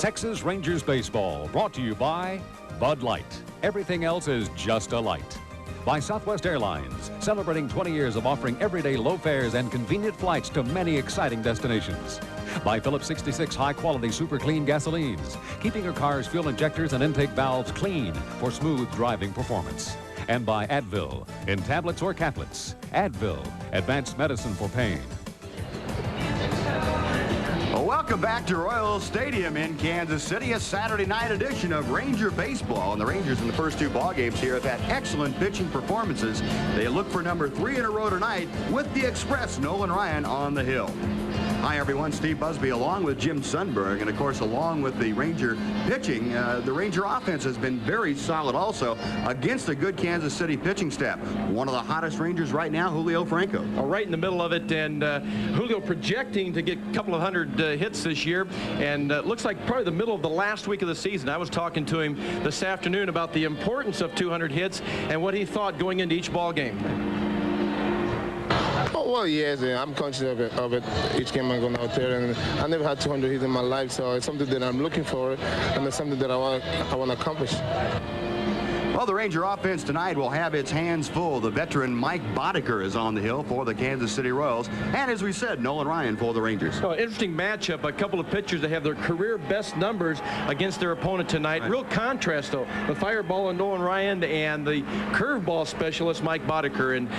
Texas Rangers Baseball, brought to you by Bud Light. Everything else is just a light. By Southwest Airlines, celebrating 20 years of offering everyday low fares and convenient flights to many exciting destinations. By Phillips 66 high-quality super clean gasolines, keeping your car's fuel injectors and intake valves clean for smooth driving performance. And by Advil, in tablets or caplets. Advil, advanced medicine for pain. Welcome back to Royal Stadium in Kansas City, a Saturday night edition of Ranger Baseball. And the Rangers in the first two ball games here have had excellent pitching performances. They look for number 3 in a row tonight with the Express Nolan Ryan on the hill. Hi, everyone. Steve Busby along with Jim Sundberg. And, of course, along with the Ranger pitching, the Ranger offense has been very solid also against a good Kansas City pitching staff. One of the hottest Rangers right now, Julio Franco. Right in the middle of it. And Julio projecting to get a couple of hundred hits this year. And looks like probably the middle of the last week of the season. I was talking to him this afternoon about the importance of 200 hits and what he thought going into each ball game. Oh, well, yes, I'm conscious of it each game I'm going out there, and I never had 200 hits in my life, so it's something that I'm looking for, and it's something that I want to accomplish. Well, the Ranger offense tonight will have its hands full. The veteran Mike Boddicker is on the hill for the Kansas City Royals. And as we said, Nolan Ryan for the Rangers. Oh, interesting matchup. A couple of pitchers that have their career best numbers against their opponent tonight. Right. Real contrast, though. The fireball and Nolan Ryan and the curveball specialist Mike Boddicker. And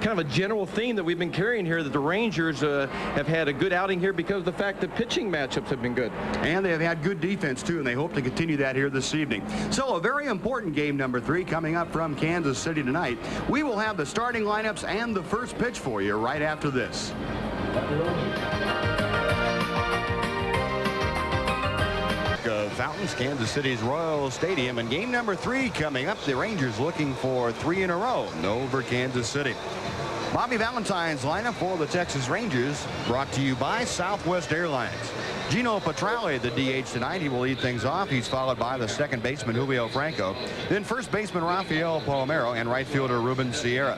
kind of a general theme that we've been carrying here, that the Rangers have had a good outing here because of the fact that pitching matchups have been good. And they have had good defense, too, and they hope to continue that here this evening. So a very important game number 3 coming up from Kansas City tonight. We will have the starting lineups and the first pitch for you right after this. Fountains, Kansas City's Royal Stadium, and game number 3 coming up. The Rangers looking for 3 in a row over Kansas City. Bobby Valentine's lineup for the Texas Rangers, brought to you by Southwest Airlines. Gino Petrale, the DH tonight. He will lead things off. He's followed by the second baseman, Julio Franco. Then first baseman, Rafael Palomero, and right fielder, Ruben Sierra.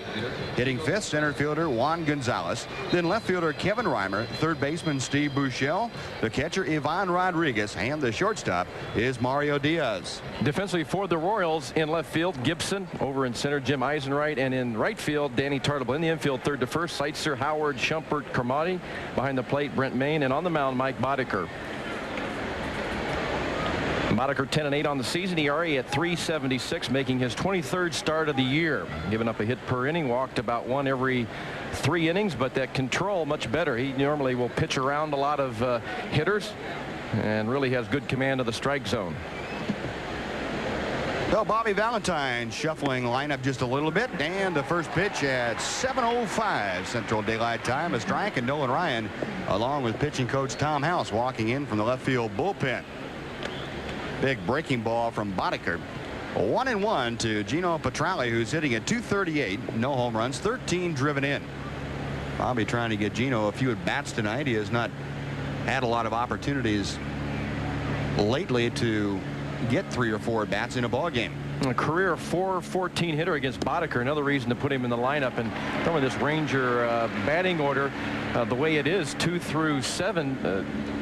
Hitting fifth, center fielder, Juan Gonzalez. Then left fielder, Kevin Reimer. Third baseman, Steve Buechele. The catcher, Ivan Rodriguez. And the shortstop is Mario Diaz. Defensively for the Royals, in left field, Gibson. Over in center, Jim Eisenreich. And in right field, Danny Tartable. In the infield, third to first, Seitzer, Howard, Shumpert, Cromartie. Behind the plate, Brent Mayne. And on the mound, Mike Boddicker. Boddicker 10-8 on the season. ERA at 3.76, making his 23rd start of the year. Giving up a hit per inning, walked about 1 every 3 innings, but that control much better. He normally will pitch around a lot of hitters and really has good command of the strike zone. Well, Bobby Valentine shuffling lineup just a little bit, and the first pitch at 7:05 Central Daylight Time. A strike, and Nolan Ryan, along with pitching coach Tom House, walking in from the left field bullpen. Big breaking ball from Boddicker. 1-1 to Gino Petrale, who's hitting at .238. No home runs, 13 driven in. Bobby trying to get Gino a few at-bats tonight. He has not had a lot of opportunities lately to get 3 or 4 at-bats in a ball game. A career 4-14 hitter against Boddicker. Another reason to put him in the lineup. And throwing this Ranger batting order the way it is, 2 through 7,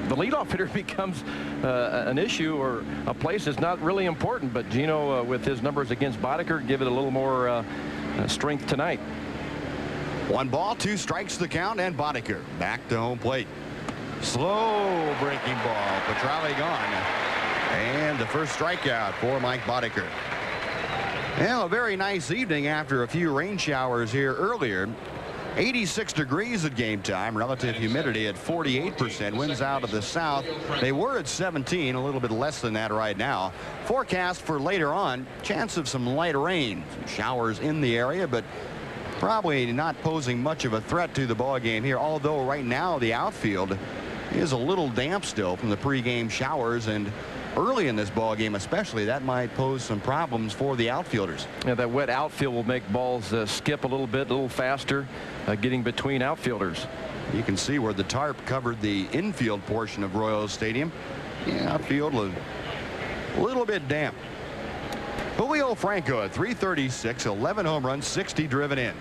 the leadoff hitter becomes an issue or a place that's not really important. But Gino, with his numbers against Boddicker, give it a little more strength tonight. 1 ball, 2 strikes the count, and Boddicker back to home plate. Slow breaking ball. Petrale gone. And the first strikeout for Mike Boddicker. Well, a very nice evening after a few rain showers here earlier. 86 degrees at game time. Relative humidity at 48%. Winds out of the south. They were at 17, a little bit less than that right now. Forecast for later on, chance of some light rain. Some showers in the area, but probably not posing much of a threat to the ball game here. Although right now the outfield is a little damp still from the pregame showers, and early in this ball game especially, that might pose some problems for the outfielders. Yeah, that wet outfield will make balls skip a little bit, a little faster, getting between outfielders. You can see where the tarp covered the infield portion of Royal Stadium. Yeah, outfield a little bit damp. Julio Franco at 336, 11 home runs, 60 driven in.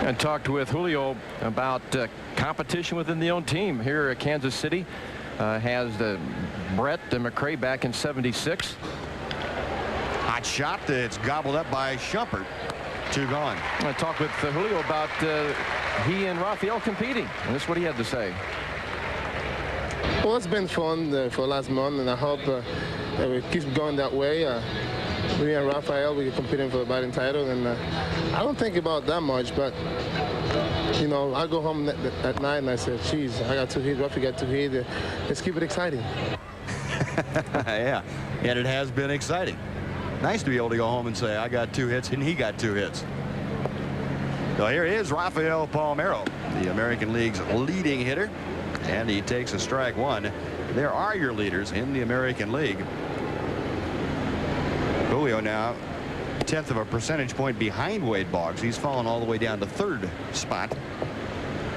And talked with Julio about competition within the own team here at Kansas City. Has Brett McRae back in '76. Hot shot. It's gobbled up by Shumpert. 2 gone. I talked with Julio about he and Rafael competing, and this is what he had to say. Well, it's been fun for last month, and I hope we keep going that way. Me and Rafael, we're competing for the batting title, and I don't think about that much, but you know, I go home at night and I say, geez, I got 2 hits, Rafi got 2 hits. Let's keep it exciting. Yeah, and it has been exciting. Nice to be able to go home and say, I got 2 hits and he got 2 hits. So here is Rafael Palmeiro, the American League's leading hitter, and he takes a strike 1. There are your leaders in the American League. Julio now 1/10 of a percentage point behind Wade Boggs. He's fallen all the way down to 3rd spot.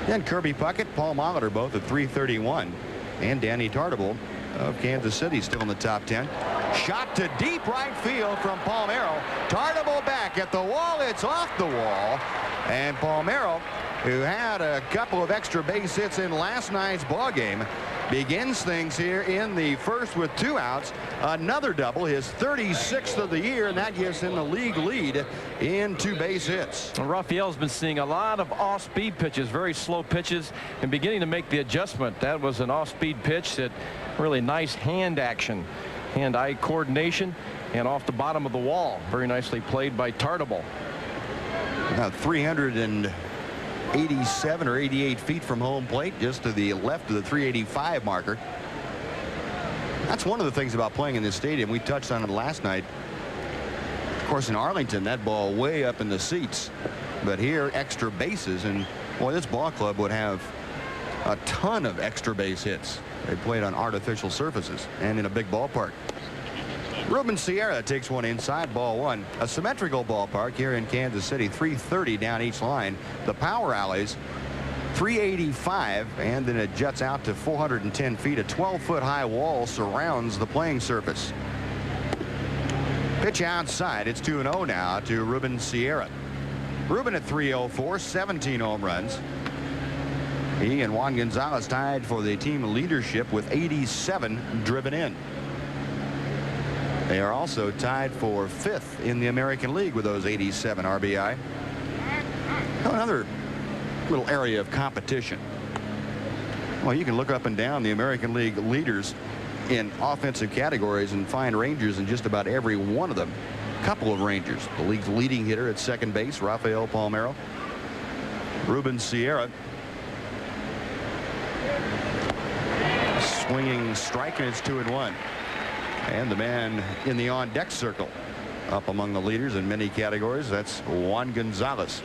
Then Kirby Puckett, Paul Molitor both at 331, and Danny Tartabull of Kansas City still in the top 10. Shot to deep right field from Palmeiro. Tartabull back at the wall. It's off the wall, and Palmeiro, who had a couple of extra base hits in last night's ball game, begins things here in the first with 2 outs. Another double, his 36th of the year, and that gives him the league lead in 2 base hits. Well, Rafael's been seeing a lot of off-speed pitches, very slow pitches, and beginning to make the adjustment. That was an off-speed pitch that really nice hand action, hand-eye coordination, and off the bottom of the wall. Very nicely played by Tartabull. 387 or 88 feet from home plate, just to the left of the 385 marker. That's one of the things about playing in this stadium. We touched on it last night. Of course, in Arlington, that ball way up in the seats, but here extra bases, and boy, this ball club would have a ton of extra base hits. They played on artificial surfaces and in a big ballpark. Ruben Sierra takes one inside, ball 1. A symmetrical ballpark here in Kansas City, 330 down each line. The power alleys 385, and then it juts out to 410 feet. A 12-foot high wall surrounds the playing surface. Pitch outside. It's 2-0 now to Ruben Sierra. Ruben at 304, 17 home runs. He and Juan Gonzalez tied for the team leadership with 87 driven in. They are also tied for 5th in the American League with those 87 RBI. Another little area of competition. Well, you can look up and down the American League leaders in offensive categories and find Rangers in just about every one of them. Couple of Rangers. The league's leading hitter at 2nd base, Rafael Palmeiro. Ruben Sierra. Swinging strike, and it's 2-1. And the man in the on-deck circle up among the leaders in many categories, that's Juan Gonzalez.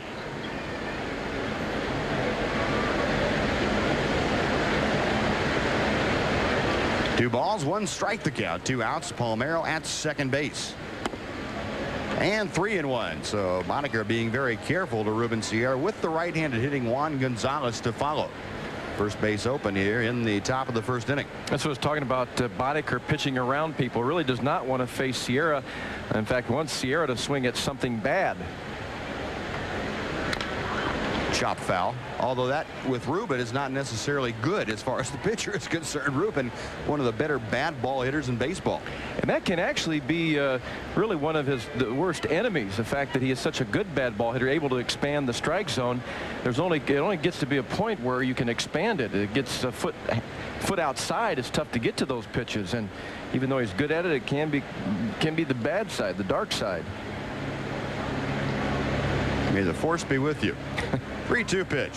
Two balls, 1 strike the count. 2 outs. Palmeiro at 2nd base. And 3-1. So Boddicker being very careful to Ruben Sierra with the right-handed hitting Juan Gonzalez to follow. First base open here in the top of the 1st inning. That's what I was talking about. Boddicker pitching around people, really does not want to face Sierra. In fact, wants Sierra to swing at something bad. Chop foul, although that with Ruben is not necessarily good as far as the pitcher is concerned. Ruben, one of the better bad ball hitters in baseball, and that can actually be really one of the worst enemies. The fact that he is such a good bad ball hitter, able to expand the strike zone. It only gets to be a point where you can expand it. It gets a foot outside. It's tough to get to those pitches, and even though he's good at it, it can be the bad side, the dark side. May the force be with you. 3-2 pitch.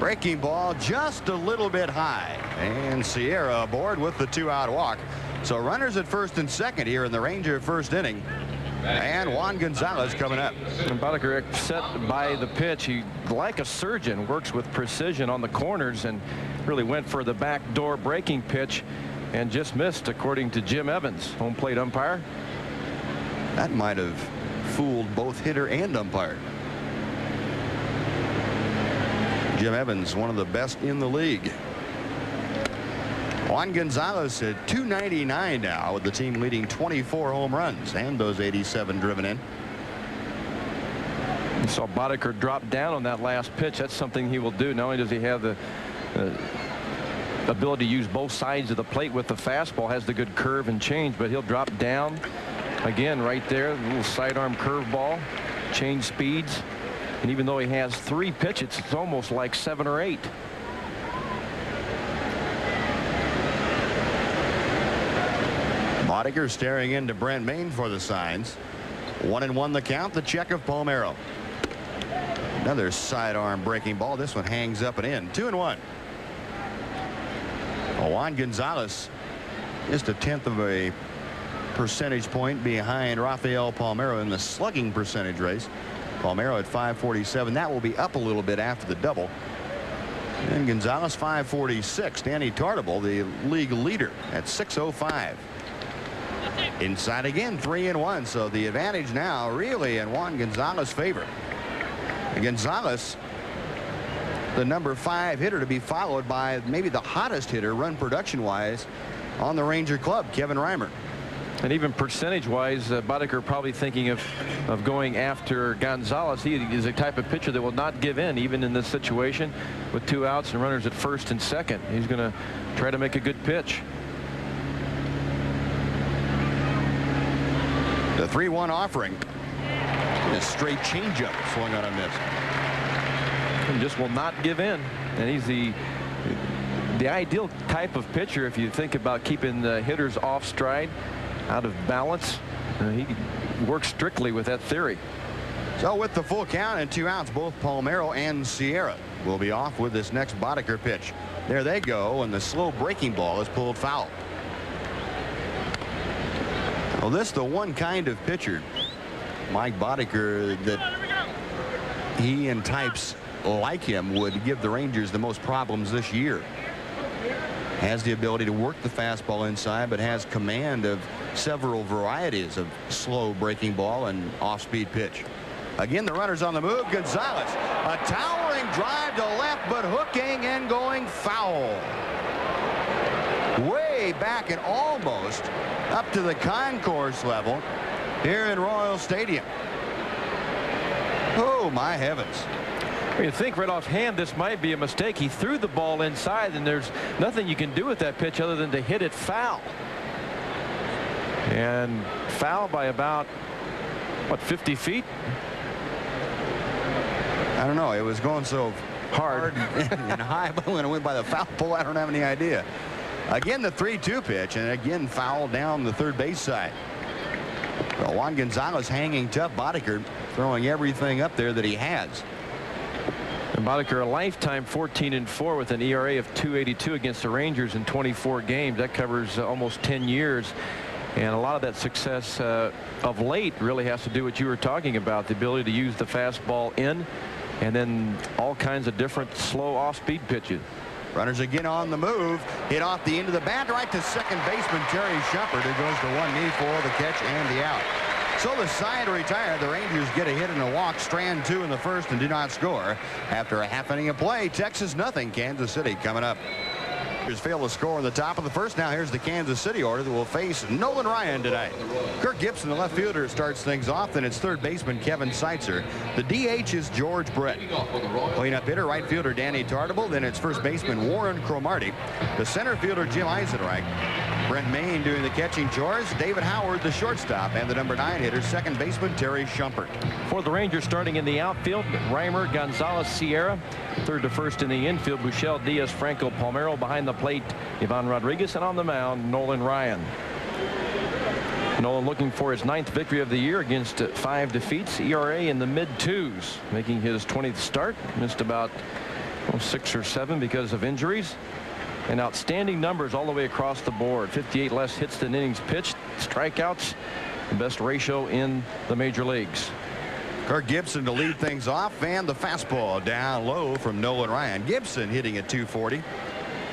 Breaking ball just a little bit high, and Sierra aboard with the 2-out walk. So runners at 1st and 2nd here in the Ranger 1st inning, and Juan Gonzalez coming up. And Boddicker upset by the pitch. He, like a surgeon, works with precision on the corners and really went for the backdoor breaking pitch and just missed, according to Jim Evans, home plate umpire. That might have fooled both hitter and umpire. Jim Evans, one of the best in the league. Juan Gonzalez at 299 now, with the team leading 24 home runs and those 87 driven in. Saw Boddicker drop down on that last pitch. That's something he will do. Not only does he have the ability to use both sides of the plate with the fastball, has the good curve and change, but he'll drop down again right there. A little sidearm curveball, change speeds, and even though he has 3 pitches, it's almost like 7 or 8. Boddicker staring into Brent Mayne for the signs. 1-1 the count. The check of Palmeiro. Another sidearm breaking ball. This one hangs up and in. 2-1. Juan Gonzalez just a 1/10 of a percentage point behind Rafael Palmeiro in the slugging percentage race. Palmeiro at 547. That will be up a little bit after the double. And Gonzalez 546. Danny Tartable, the league leader, at 605. Inside again, 3-1. So the advantage now really in Juan Gonzalez's favor. Gonzalez, the number 5 hitter, to be followed by maybe the hottest hitter run production wise on the Ranger club, Kevin Reimer. And even percentage wise, Boddicker probably thinking of going after Gonzalez. He is a type of pitcher that will not give in even in this situation with 2 outs and runners at first and second. He's going to try to make a good pitch. The 3-1 offering. A straight changeup swung on a miss. And just will not give in. And he's the ideal type of pitcher if you think about keeping the hitters off stride, out of balance. He works strictly with that theory. So with the full count and 2 outs, both Palmeiro and Sierra will be off with this next Boddicker pitch. There they go, and the slow breaking ball is pulled foul. Well, this is the one kind of pitcher, Mike Boddicker, that he and types like him would give the Rangers the most problems this year. Has the ability to work the fastball inside, but has command of several varieties of slow breaking ball and off-speed pitch. Again, the runners on the move. Gonzalez, a towering drive to left, but hooking and going foul. Way back and almost up to the concourse level here in Royal Stadium. Oh, my heavens. You think right offhand this might be a mistake. He threw the ball inside, and there's nothing you can do with that pitch other than to hit it foul. And foul by about, what, 50 feet? I don't know. It was going so hard and high, but when it went by the foul pole, I don't have any idea. Again, the 3-2 pitch, and again foul down the third base side. Well, Juan Gonzalez hanging tough. Boddicker throwing everything up there that he has. And Boddicker, a lifetime 14-4 with an ERA of 2.82 against the Rangers in 24 games. That covers almost 10 years. And a lot of that success of late really has to do with what you were talking about, the ability to use the fastball in, and then all kinds of different slow off-speed pitches. Runners again on the move. Hit off the end of the bat right to second baseman Terry Shumpert, who goes to one knee for the catch and the out. So the side retired. The Rangers get a hit and a walk. Strand 2 in the first and do not score. After a half inning of play, Texas nothing. Kansas City coming up. Failed to score in the top of the first. Now here's the Kansas City order that will face Nolan Ryan tonight. Kirk Gibson, the left fielder, starts things off. Then it's third baseman Kevin Seitzer. The DH is George Brett. Cleanup hitter right fielder Danny Tartable. Then it's first baseman Warren Cromartie. The center fielder Jim Eisenreich. Brent Mayne doing the catching chores. David Howard the shortstop, and the number 9 hitter second baseman Terry Shumpert. For the Rangers, starting in the outfield, Reimer, Gonzalez, Sierra. Third to first in the infield, Buechele, Diaz, Franco, Palmeiro. Behind the plate, Ivan Rodriguez, and on the mound, Nolan Ryan. Nolan looking for his 9th victory of the year against 5 defeats. ERA in the mid-2s, making his 20th start. Missed about 6 or 7 because of injuries. And outstanding numbers all the way across the board. 58 less hits than innings pitched. Strikeouts, the best ratio in the major leagues. Kirk Gibson to lead things off, and the fastball down low from Nolan Ryan. Gibson hitting at 240.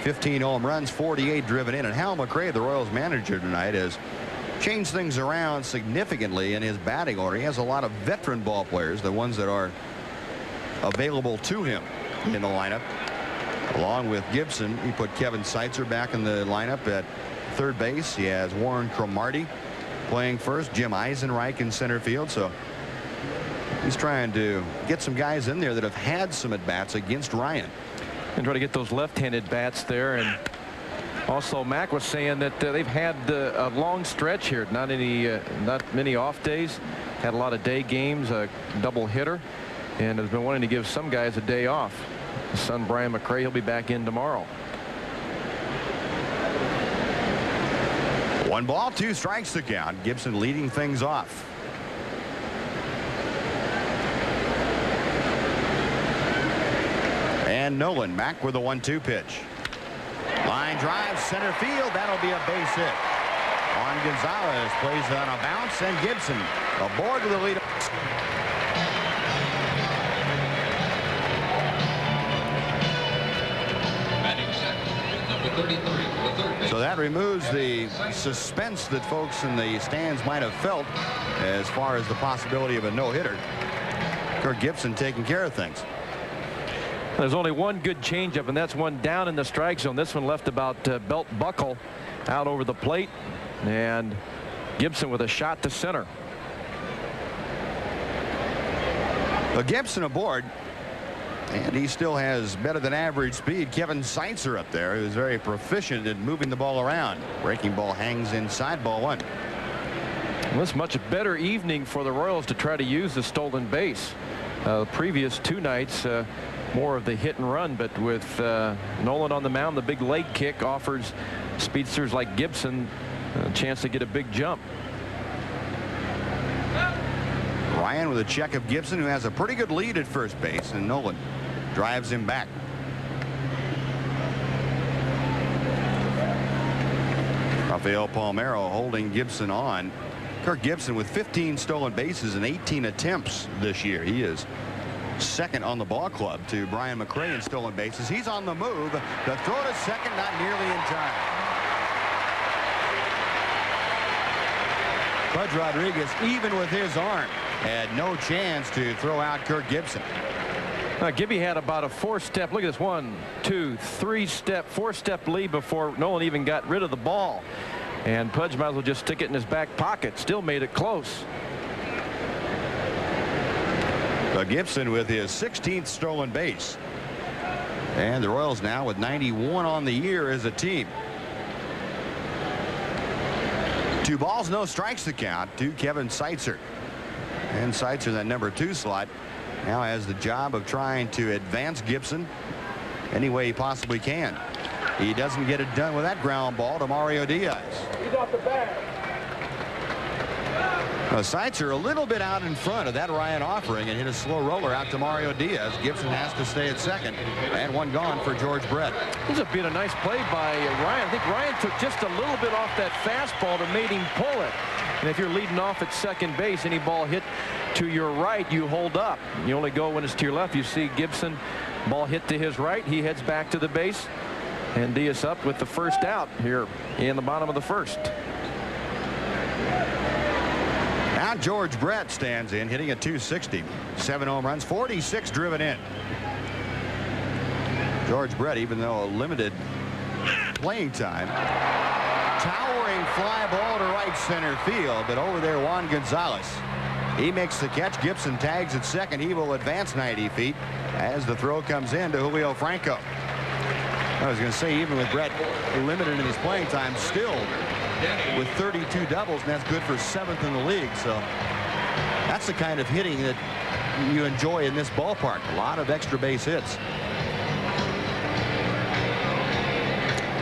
15 home runs, 48 driven in. And Hal McRae, the Royals manager tonight, has changed things around significantly in his batting order. He has a lot of veteran ball players, the ones that are available to him in the lineup. Along with Gibson, he put Kevin Seitzer back in the lineup at third base. He has Warren Cromartie playing first, Jim Eisenreich in center field. So He's trying to get some guys in there that have had some at-bats against Ryan. And try to get those left-handed bats there. And also Mac was saying that they've had a long stretch here. Not many off days. Had a lot of day games, a double hitter, and has been wanting to give some guys a day off. His son Brian McRae, he'll be back in tomorrow. 1 ball, 2 strikes to count. Gibson leading things off. And Nolan back with a 1-2 pitch. Line drive, center field. That'll be a base hit. Juan Gonzalez plays it on a bounce, and Gibson aboard with the lead. So that removes the suspense that folks in the stands might have felt as far as the possibility of a no-hitter. Kirk Gibson taking care of things. There's only one good changeup, and that's one down in the strike zone. This one left about belt buckle out over the plate, and Gibson with a shot to center. Gibson aboard, and he still has better than average speed. Kevin Seitzer up there, who's very proficient at moving the ball around. Breaking ball hangs inside, ball 1. Well, it's much better evening for the Royals to try to use the stolen base. The previous 2 nights, more of the hit and run, but with Nolan on the mound, the big leg kick offers speedsters like Gibson a chance to get a big jump. Ryan with a check of Gibson, who has a pretty good lead at first base, and Nolan drives him back. Rafael Palmeiro holding Gibson on. Kirk Gibson with 15 stolen bases and 18 attempts this year. He is second on the ball club to Brian McRae in stolen bases. He's on the move. The throw to second, not nearly in time. Pudge Rodriguez, even with his arm, had no chance to throw out Kirk Gibson. Gibby had about a 4-step, look at this, 1, 2, 3-step, 4-step lead before Nolan even got rid of the ball. And Pudge might as well just stick it in his back pocket. Still made it close. Gibson with his 16th stolen base. And the Royals now with 91 on the year as a team. 2 balls, no strikes to count to Kevin Seitzer. And Seitzer, that number 2 slot, now has the job of trying to advance Gibson any way he possibly can. He doesn't get it done with that ground ball to Mario Diaz. He's off the bat. Seitzer a little bit out in front of that Ryan offering and hit a slow roller out to Mario Diaz. Gibson has to stay at second, and 1 gone for George Brett. This has been a nice play by Ryan. I think Ryan took just a little bit off that fastball that made him pull it. And if you're leading off at second base, any ball hit to your right, you hold up. You only go when it's to your left. You see Gibson, ball hit to his right. He heads back to the base, and Diaz up with the first out here in the bottom of the first. Now George Brett stands in, hitting at .260. 7 home runs, 46 driven in. George Brett, even though a limited playing time, towering fly ball to right center field, but over there Juan Gonzalez. He makes the catch. Gibson tags at second. He will advance 90 feet as the throw comes in to Julio Franco. I was going to say, even with Brett limited in his playing time, still with 32 doubles, and that's good for 7th in the league. So that's the kind of hitting that you enjoy in this ballpark. A lot of extra base hits.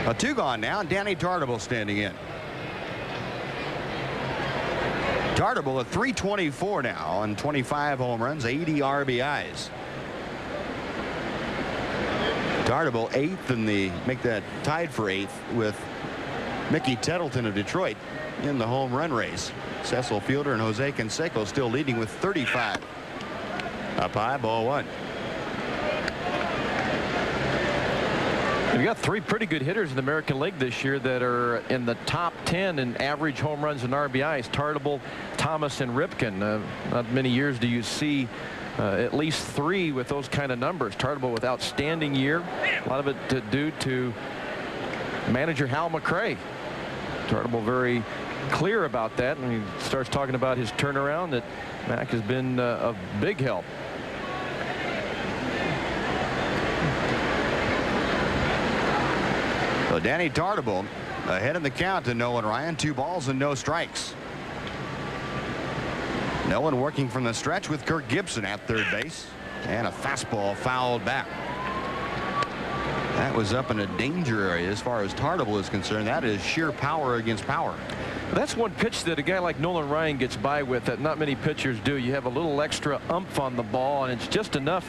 A 2 gone now, and Danny Tartabull standing in. Tartabull at .324 now on 25 home runs, 80 RBIs. Tartabull 8th in the, make that tied for 8th with Mickey Tettleton of Detroit in the home run race. Cecil Fielder and Jose Canseco still leading with 35. Up high, ball 1. We've got 3 pretty good hitters in the American League this year that are in the top 10 in average home runs and RBIs. Tartabull, Thomas, and Ripken. Not many years do you see at least 3 with those kind of numbers. Tartabull with outstanding year. A lot of it due to manager Hal McRae. Tartabull very clear about that, and he starts talking about his turnaround, that Mac has been a big help. So Danny Tartabull ahead in the count to Nolan Ryan. 2 balls and no strikes. Nolan working from the stretch with Kirk Gibson at third base, and a fastball fouled back. That was up in a danger area as far as Tartabull is concerned. That is sheer power against power. That's one pitch that a guy like Nolan Ryan gets by with that not many pitchers do. You have a little extra umph on the ball, and it's just enough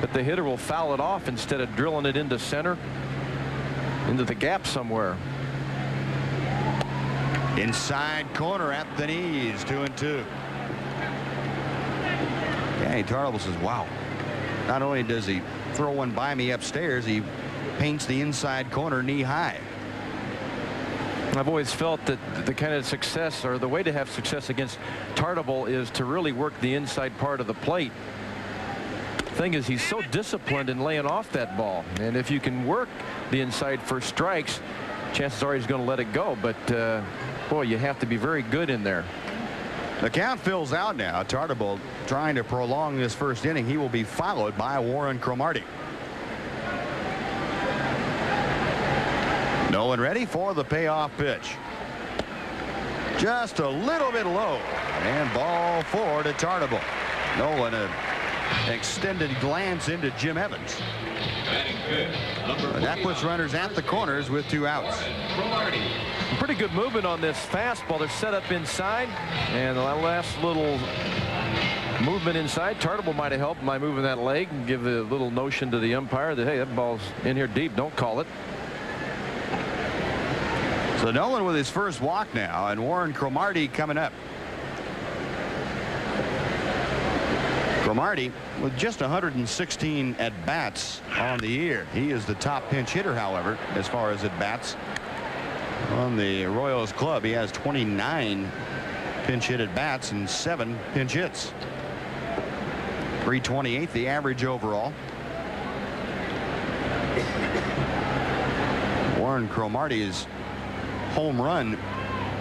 that the hitter will foul it off instead of drilling it into center, into the gap somewhere. Inside corner at the knees, 2-2. Danny Tartabull says, wow, not only does he throw one by me upstairs, he paints the inside corner knee high. I've always felt that the kind of success, or the way to have success against Tartabull, is to really work the inside part of the plate. Thing is, he's so disciplined in laying off that ball, and if you can work the inside for strikes, chances are he's going to let it go. But boy, you have to be very good in there. The count fills out now. Tartabull trying to prolong this first inning. He will be followed by Warren Cromartie. Nolan ready for the payoff pitch. Just a little bit low, and ball 4 to Tartabull. Nolan, an extended glance into Jim Evans. And that puts runners at the corners with 2 outs. Pretty good movement on this fastball. They're set up inside, and the last little movement inside, Tartabull might have helped by moving that leg and give a little notion to the umpire that, hey, that ball's in here deep, don't call it. So Nolan with his first walk now, and Warren Cromartie coming up. Cromartie with just 116 at-bats on the year. He is the top pinch hitter, however, as far as at-bats on the Royals club. He has 29 pinch hit at-bats and 7 pinch hits. 328 the average overall. Warren Cromartie's home run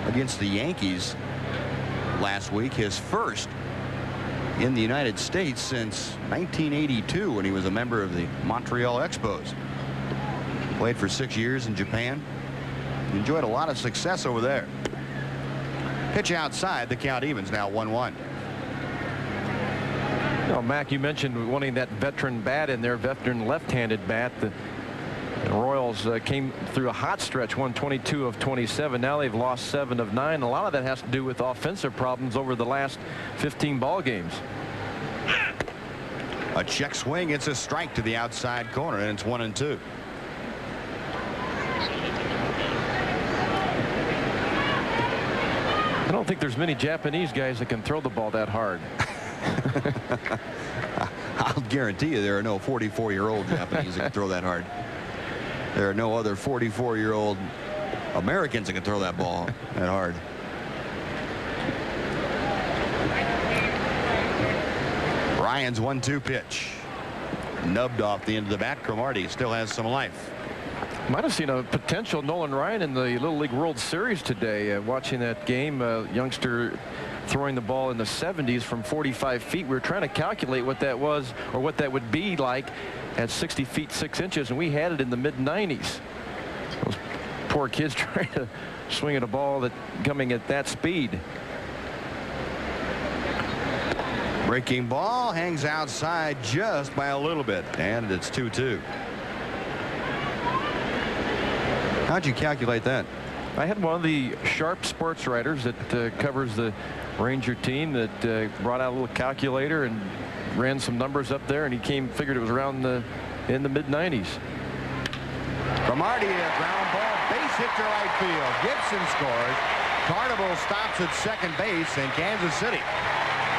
against the Yankees last week, his first in the United States since 1982, when he was a member of the Montreal Expos. Played for 6 years in Japan. Enjoyed a lot of success over there. Pitch outside, the count evens now 1-1. Now, Mac, you mentioned wanting that veteran bat in there, veteran left-handed bat. The Royals came through a hot stretch, won 22 of 27. Now they've lost 7 of 9. A lot of that has to do with offensive problems over the last 15 ball games. A check swing. It's a strike to the outside corner, and it's 1-2. I don't think there's many Japanese guys that can throw the ball that hard. I'll guarantee you there are no 44-year-old Japanese that can throw that hard. There are no other 44-year-old Americans that can throw that ball that hard. Ryan's 1-2 pitch. Nubbed off the end of the bat. Cromartie still has some life. Might have seen a potential Nolan Ryan in the Little League World Series today. Watching that game, youngster throwing the ball in the 70s from 45 feet. We were trying to calculate what that was, or what that would be like at 60 feet 6 inches, and we had it in the mid-90s. Those poor kids trying to swing at a ball that coming at that speed. Breaking ball hangs outside just by a little bit, and it's 2-2. How'd you calculate that? I had one of the sharp sports writers that covers the Ranger team that brought out a little calculator and ran some numbers up there, and he figured it was around in the mid-90s. Cromartie, a ground ball, base hit to right field. Gibson scores. Tartabull stops at second base, and Kansas City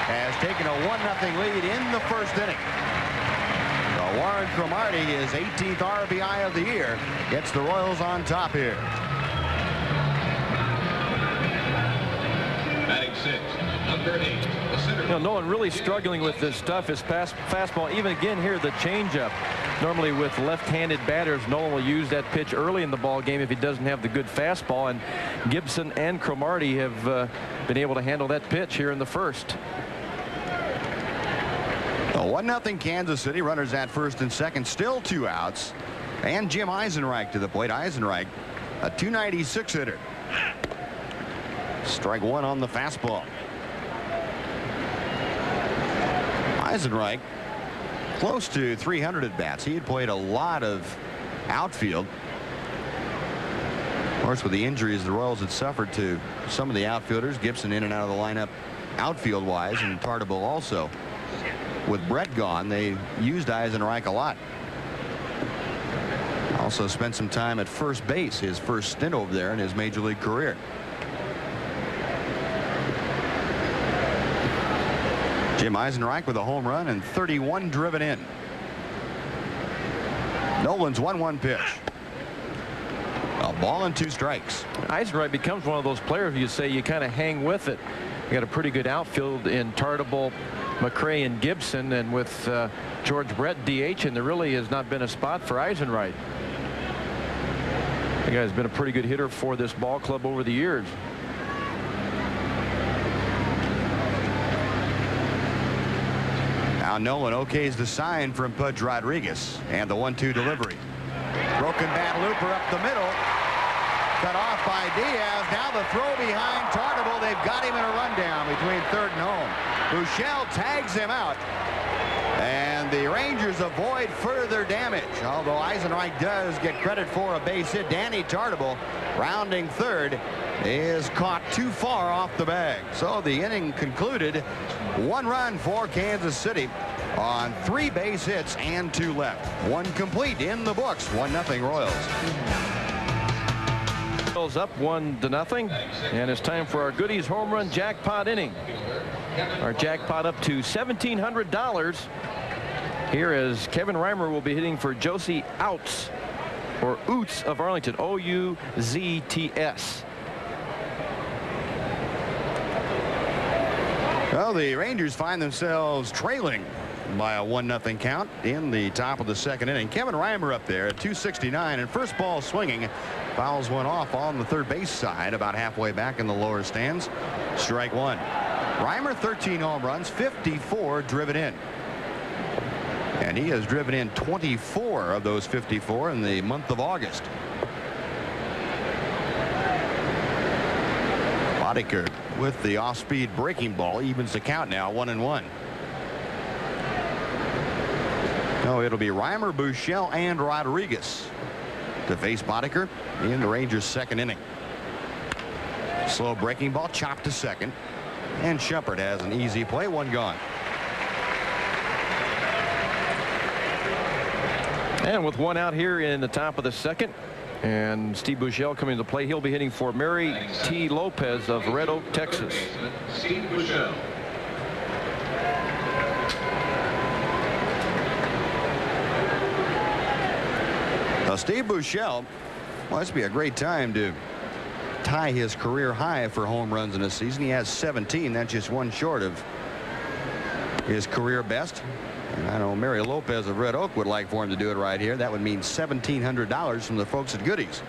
has taken a 1-0 lead in the first inning. So Warren Cromartie, his 18th RBI of the year, gets the Royals on top here. Batting 6, number 8, the center. Nolan really struggling with this stuff. His fastball, even again here, the changeup. Normally with left-handed batters, Nolan will use that pitch early in the ball game if he doesn't have the good fastball, and Gibson and Cromartie have been able to handle that pitch here in the first. 1-0 Kansas City. Runners at first and second, still 2 outs, and Jim Eisenreich to the plate. Eisenreich, a .296 hitter. Strike 1 on the fastball. Eisenreich close to 300 at bats. He had played a lot of outfield. Of course, with the injuries the Royals had suffered to some of the outfielders, Gibson in and out of the lineup outfield wise, and Tartabull also. With Brett gone, they used Eisenreich a lot. Also spent some time at first base, his first stint over there in his major league career. Jim Eisenreich with a home run and 31 driven in. Nolan's 1-1 pitch. A ball and 2 strikes. Eisenreich becomes one of those players you say you kind of hang with it. You got a pretty good outfield in Tartabull, McRae, and Gibson, and with George Brett DH, and there really has not been a spot for Eisenreich. The guy's been a pretty good hitter for this ball club over the years. Now Nolan okays the sign from Pudge Rodriguez, and the 1-2 delivery. Broken bat looper up the middle. Cut off by Diaz. Now the throw behind Tartabull. They've got him in a rundown between third and home. Buechele tags him out, and the Rangers avoid further damage. Although Eisenreich does get credit for a base hit, Danny Tartabull, rounding third, is caught too far off the bag. So the inning concluded 1 run for Kansas City on 3 base hits and 2 left. 1 complete in the books. 1-0 Royals. Royals up 1-0, and it's time for our Goodies home run jackpot inning. Our jackpot up to $1,700. Here is Kevin Reimer will be hitting for Josie Outs, or Oots of Arlington, O-U-Z-T-S. Well, the Rangers find themselves trailing by a 1-0 count in the top of the second inning. Kevin Reimer up there at .269, and first ball swinging. Fouls one off on the third base side about halfway back in the lower stands. Strike 1. Reimer 13 home runs, 54 driven in. And he has driven in 24 of those 54 in the month of August. Boddicker with the off-speed breaking ball evens the count now, 1-1. No, it'll be Reimer, Buechele, and Rodriguez to face Boddicker in the Rangers' second inning. Slow breaking ball chopped to second, and Shumpert has an easy play. 1 gone. And with 1 out here in the top of the second, and Steve Buechele coming to play, he'll be hitting for Mary T. Lopez of Red Oak, Texas. Steve Buechele. Steve Buechele, well, this would be a great time to tie his career high for home runs in a season. He has 17. That's just 1 short of his career best. And I know Mary Lopez of Red Oak would like for him to do it right here. That would mean $1,700 from the folks at Goodies.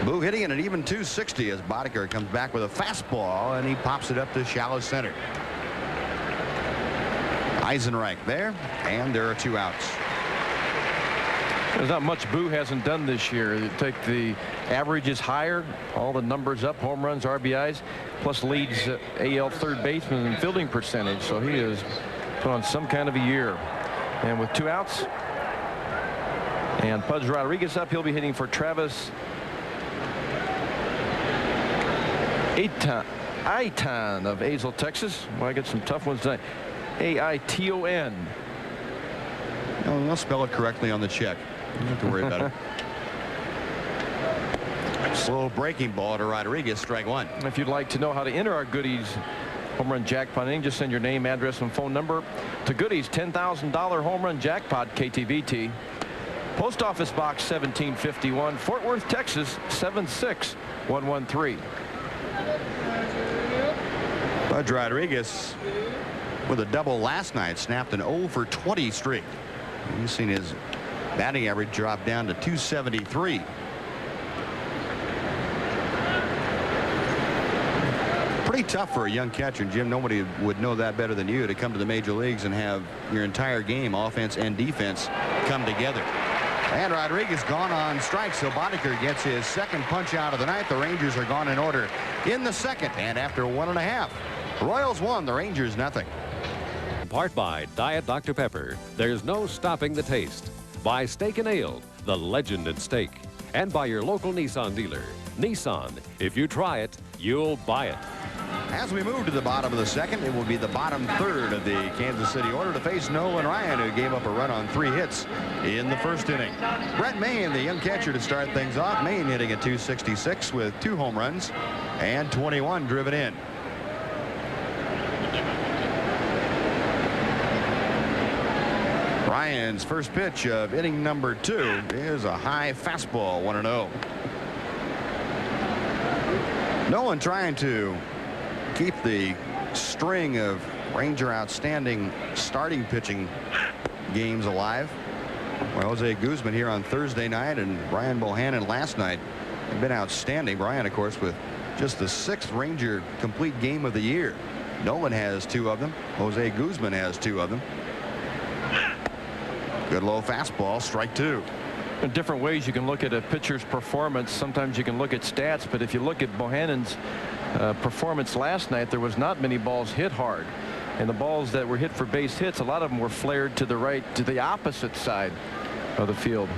Boo hitting at an even .260 as Boddicker comes back with a fastball, and he pops it up to shallow center. Eisenreich there, and there are 2 outs. There's not much Boo hasn't done this year. You take the averages higher, all the numbers up, home runs, RBIs, plus leads AL third baseman in fielding percentage. So he is put on some kind of a year. And with 2 outs and Pudge Rodriguez up, he'll be hitting for Travis Aiton of Azle, Texas. Well, I get some tough ones tonight. A-I-T-O-N. No, they'll spell it correctly on the check. You don't have to worry about it. Slow breaking ball to Rodriguez, strike 1. If you'd like to know how to enter our Goodies home run jackpot inning, just send your name, address, and phone number to Goodies $10,000 home run jackpot, KTVT. Post Office Box 1751, Fort Worth, Texas 76113. Pudge Rodriguez with a double last night snapped an 0 for 20 streak. You've seen his batting average drop down to 273. Pretty tough for a young catcher, Jim. Nobody would know that better than you, to come to the major leagues and have your entire game, offense and defense, come together. And Rodriguez gone on strikes, so Boddicker gets his second punch out of the night. The Rangers are gone in order in the second, and after 1.5, Royals 1, the Rangers nothing. Part by Diet Dr. Pepper. There's no stopping the taste. By Steak and Ale, the legend in steak. And by your local Nissan dealer. Nissan, if you try it, you'll buy it. As we move to the bottom of the second, it will be the bottom third of the Kansas City order to face Nolan Ryan, who gave up a run on 3 hits in the first inning. Brett Maine, the young catcher, to start things off. Maine hitting at 266 with 2 home runs and 21 driven in. Ryan's first pitch of inning number 2 is a high fastball, 1-0. Nolan trying to keep the string of Ranger outstanding starting pitching games alive. Well, Jose Guzman here on Thursday night and Brian Bohannon last night have been outstanding. Brian, of course, with just the 6th Ranger complete game of the year. Nolan has 2 of them. Jose Guzman has 2 of them. Good low fastball, strike 2. In different ways you can look at a pitcher's performance. Sometimes you can look at stats, but if you look at Bohannon's performance last night, there was not many balls hit hard, and the balls that were hit for base hits, a lot of them were flared to the right, to the opposite side of the field.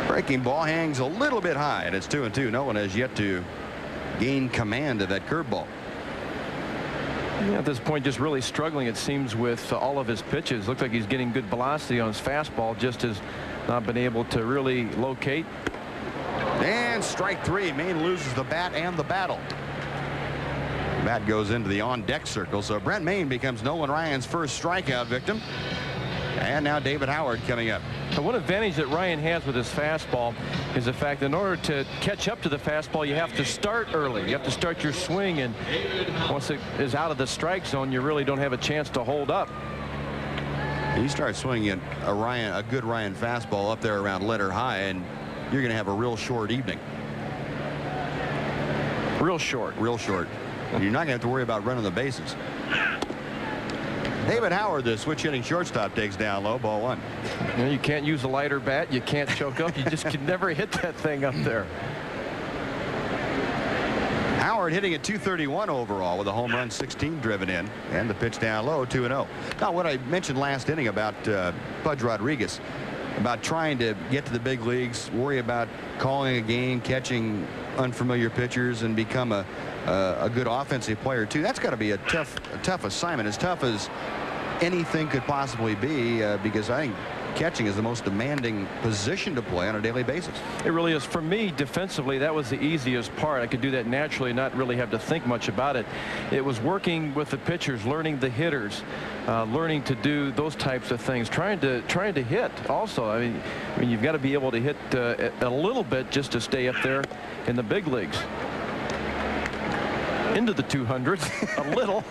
Breaking ball hangs a little bit high, and it's 2-2. No one has yet to gain command of that curveball. Yeah, at this point, just really struggling, it seems, with all of his pitches. Looks like he's getting good velocity on his fastball, just has not been able to really locate. And strike 3. Maine loses the bat and the battle. Bat goes into the on-deck circle, so Brent Maine becomes Nolan Ryan's first strikeout victim. And now David Howard coming up. So one advantage that Ryan has with his fastball is the fact that in order to catch up to the fastball, you have to start early. You have to start your swing, and once it is out of the strike zone, you really don't have a chance to hold up. You start swinging a good Ryan fastball up there around letter high, and you're going to have a real short evening. Real short. Real short. You're not going to have to worry about running the bases. David Howard, the switch hitting shortstop, takes down low, ball 1. You know, you can't use a lighter bat. You can't choke up. You just can never hit that thing up there. Howard hitting at 231 overall with a home run, 16 driven in, and the pitch down low, 2-0. Now, what I mentioned last inning about Pudge Rodriguez, about trying to get to the big leagues, worry about calling a game, catching unfamiliar pitchers, and become a good offensive player too. That's got to be a tough assignment, as tough as anything could possibly be, because I think catching is the most demanding position to play on a daily basis. It really is. For me, defensively, that was the easiest part. I could do that naturally, not really have to think much about it. It was working with the pitchers, learning the hitters, learning to do those types of things, trying to hit also. I mean you've got to be able to hit a little bit just to stay up there in the big leagues. Into the 200s a little.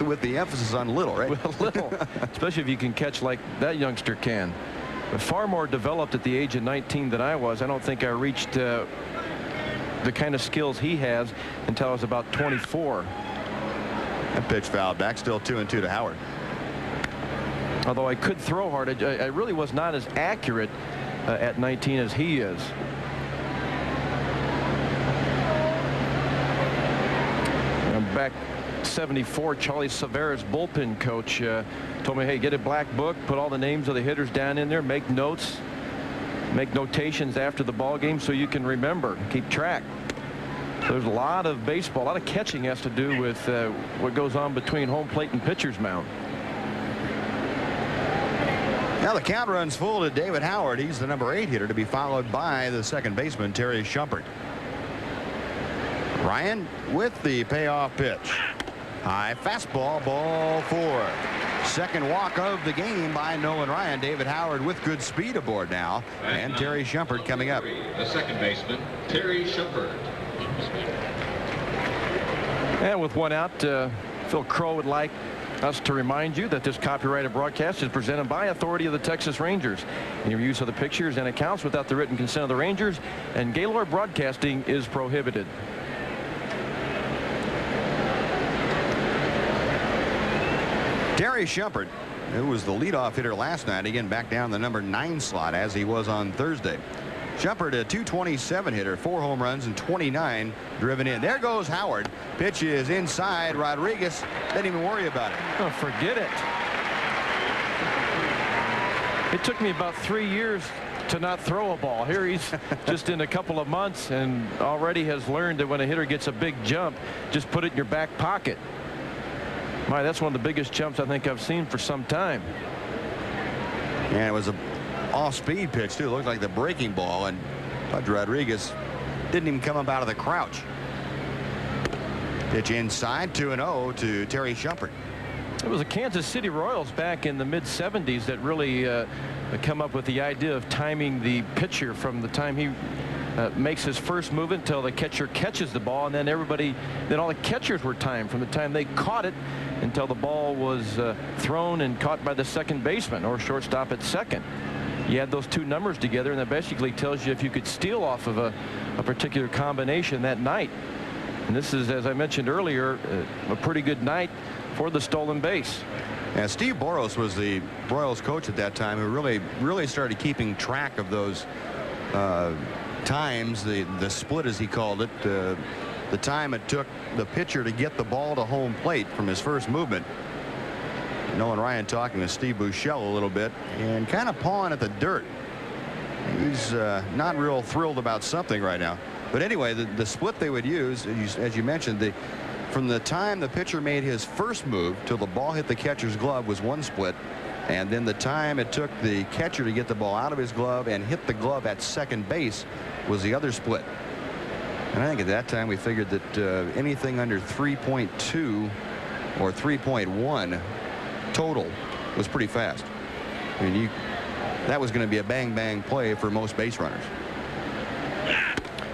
with the emphasis on little, right? With a little, especially if you can catch like that youngster can. But far more developed at the age of 19 than I was. I don't think I reached the kind of skills he has until I was about 24. That pitch fouled back, still 2-2 to Howard. Although I could throw hard, I really was not as accurate at 19 as he is. Back 74, Charlie Severa's bullpen coach told me, hey, get a black book, put all the names of the hitters down in there, make notes, make notations after the ball game so you can remember, keep track. So there's a lot of baseball, a lot of catching has to do with what goes on between home plate and pitcher's mound. Now the count runs full to David Howard. He's the number 8 hitter, to be followed by the second baseman, Terry Shumpert. Ryan with the payoff pitch. High fastball, ball 4. Second walk of the game by Nolan Ryan. David Howard with good speed aboard now. And Terry Shumpert coming up. The second baseman, Terry Shumpert. And with one out, Phil Crow would like Us to remind you that this copyrighted broadcast is presented by authority of the Texas Rangers. Any use of the pictures and accounts without the written consent of the Rangers and Gaylord Broadcasting is prohibited. Terry Shumpert, who was the leadoff hitter last night, again back down the number 9 slot as he was on Thursday. Shumpert, a .227 hitter, 4 home runs and 29 driven in. There goes Howard. Pitch is inside. Rodriguez didn't even worry about it. Oh, forget it. It took me about 3 years to not throw a ball. Here he's just in a couple of months and already has learned that when a hitter gets a big jump, just put it in your back pocket. My, that's one of the biggest jumps I think I've seen for some time. And it was a off-speed pitch too. It looked like the breaking ball, and Pudge Rodriguez didn't even come up out of the crouch. Pitch inside, 2-0 to Terry Shumpert. It was the Kansas City Royals back in the mid-70s that really come up with the idea of timing the pitcher from the time he makes his first move until the catcher catches the ball, and then all the catchers were timed from the time they caught it until the ball was thrown and caught by the second baseman or shortstop at second. You add those two numbers together, and that basically tells you if you could steal off of a particular combination that night. And this is, as I mentioned earlier, a pretty good night for the stolen base. And Steve Boros was the Royals coach at that time, who really started keeping track of those times, the split as he called it, the time it took the pitcher to get the ball to home plate from his first movement. Nolan Ryan talking to Steve Buechele a little bit and kind of pawing at the dirt. He's not real thrilled about something right now. But anyway, the split they would use, as you mentioned, from the time the pitcher made his first move till the ball hit the catcher's glove was one split. And then the time it took the catcher to get the ball out of his glove and hit the glove at second base was the other split. And I think at that time we figured that anything under 3.2 or 3.1 total was pretty fast. I mean, that was going to be a bang-bang play for most base runners.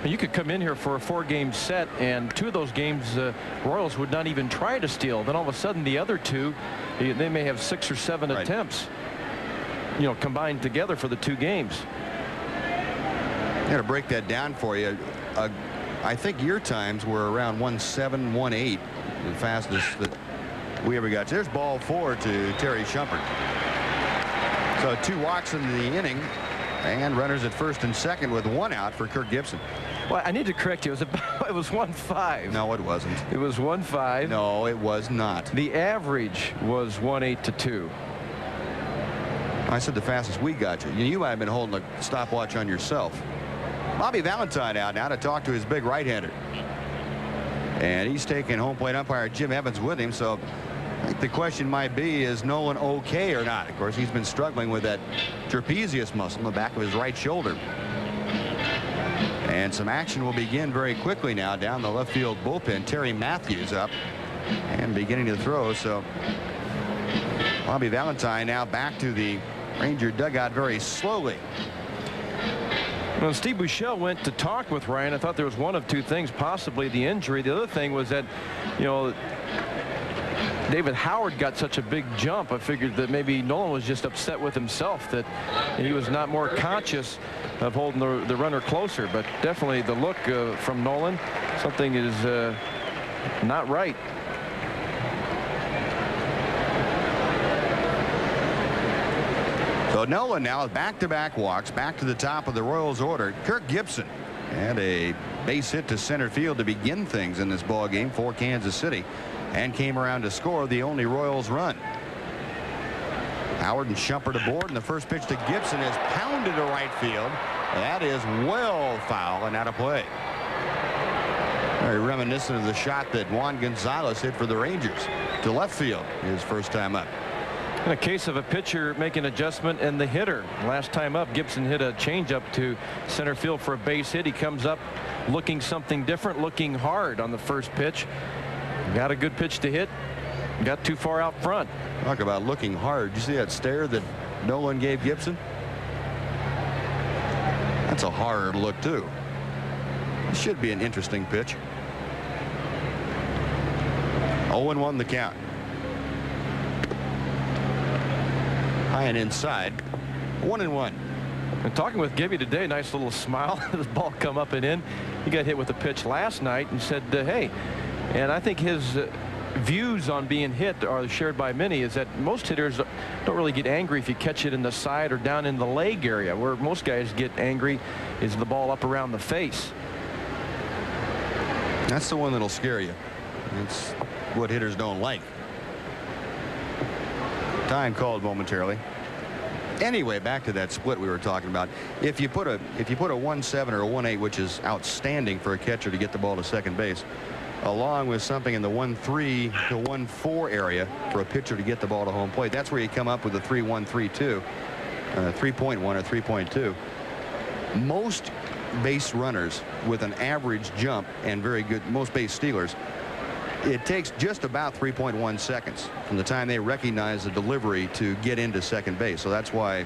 You could come in here for a 4-game set, and 2 of those games Royals would not even try to steal. Then all of a sudden the other 2, they may have 6 or 7 right. attempts, combined together for the 2 games. I'm going to break that down for you. I think your times were around 1.7, 1.8, the fastest that we ever got. There's ball 4 to Terry Shumpert. So 2 walks in the inning, and runners at first and second with 1 out for Kirk Gibson. Well, I need to correct you. It was 1.5. No, it wasn't. It was 1.5. No, it was not. The average was 1.8 to 2. I said the fastest we got you. You might have been holding a stopwatch on yourself. Bobby Valentine out now to talk to his big right-hander. And he's taking home plate umpire Jim Evans with him. So I think the question might be, is Nolan okay or not? Of course, he's been struggling with that trapezius muscle in the back of his right shoulder. And some action will begin very quickly now down the left field bullpen. Terry Matthews up and beginning to throw. So Bobby Valentine now back to the Ranger dugout very slowly. When Steve Buechele went to talk with Ryan, I thought there was one of 2 things, possibly the injury. The other thing was that, David Howard got such a big jump. I figured that maybe Nolan was just upset with himself that he was not more conscious of holding the runner closer. But definitely the look from Nolan, something is not right. So Nolan now with back-to-back walks back to the top of the Royals order. Kirk Gibson had a base hit to center field to begin things in this ball game for Kansas City and came around to score the only Royals run. Howard and Shumpert aboard, and the first pitch to Gibson is pounded to right field. That is well foul and out of play. Very reminiscent of the shot that Juan Gonzalez hit for the Rangers to left field his first time up. In a case of a pitcher making an adjustment and the hitter. Last time up, Gibson hit a changeup to center field for a base hit. He comes up looking something different, looking hard on the first pitch. Got a good pitch to hit. Got too far out front. Talk about looking hard. You see that stare that Nolan gave Gibson? That's a hard look too. It should be an interesting pitch. 0-1 the count. High and inside. 1-1. And talking with Gibby today, nice little smile. His ball come up and in. He got hit with a pitch last night and said, hey, and I think his views on being hit are shared by many, is that most hitters don't really get angry if you catch it in the side or down in the leg area. Where most guys get angry is the ball up around the face. That's the one that'll scare you. It's what hitters don't like. Time called momentarily. Anyway, back to that split we were talking about. If you put a 1-7 or a 1-8, which is outstanding for a catcher to get the ball to second base, along with something in the 1-3 to 1-4 area for a pitcher to get the ball to home plate, that's where you come up with a 3-1, 3-2, 3.1 or 3.2. Most base runners with an average jump and very good, most base stealers, it takes just about 3.1 seconds from the time they recognize the delivery to get into second base. So that's why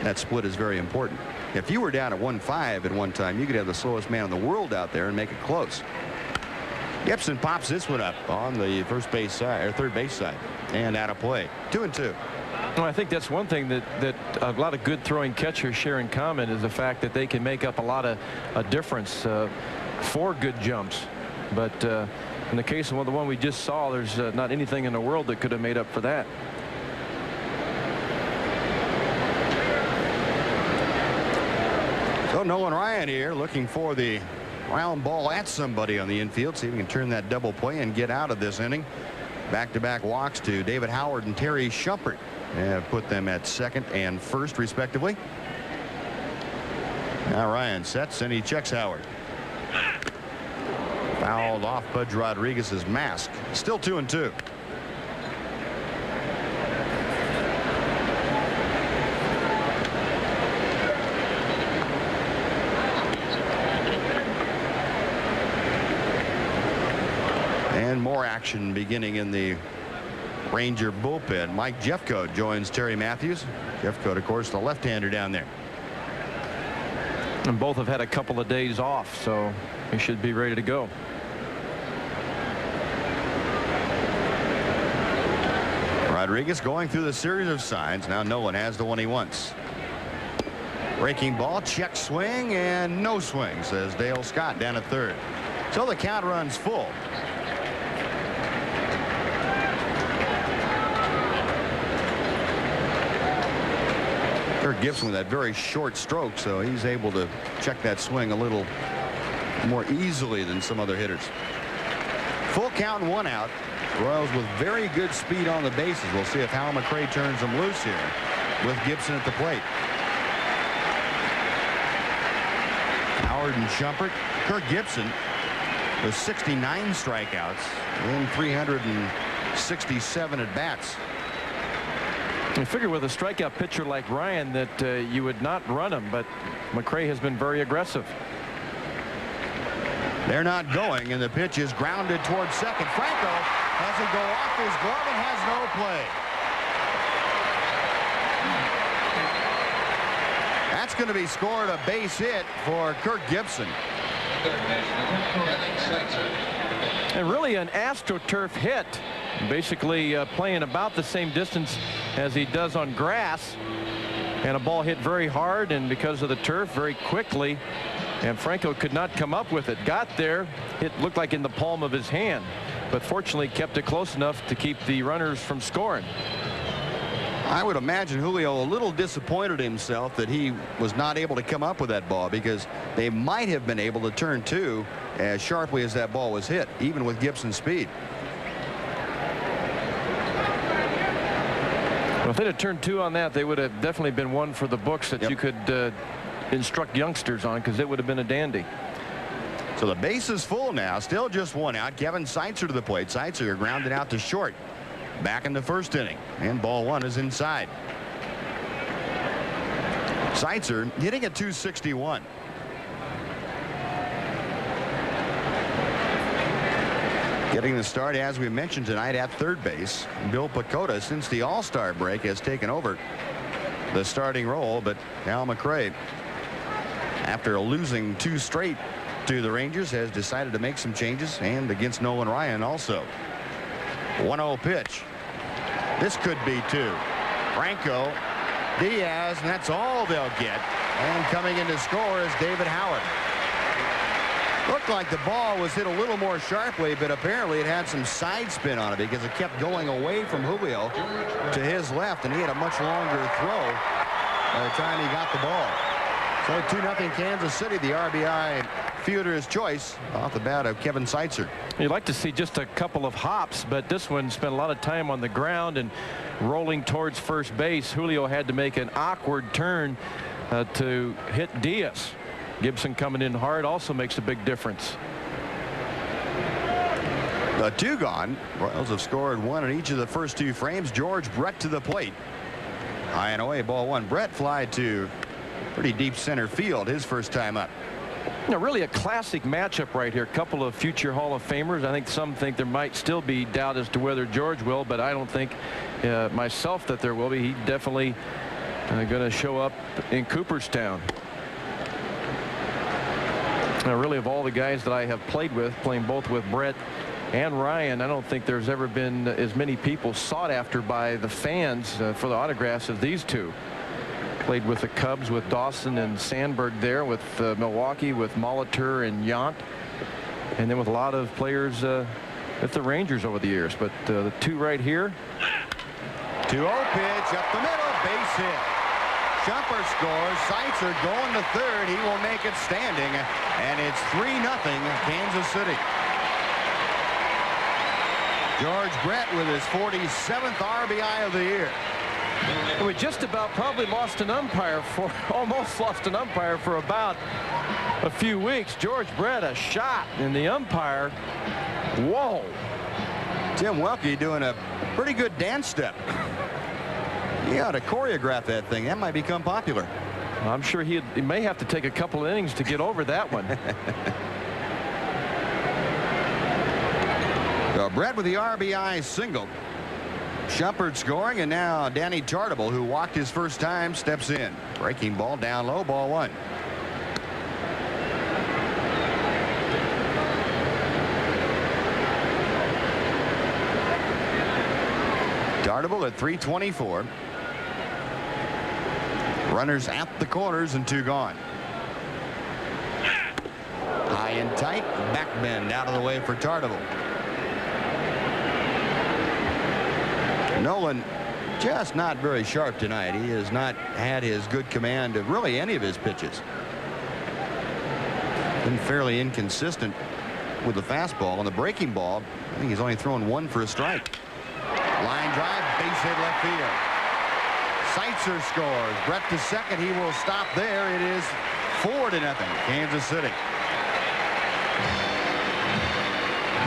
that split is very important. If you were down at 1-5 at one time, you could have the slowest man in the world out there and make it close. Gibson pops this one up on the first base side or third base side and out of play. 2-2. Well, I think that's one thing that a lot of good throwing catchers share in common, is the fact that they can make up a lot of a difference for good jumps. But in the case of the one we just saw, there's not anything in the world that could have made up for that. So Nolan Ryan here looking for the round ball at somebody on the infield. See if we can turn that double play and get out of this inning. Back-to-back walks to David Howard and Terry Shumpert. And put them at second and first respectively. Now Ryan sets and he checks Howard. Fouled off Pudge Rodriguez's mask. Still 2-2. And more action beginning in the Ranger bullpen. Mike Jeffcoat joins Terry Matthews. Jeffcoat, of course, the left-hander down there. And both have had a couple of days off, so he should be ready to go. Rodriguez going through the series of signs. Now Nolan has the one he wants. Breaking ball, check swing, and no swing, says Dale Scott down at third. So the count runs full. Kirk Gibson with that very short stroke, so he's able to check that swing a little more easily than some other hitters. Full count and 1 out. Royals with very good speed on the bases. We'll see if Hal McRae turns them loose here with Gibson at the plate. Howard and Shumpert. Kirk Gibson with 69 strikeouts in 367 at bats. I figure with a strikeout pitcher like Ryan that you would not run him, but McRae has been very aggressive. They're not going, and the pitch is grounded towards second. Franco has it go off his glove and has no play. That's going to be scored a base hit for Kirk Gibson. And really an AstroTurf hit. Basically playing about the same distance as he does on grass, and a ball hit very hard, and because of the turf, very quickly, and Franco could not come up with it. Got there, it looked like in the palm of his hand, but fortunately kept it close enough to keep the runners from scoring. I would imagine Julio a little disappointed himself that he was not able to come up with that ball, because they might have been able to turn two as sharply as that ball was hit, even with Gibson's speed. Well, if they'd have turned two on that, they would have definitely been one for the books that you could instruct youngsters on, because it would have been a dandy. So the base is full now. Still just 1 out. Kevin Seitzer to the plate. Seitzer grounded out to short. Back in the first inning. And ball 1 is inside. Seitzer hitting at .261. Getting the start, as we mentioned tonight, at third base. Bill Pecota, since the All-Star break, has taken over the starting role, but Al McRae, after losing 2 straight to the Rangers, has decided to make some changes, and against Nolan Ryan also. 1-0 pitch. This could be 2. Franco, Diaz, and that's all they'll get. And coming in to score is David Howard. Looked like the ball was hit a little more sharply, but apparently it had some side spin on it because it kept going away from Julio to his left, and he had a much longer throw by the time he got the ball. So 2-0 Kansas City, the RBI fielder's choice off the bat of Kevin Seitzer. You'd like to see just a couple of hops, but this one spent a lot of time on the ground and rolling towards first base. Julio had to make an awkward turn to hit Diaz. Gibson coming in hard also makes a big difference. The 2 gone. Royals have scored 1 in each of the first 2 frames. George Brett to the plate. High and away, ball 1. Brett fly to pretty deep center field his first time up. You know, really a classic matchup right here. A couple of future Hall of Famers. I think some think there might still be doubt as to whether George will, but I don't think myself that there will be. He definitely going to show up in Cooperstown. Really, of all the guys that I have played with, playing both with Brett and Ryan, I don't think there's ever been as many people sought after by the fans for the autographs as these two. Played with the Cubs with Dawson and Sandberg there, with Milwaukee with Molitor and Yount, and then with a lot of players at the Rangers over the years. But the 2 right here. 2-0 pitch up the middle, base hit. Shumpert scores. Seitzer going to third. He will make it standing, and it's 3-0 Kansas City. George Brett with his 47th RBI of the year. We just about probably lost an umpire for almost lost an umpire for about a few weeks. George Brett, a shot, and the umpire, whoa. Tim Welke doing a pretty good dance step. He ought to choreograph that thing. That might become popular. I'm sure he may have to take a couple of innings to get over that one. So Brett with the RBI single. Shumpert scoring, and now Danny Tartable, who walked his first time, steps in. Breaking ball down low, ball 1. Tartable at 324. Runners at the corners and 2 gone. High and tight, back bend out of the way for Tartable. Nolan just not very sharp tonight. He has not had his good command of really any of his pitches. Been fairly inconsistent with the fastball. On the breaking ball, I think he's only thrown 1 for a strike. Line drive, base hit left field. Seitzer scores. Brett to second. He will stop there. It is 4-0 Kansas City.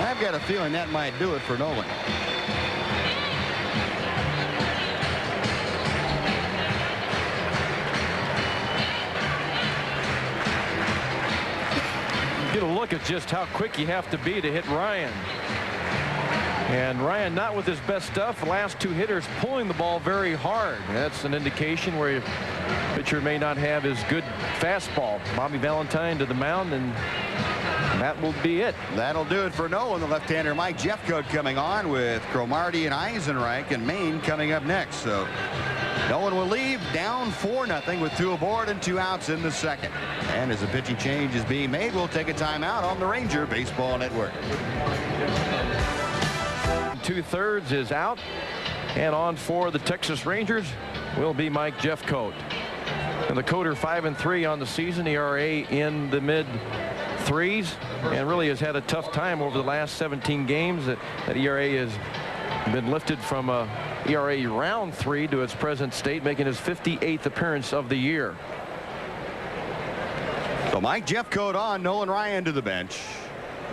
I've got a feeling that might do it for Nolan. Get a look at just how quick you have to be to hit Ryan. And Ryan not with his best stuff. The last 2 hitters pulling the ball very hard. That's an indication where your pitcher may not have his good fastball. Bobby Valentine to the mound, and that will be it. That'll do it for Nolan. The left-hander Mike Jeffcoat coming on with Cromartie and Eisenreich and Maine coming up next. So Nolan will leave down 4-0 with 2 aboard and 2 outs in the second. And as a pitching change is being made, we'll take a timeout on the Ranger Baseball Network. 2/3 is out, and on for the Texas Rangers will be Mike Jeffcoat. And the Coder 5-3 on the season, ERA in the mid-3s, and really has had a tough time over the last 17 games. That ERA has been lifted from a ERA around 3 to its present state, making his 58th appearance of the year. So Mike Jeffcoat on, Nolan Ryan to the bench.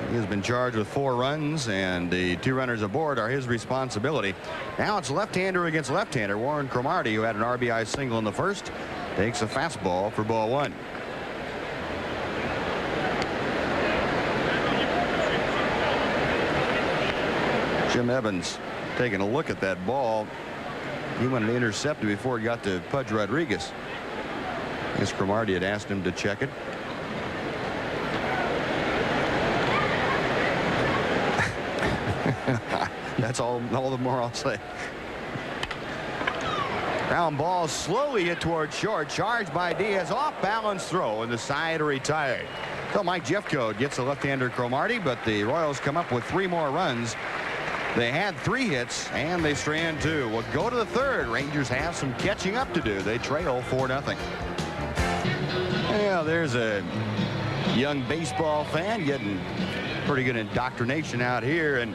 He has been charged with 4 runs, and the 2 runners aboard are his responsibility. Now it's left-hander against left-hander. Warren Cromartie, who had an RBI single in the first, takes a fastball for ball 1. Jim Evans taking a look at that ball. He wanted to intercept it before it got to Pudge Rodriguez. I guess Cromartie had asked him to check it. That's all the more I'll say. Ground ball slowly hit towards short. Charged by Diaz. Off balance throw, and the side retired. So Mike Jeffcoat gets a left-hander Cromartie, but the Royals come up with 3 more runs. They had 3 hits, and they strand 2. We'll go to the third. Rangers have some catching up to do. They trail 4-0. Yeah, there's a young baseball fan getting pretty good indoctrination out here, and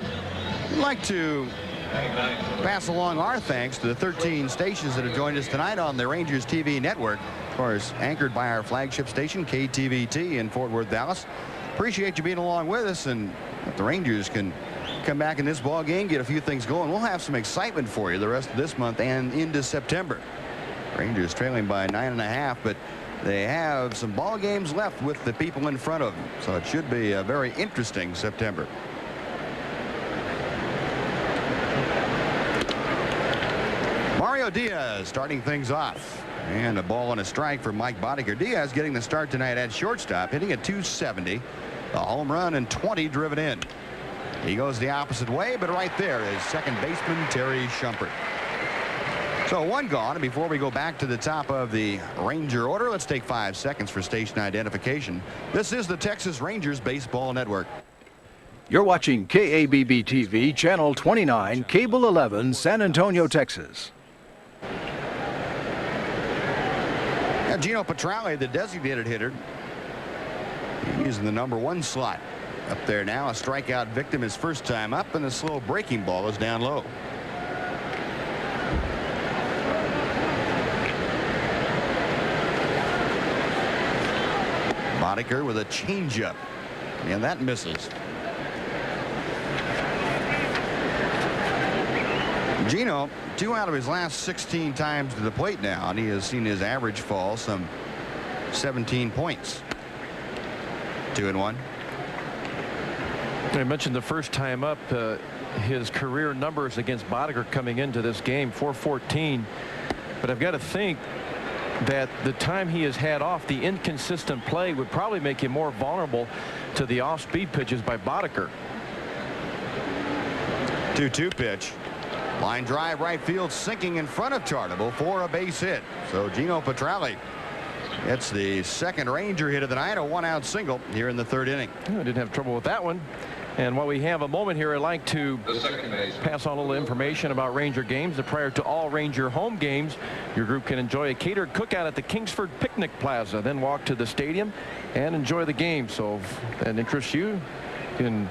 I'd like to pass along our thanks to the 13 stations that have joined us tonight on the Rangers TV network. Of course, anchored by our flagship station, KTVT in Fort Worth, Dallas. Appreciate you being along with us, and if the Rangers can come back in this ball game, get a few things going, we'll have some excitement for you the rest of this month and into September. Rangers trailing by 9.5, but they have some ball games left with the people in front of them, so it should be a very interesting September. Mario Diaz starting things off, and a ball and a strike for Mike Boddicker. Diaz getting the start tonight at shortstop, hitting at .270, a home run and 20 driven in. He goes the opposite way, but right there is second baseman Terry Shumpert. So 1 gone, and before we go back to the top of the Ranger order, let's take 5 seconds for station identification. This is the Texas Rangers Baseball Network. You're watching KABB TV, Channel 29, Cable 11, San Antonio, Texas. And Gino Petrale, the designated hitter, he's in the #1 slot. Up there now, a strikeout victim his first time up, and a slow breaking ball is down low. Boddicker with a changeup, and that misses. Gino, 2 out of his last 16 times to the plate now, and he has seen his average fall some 17 points. 2-1. I mentioned the first time up, his career numbers against Boddicker coming into this game, .414. But I've got to think that the time he has had off, the inconsistent play would probably make him more vulnerable to the off-speed pitches by Boddicker. 2-2 pitch. Line drive right field, sinking in front of Tartable for a base hit. So Gino Petrale, it's the second Ranger hit of the night, a 1-out single here in the 3rd inning. I didn't have trouble with that one. And while we have a moment here, I'd like to pass on a little information about Ranger games. Prior to all Ranger home games, your group can enjoy a catered cookout at the Kingsford Picnic Plaza, then walk to the stadium and enjoy the game. So if that interests you, you can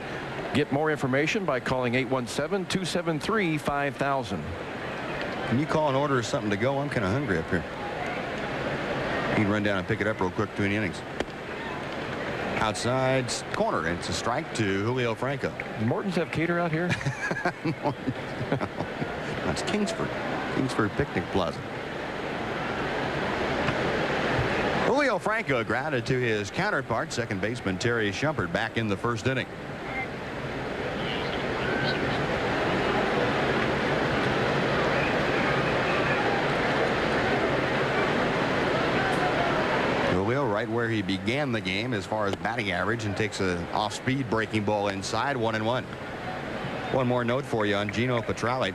get more information by calling 817-273-5000. Can you call an order or something to go? I'm kind of hungry up here. You can run down and pick it up real quick between innings. Outside corner, and it's a strike to Julio Franco. Does Morton's have cater out here? That's Kingsford Picnic Plaza. Julio Franco grounded to his counterpart, second baseman Terry Shumpert, back in the 1st inning. Right where he began the game as far as batting average, and takes an off-speed breaking ball inside. 1-1. One more note for you on Gino Petrale.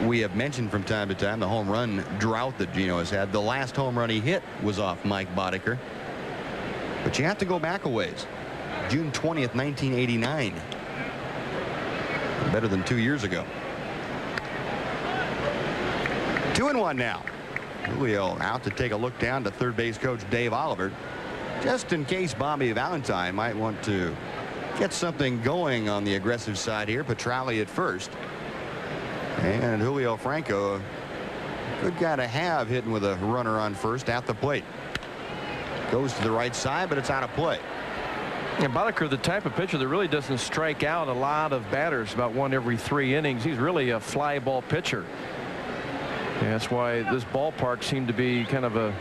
We have mentioned from time to time the home run drought that Gino has had. The last home run he hit was off Mike Boddicker, but you have to go back a ways. June 20th, 1989. Better than 2 years ago. 2-1 now. Julio out to take a look down to third base coach Dave Oliver, just in case Bobby Valentine might want to get something going on the aggressive side here. Petrale at first, and Julio Franco, good guy to have, hitting with a runner on first at the plate. Goes to the right side, but it's out of play. And Boddicker, the type of pitcher that really doesn't strike out a lot of batters, about 1 every 3 innings. He's really a fly ball pitcher. And that's why this ballpark seemed to be kind of a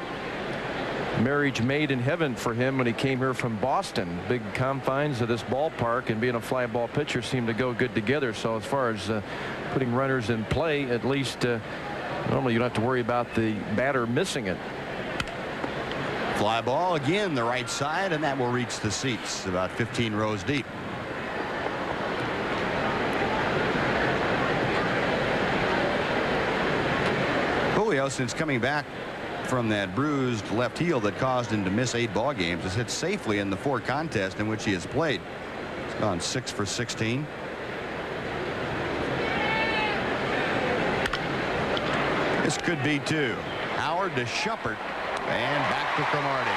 marriage made in heaven for him when he came here from Boston. Big confines of this ballpark and being a fly ball pitcher seemed to go good together. So as far as putting runners in play, at least normally you don't have to worry about the batter missing it. Fly ball again, the right side, and that will reach the seats about 15 rows deep. since coming back from that bruised left heel that caused him to miss 8 ball games, has hit safely in the 4 contests in which he has played. He's gone 6 for 16. This could be 2. Howard to Shumpert, and back to Cromartie.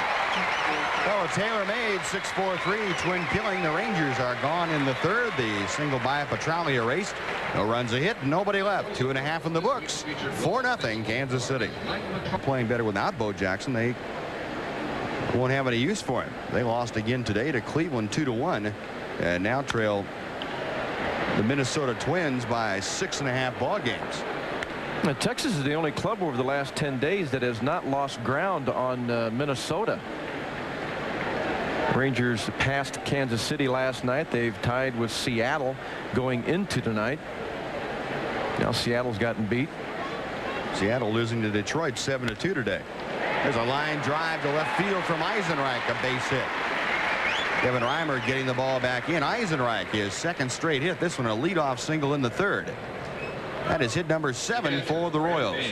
Oh, Taylor made 6-4-3, twin killing. The Rangers are gone in the 3rd. The single by Petrali erased. No runs a hit, nobody left. 2.5 in the books. 4-0 Kansas City. Playing better without Bo Jackson. They won't have any use for him. They lost again today to Cleveland 2-1, and now trail the Minnesota Twins by 6.5 ball games. Now, Texas is the only club over the last 10 days that has not lost ground on Minnesota. Rangers passed Kansas City last night. They've tied with Seattle going into tonight. Now Seattle's gotten beat. Seattle losing to Detroit 7-2 today. There's a line drive to left field from Eisenreich, a base hit. Kevin Reimer getting the ball back in. Eisenreich, his 2nd straight hit. This one a leadoff single in the 3rd. That is hit number 7 for the Royals.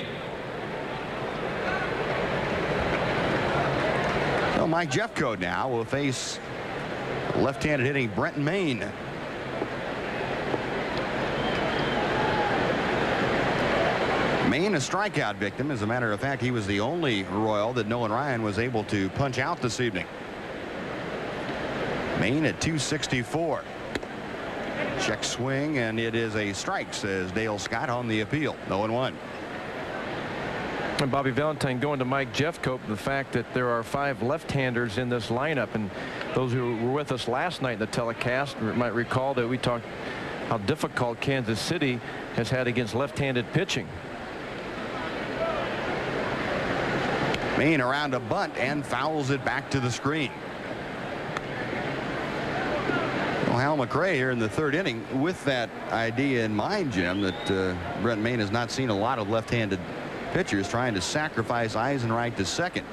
So Mike Jeffcoat now will face left-handed hitting Brenton Maine. Maine a strikeout victim. As a matter of fact, he was the only Royal that Nolan Ryan was able to punch out this evening. Maine at 264. Check swing, and it is a strike, says Dale Scott on the appeal. 0-1. And Bobby Valentine going to Mike Jeffcoat, the fact that there are 5 left-handers in this lineup, and those who were with us last night in the telecast might recall that we talked how difficult Kansas City has had against left-handed pitching. Maine around a bunt and fouls it back to the screen. Well, Hal McRae here in the 3rd inning with that idea in mind, Jim, that Brent Maine has not seen a lot of left-handed pitchers, trying to sacrifice Eisenreich to 2nd.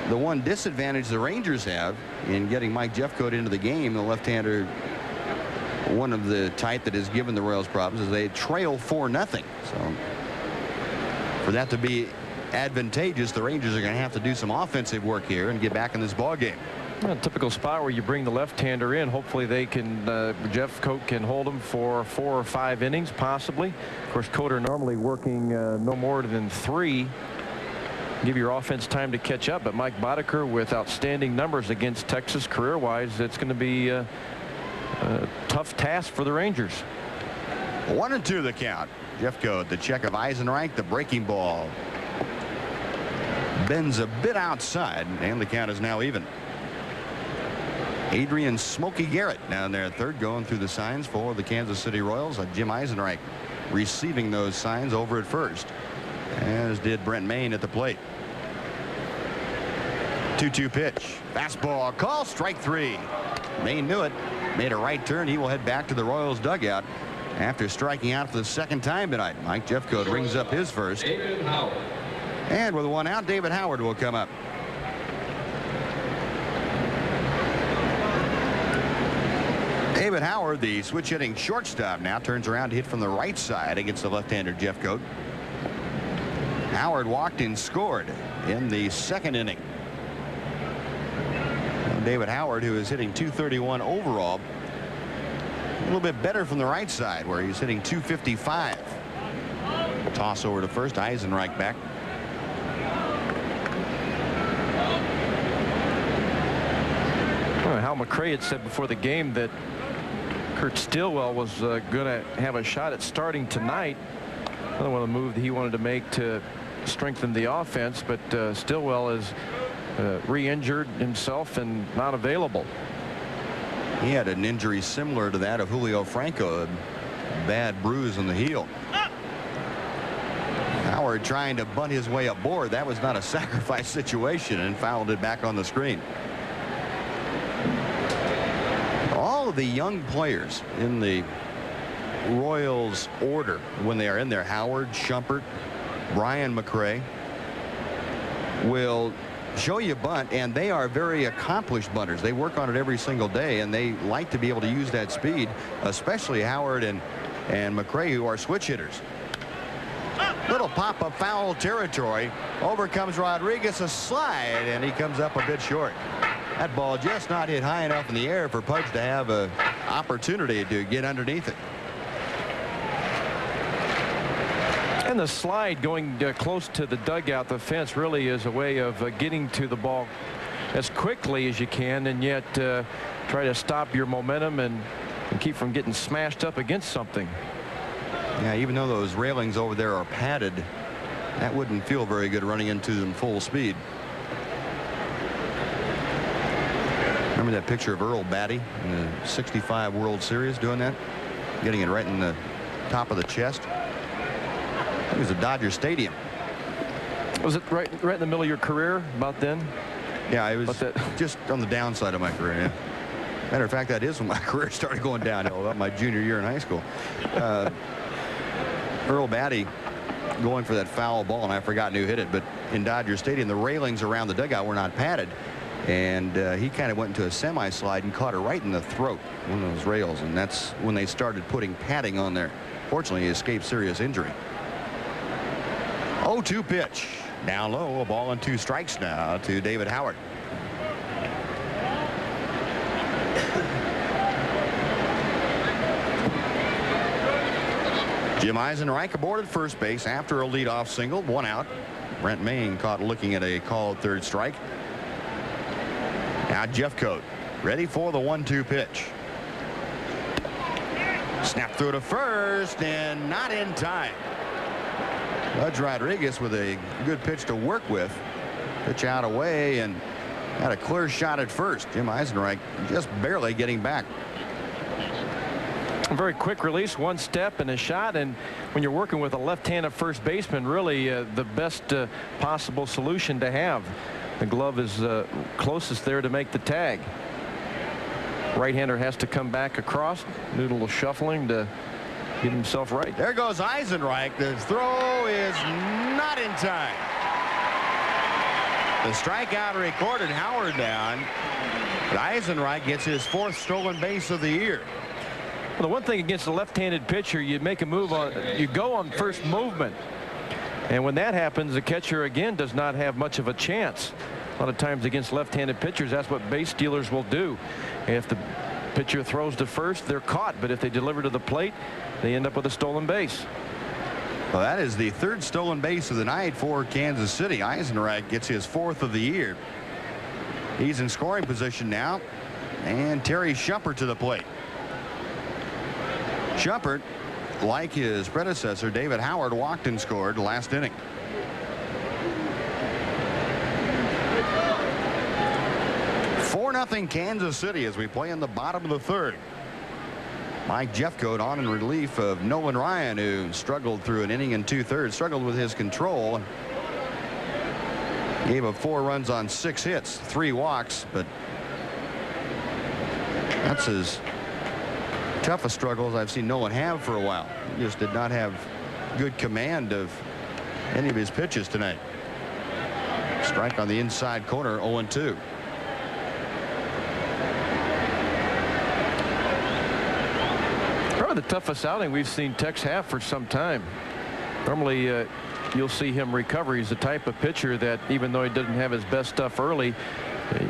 The one disadvantage the Rangers have in getting Mike Jeffcoat into the game, the left-hander, one of the type that has given the Royals problems, is they trail 4-0. So for that to be advantageous, the Rangers are going to have to do some offensive work here and get back in this ball game. A typical spot where you bring the left-hander in. Hopefully they can Jeffcoat can hold him for 4 or 5 innings possibly. Of course, Coder normally working no more than 3. Give your offense time to catch up, but Mike Boddicker with outstanding numbers against Texas career-wise, it's going to be a tough task for the Rangers. 1-2 the count. Jeffcoat, the check of Eisenreich, the breaking ball bends a bit outside, and the count is now even. Adrian Smokey Garrett down there at 3rd, going through the signs for the Kansas City Royals. Jim Eisenreich receiving those signs over at 1st, as did Brent Maine at the plate. 2-2 pitch. Fastball call, strike 3. Maine knew it, made a right turn. He will head back to the Royals dugout after striking out for the 2nd time tonight. Mike Jeffcoat rings up his 1st. David Howard. And with 1 out, David Howard will come up. David Howard, the switch hitting shortstop, now turns around to hit from the right side against the left-hander Jeffcoat. Howard walked and scored in the 2nd inning. David Howard, who is hitting .231 overall, a little bit better from the right side, where he's hitting .255. Toss over to 1st. Eisenreich back. Well, Hal McRae had said before the game that Kurt Stillwell was going to have a shot at starting tonight. Another one of the moves that he wanted to make to strengthen the offense, but Stillwell is re-injured himself and not available. He had an injury similar to that of Julio Franco, a bad bruise on the heel. Howard trying to bunt his way aboard. That was not a sacrifice situation, and fouled it back on the screen. All of the young players in the Royals order when they are in there, Howard, Shumpert, Brian McRae, will show you bunt, and they are very accomplished bunters. They work on it every single day, and they like to be able to use that speed, especially Howard and McRae, who are switch hitters. Little pop-up foul territory. Over comes Rodriguez, a slide, and he comes up a bit short. That ball just not hit high enough in the air for Pudge to have an opportunity to get underneath it. And the slide going close to the dugout, the fence, really is a way of getting to the ball as quickly as you can, and yet try to stop your momentum and keep from getting smashed up against something. Yeah, even though those railings over there are padded, that wouldn't feel very good running into them full speed. Remember that picture of Earl Batty in the '65 World Series doing that? Getting it right in the top of the chest. It was at Dodger Stadium. Was it right in the middle of your career about then? Yeah, it was just on the downside of my career. Yeah. Matter of fact, that is when my career started going downhill, about my junior year in high school. Earl Batty going for that foul ball, and I forgot who hit it, but in Dodger Stadium, the railings around the dugout were not padded, and he kind of went into a semi-slide and caught it right in the throat, one of those rails, and that's when they started putting padding on there. Fortunately, he escaped serious injury. 0-2 pitch. Down low, a ball and 2 strikes now to David Howard. Jim Eisenreich aboard at first base after a leadoff single, 1 out. Brent Mayne caught looking at a called third strike. Now Jeffcoat ready for the 1-2 pitch. Snap through to first and not in time. Pudge Rodriguez with a good pitch to work with. Pitch out away and had a clear shot at first. Jim Eisenreich just barely getting back. A very quick release, 1 step and a shot, and when you're working with a left-handed first baseman, really the best possible solution to have. The glove is closest there to make the tag. Right-hander has to come back across, do a little shuffling to get himself right. There goes Eisenreich. The throw is not in time. The strikeout recorded, Howard down, but Eisenreich gets his 4th stolen base of the year. Well, the one thing against a left-handed pitcher, you make a move on, you go on first movement, and when that happens, the catcher again does not have much of a chance. A lot of times against left-handed pitchers, that's what base stealers will do. If the pitcher throws to first, they're caught, but if they deliver to the plate, they end up with a stolen base. Well, that is the 3rd stolen base of the night for Kansas City. Eisenreich gets his 4th of the year. He's in scoring position now, and Terry Shumpert to the plate. Shumpert, like his predecessor David Howard, walked and scored last inning. Nothing Kansas City as we play in the bottom of the 3rd. Mike Jeffcoat on in relief of Nolan Ryan, who struggled through an inning and 2/3, struggled with his control. Gave up 4 runs on 6 hits, 3 walks, but that's as tough a struggle as I've seen Nolan have for a while. He just did not have good command of any of his pitches tonight. Strike on the inside corner, 0-2. Probably the toughest outing we've seen Tex have for some time. Normally you'll see him recover. He's the type of pitcher that even though he doesn't have his best stuff early,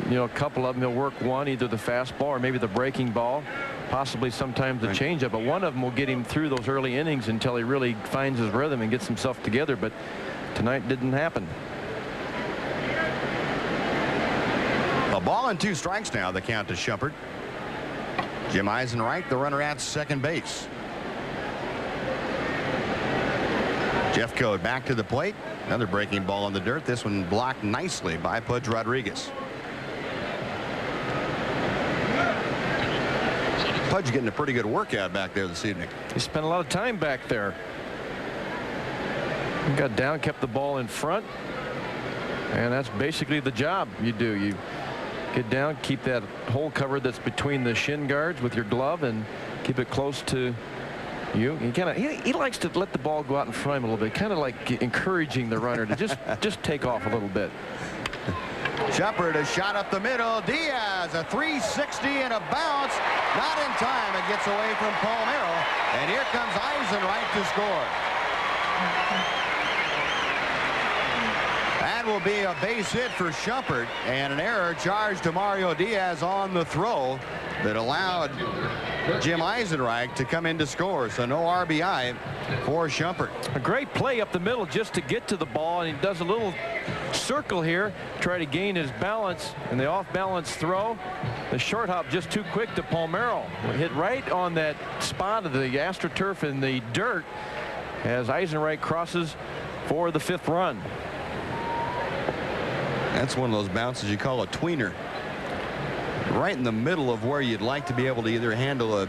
you know, a couple of them he'll work one, either the fastball or maybe the breaking ball, possibly sometimes the changeup, but one of them will get him through those early innings until he really finds his rhythm and gets himself together. But tonight didn't happen. A ball and 2 strikes now, the count to Shumpert. Jim Eisenreich, the runner at second base. Jeffcoat back to the plate. Another breaking ball in the dirt. This one blocked nicely by Pudge Rodriguez. Pudge getting a pretty good workout back there this evening. He spent a lot of time back there. He got down, kept the ball in front, and that's basically the job you do. You get down, keep that hole covered that's between the shin guards with your glove, and keep it close to you. He likes to let the ball go out in front of him a little bit, kind of like encouraging the runner to just take off a little bit. Shumpert, a shot up the middle. Diaz, a 360 and a bounce. Not in time. It gets away from Palmeiro. And here comes Eisenreich to score. will be a base hit for Shumpert, and an error charged to Mario Diaz on the throw that allowed Jim Eisenreich to come in to score. So no RBI for Shumpert. A great play up the middle just to get to the ball, and he does a little circle here, try to gain his balance, and the off-balance throw. The short hop just too quick to Palmeiro. Hit right on that spot of the AstroTurf in the dirt as Eisenreich crosses for the 5th run. That's one of those bounces you call a tweener. Right in the middle of where you'd like to be able to either handle a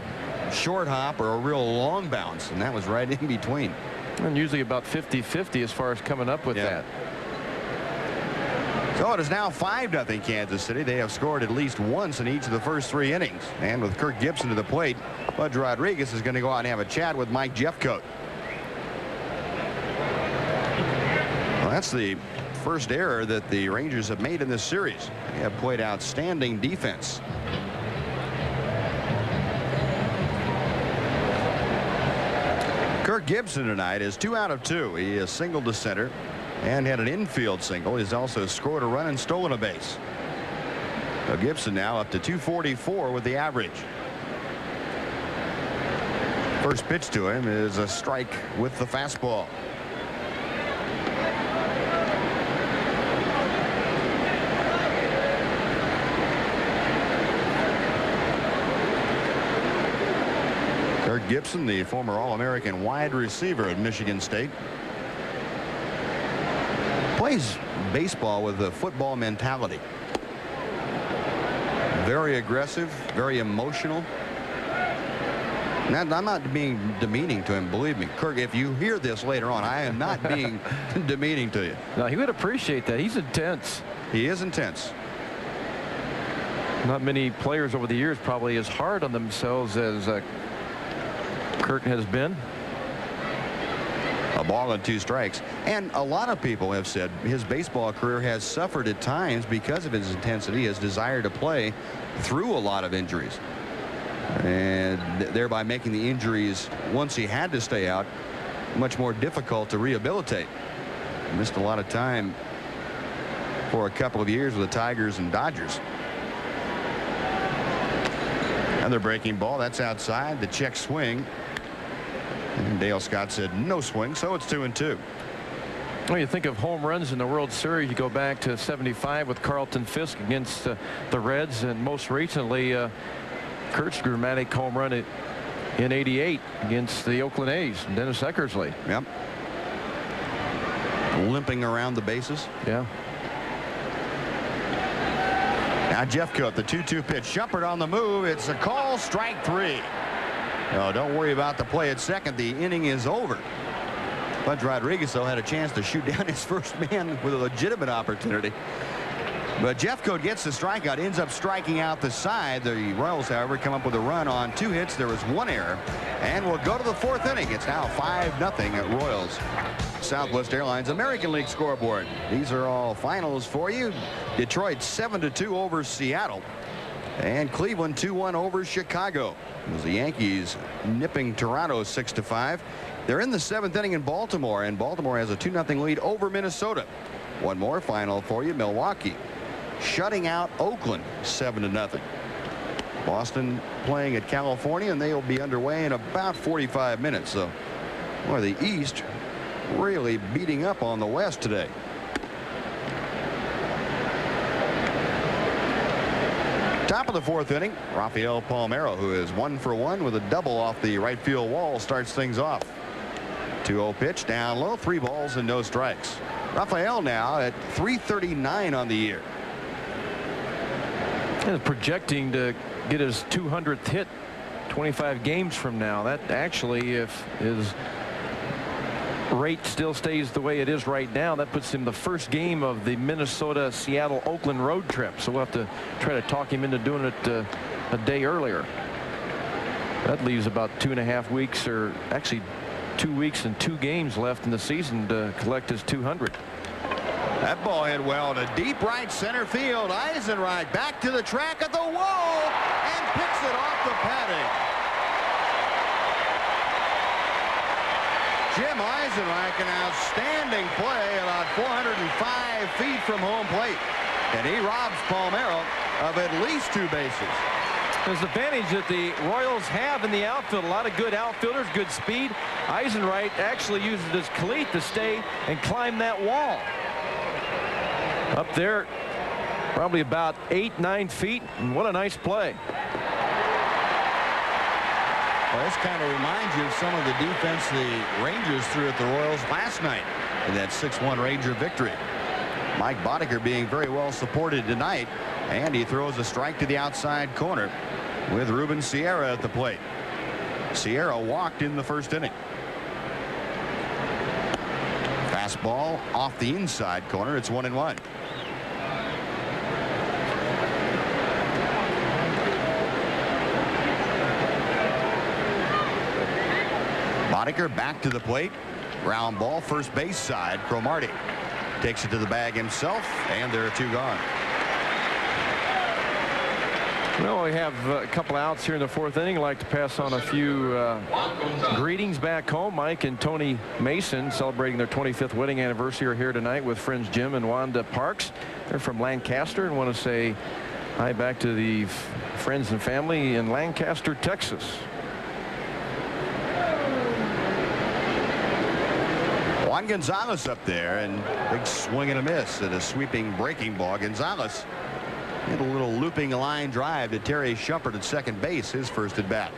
short hop or a real long bounce, and that was right in between. And usually about 50-50 as far as coming up with that. So it is now 5-0 Kansas City. They have scored at least once in each of the first 3 innings. And with Kirk Gibson to the plate, Bud Rodriguez is going to go out and have a chat with Mike Jeffcoat. Well, that's the first error that the Rangers have made in this series. They have played outstanding defense. Kirk Gibson tonight is 2 out of 2. He is singled to center and had an infield single. He's also scored a run and stolen a base. So Gibson now up to 244 with the average. First pitch to him is a strike with the fastball. Kirk Gibson, the former All-American wide receiver at Michigan State, plays baseball with a football mentality. Very aggressive, very emotional. Now, I'm not being demeaning to him, believe me. Kirk, if you hear this later on, I am not being demeaning to you. No, he would appreciate that. He's intense. He is intense. Not many players over the years probably as hard on themselves as Kirk has been. A ball and 2 strikes. And a lot of people have said his baseball career has suffered at times because of his intensity, his desire to play through a lot of injuries, and thereby making the injuries, once he had to stay out, much more difficult to rehabilitate. He missed a lot of time for a couple of years with the Tigers and Dodgers. Another breaking ball. That's outside. The check swing. And Dale Scott said no swing, so it's 2-2. Well, you think of home runs in the World Series, you go back to 75 with Carlton Fisk against the Reds, and most recently Kurt's dramatic home run in '88 against the Oakland A's, Dennis Eckersley. Yep. Limping around the bases. Yeah. Now Jeffcoat, the 2-2 pitch. Shumpert on the move. It's a call, strike 3. No, don't worry about the play at second. The inning is over. Bud Rodriguez, though, had a chance to shoot down his first man with a legitimate opportunity. But Jeffcoat gets the strikeout, ends up striking out the side. The Royals, however, come up with a run on 2 hits. There was 1 error. And we'll go to the 4th inning. It's now 5-0 at Royals. Southwest Airlines American League scoreboard. These are all finals for you. Detroit 7-2 over Seattle. And Cleveland 2-1 over Chicago. It was the Yankees nipping Toronto 6-5. They're in the 7th inning in Baltimore, and Baltimore has a 2-0 lead over Minnesota. One more final for you. Milwaukee shutting out Oakland 7-0. Boston playing at California, and they will be underway in about 45 minutes. So, boy, the East really beating up on the West today. Top of the 4th inning, Rafael Palmeiro, who is 1 for 1 with a double off the right field wall, starts things off. 2-0 pitch, down low, 3 balls and no strikes. Rafael now at .339 on the year. And projecting to get his 200th hit 25 games from now. That actually, if his rate still stays the way it is right now, that puts him the first game of the Minnesota, Seattle, Oakland road trip. So we'll have to try to talk him into doing it a day earlier. That leaves about 2.5 weeks, or actually 2 weeks and 2 games left in the season to collect his 200. That ball hit well to deep right center field. Eisenreich back to the track at the wall and picks it off the padding. Jim Eisenreich, an outstanding play about 405 feet from home plate. And he robs Palmeiro of at least 2 bases. There's the advantage that the Royals have in the outfield. A lot of good outfielders, good speed. Eisenreich actually uses his cleat to stay and climb that wall. Up there, probably about 8-9 feet. And what a nice play. Well, this kind of reminds you of some of the defense the Rangers threw at the Royals last night in that 6-1 Ranger victory. Mike Boddicker being very well supported tonight, and he throws a strike to the outside corner with Ruben Sierra at the plate. Sierra walked in the first inning. Fastball off the inside corner. It's 1-1. Boddicker back to the plate. Ground ball, first base side. Cromartie takes it to the bag himself, and there are 2 gone. Well, we have a couple outs here in the 4th inning. I'd like to pass on a few greetings back home. Mike and Tony Mason celebrating their 25th wedding anniversary are here tonight with friends Jim and Wanda Parks. They're from Lancaster and want to say hi back to the friends and family in Lancaster, Texas. Juan Gonzalez up there, and big swing and a miss at a sweeping breaking ball. Gonzalez hit a little looping line drive to Terry Shumpert at second base, his first at bat.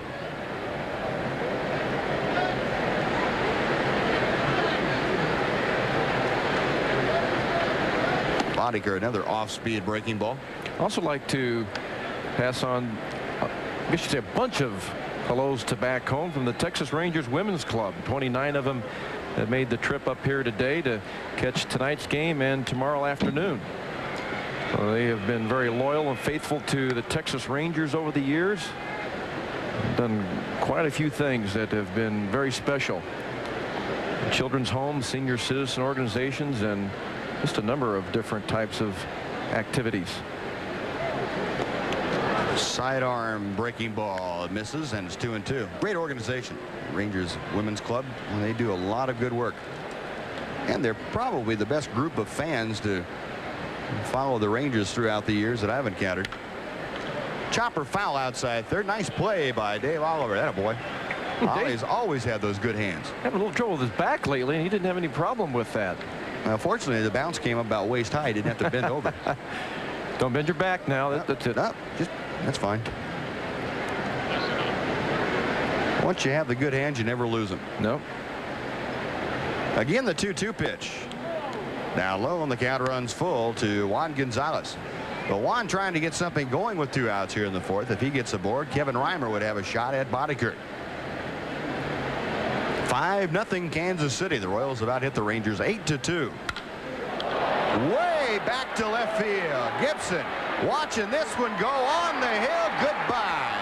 Boddicker, another off-speed breaking ball. Also like to pass on, I guess you say, a bunch of hellos to back home from the Texas Rangers Women's Club. 29 of them have made the trip up here today to catch tonight's game and tomorrow afternoon. So they have been very loyal and faithful to the Texas Rangers over the years. Done quite a few things that have been very special. Children's homes, senior citizen organizations, and just a number of different types of activities. Sidearm breaking ball. It misses, and it's 2-2. Great organization, Rangers Women's Club, and they do a lot of good work. And they're probably the best group of fans to follow the Rangers throughout the years that I've encountered. Chopper foul outside third. Nice play by Dave Oliver. That a boy. Ollie's always had those good hands. Having a little trouble with his back lately, and he didn't have any problem with that. Fortunately, the bounce came about waist high. He didn't have to bend over. Don't bend your back now. That's it. No, that's fine. Once you have the good hands, you never lose them. No. Again, the 2-2 pitch. Now low, and the count runs full to Juan Gonzalez. But Juan trying to get something going with 2 outs here in the 4th. If he gets aboard, Kevin Reimer would have a shot at Boddicker. 5-0 Kansas City. The Royals about hit the Rangers 8-2. Way back to left field. Gibson watching this one go on the hill. Goodbye.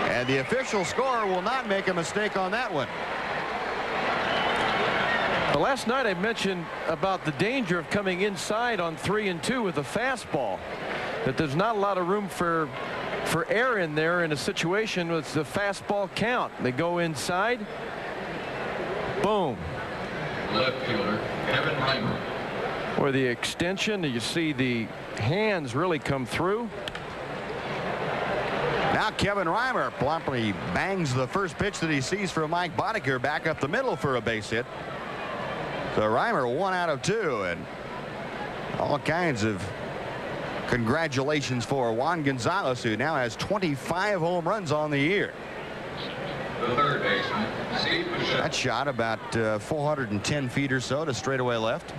And the official scorer will not make a mistake on that one. Well, last night I mentioned about the danger of coming inside on 3-2 with a fastball. That there's not a lot of room for air in there in a situation with the fastball count. They go inside. Boom. Left fielder Kevin Reimer. Or the extension, you see the hands really come through. Now Kevin Reimer promptly bangs the first pitch that he sees from Mike Boddicker back up the middle for a base hit. So Reimer 1 out of 2, and all kinds of congratulations for Juan Gonzalez, who now has 25 home runs on the year. The third baseman, Steve Bouchard. That shot about 410 feet or so to straightaway left.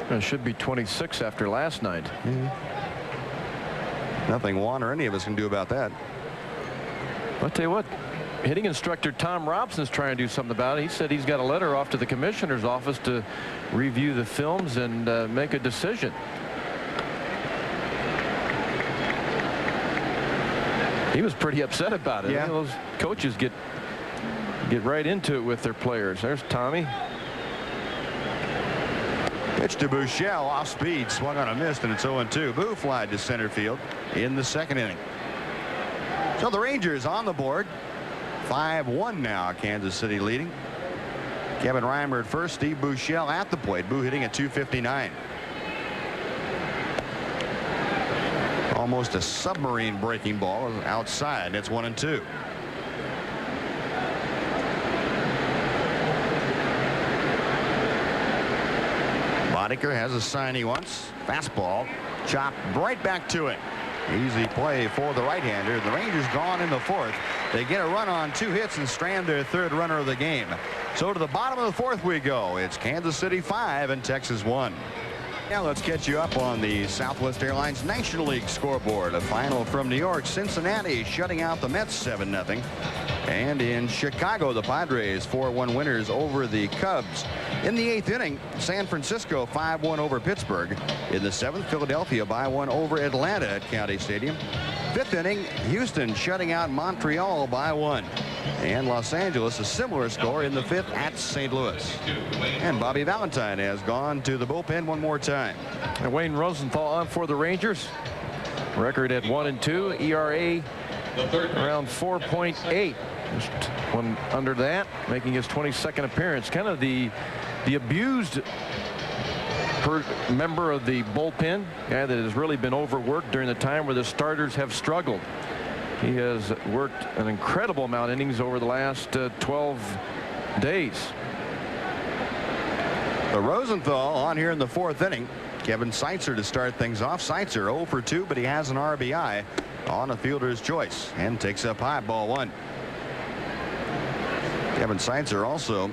It should be 26 after last night. Nothing Juan or any of us can do about that. I'll tell you what, hitting instructor Tom Robson's trying to do something about it. He said he's got a letter off to the commissioner's office to review the films and make a decision. He was pretty upset about it. Yeah. You know, those coaches get right into it with their players. There's Tommy. Pitch to Buechele, off speed, swung on a miss, and it's 0-2. Boo flied to center field in the 2nd inning. So the Rangers on the board, 5-1 now. Kansas City leading. Kevin Reimer at first. Steve Buechele at the plate. Boo hitting at .259. Almost a submarine breaking ball outside. It's 1-2. Boddicker has a sign he wants. Fastball chopped right back to it. Easy play for the right-hander. The Rangers gone in the fourth. They get a run on 2 hits and strand their third runner of the game. So to the bottom of the fourth we go. It's Kansas City 5 and Texas 1. Now let's catch you up on the Southwest Airlines National League scoreboard. A final from New York. Cincinnati shutting out the Mets 7-0. And in Chicago, the Padres 4-1 winners over the Cubs. In the 8th inning, San Francisco 5-1 over Pittsburgh. In the 7th, Philadelphia by 1 over Atlanta at County Stadium. 5th inning, Houston shutting out Montreal by 1. And Los Angeles a similar score in the 5th at St. Louis. And Bobby Valentine has gone to the bullpen one more time. And Wayne Rosenthal on for the Rangers. Record at 1-2. ERA around 4.8. Just one under that, making his 22nd appearance. Kind of the abused member of the bullpen, guy that has really been overworked during the time where the starters have struggled. He has worked an incredible amount of innings over the last 12 days. The Rosenthal on here in the 4th inning. Kevin Seitzer to start things off. Seitzer 0 for 2, but he has an RBI on a fielder's choice and takes up high, ball 1. Kevin Seitzer also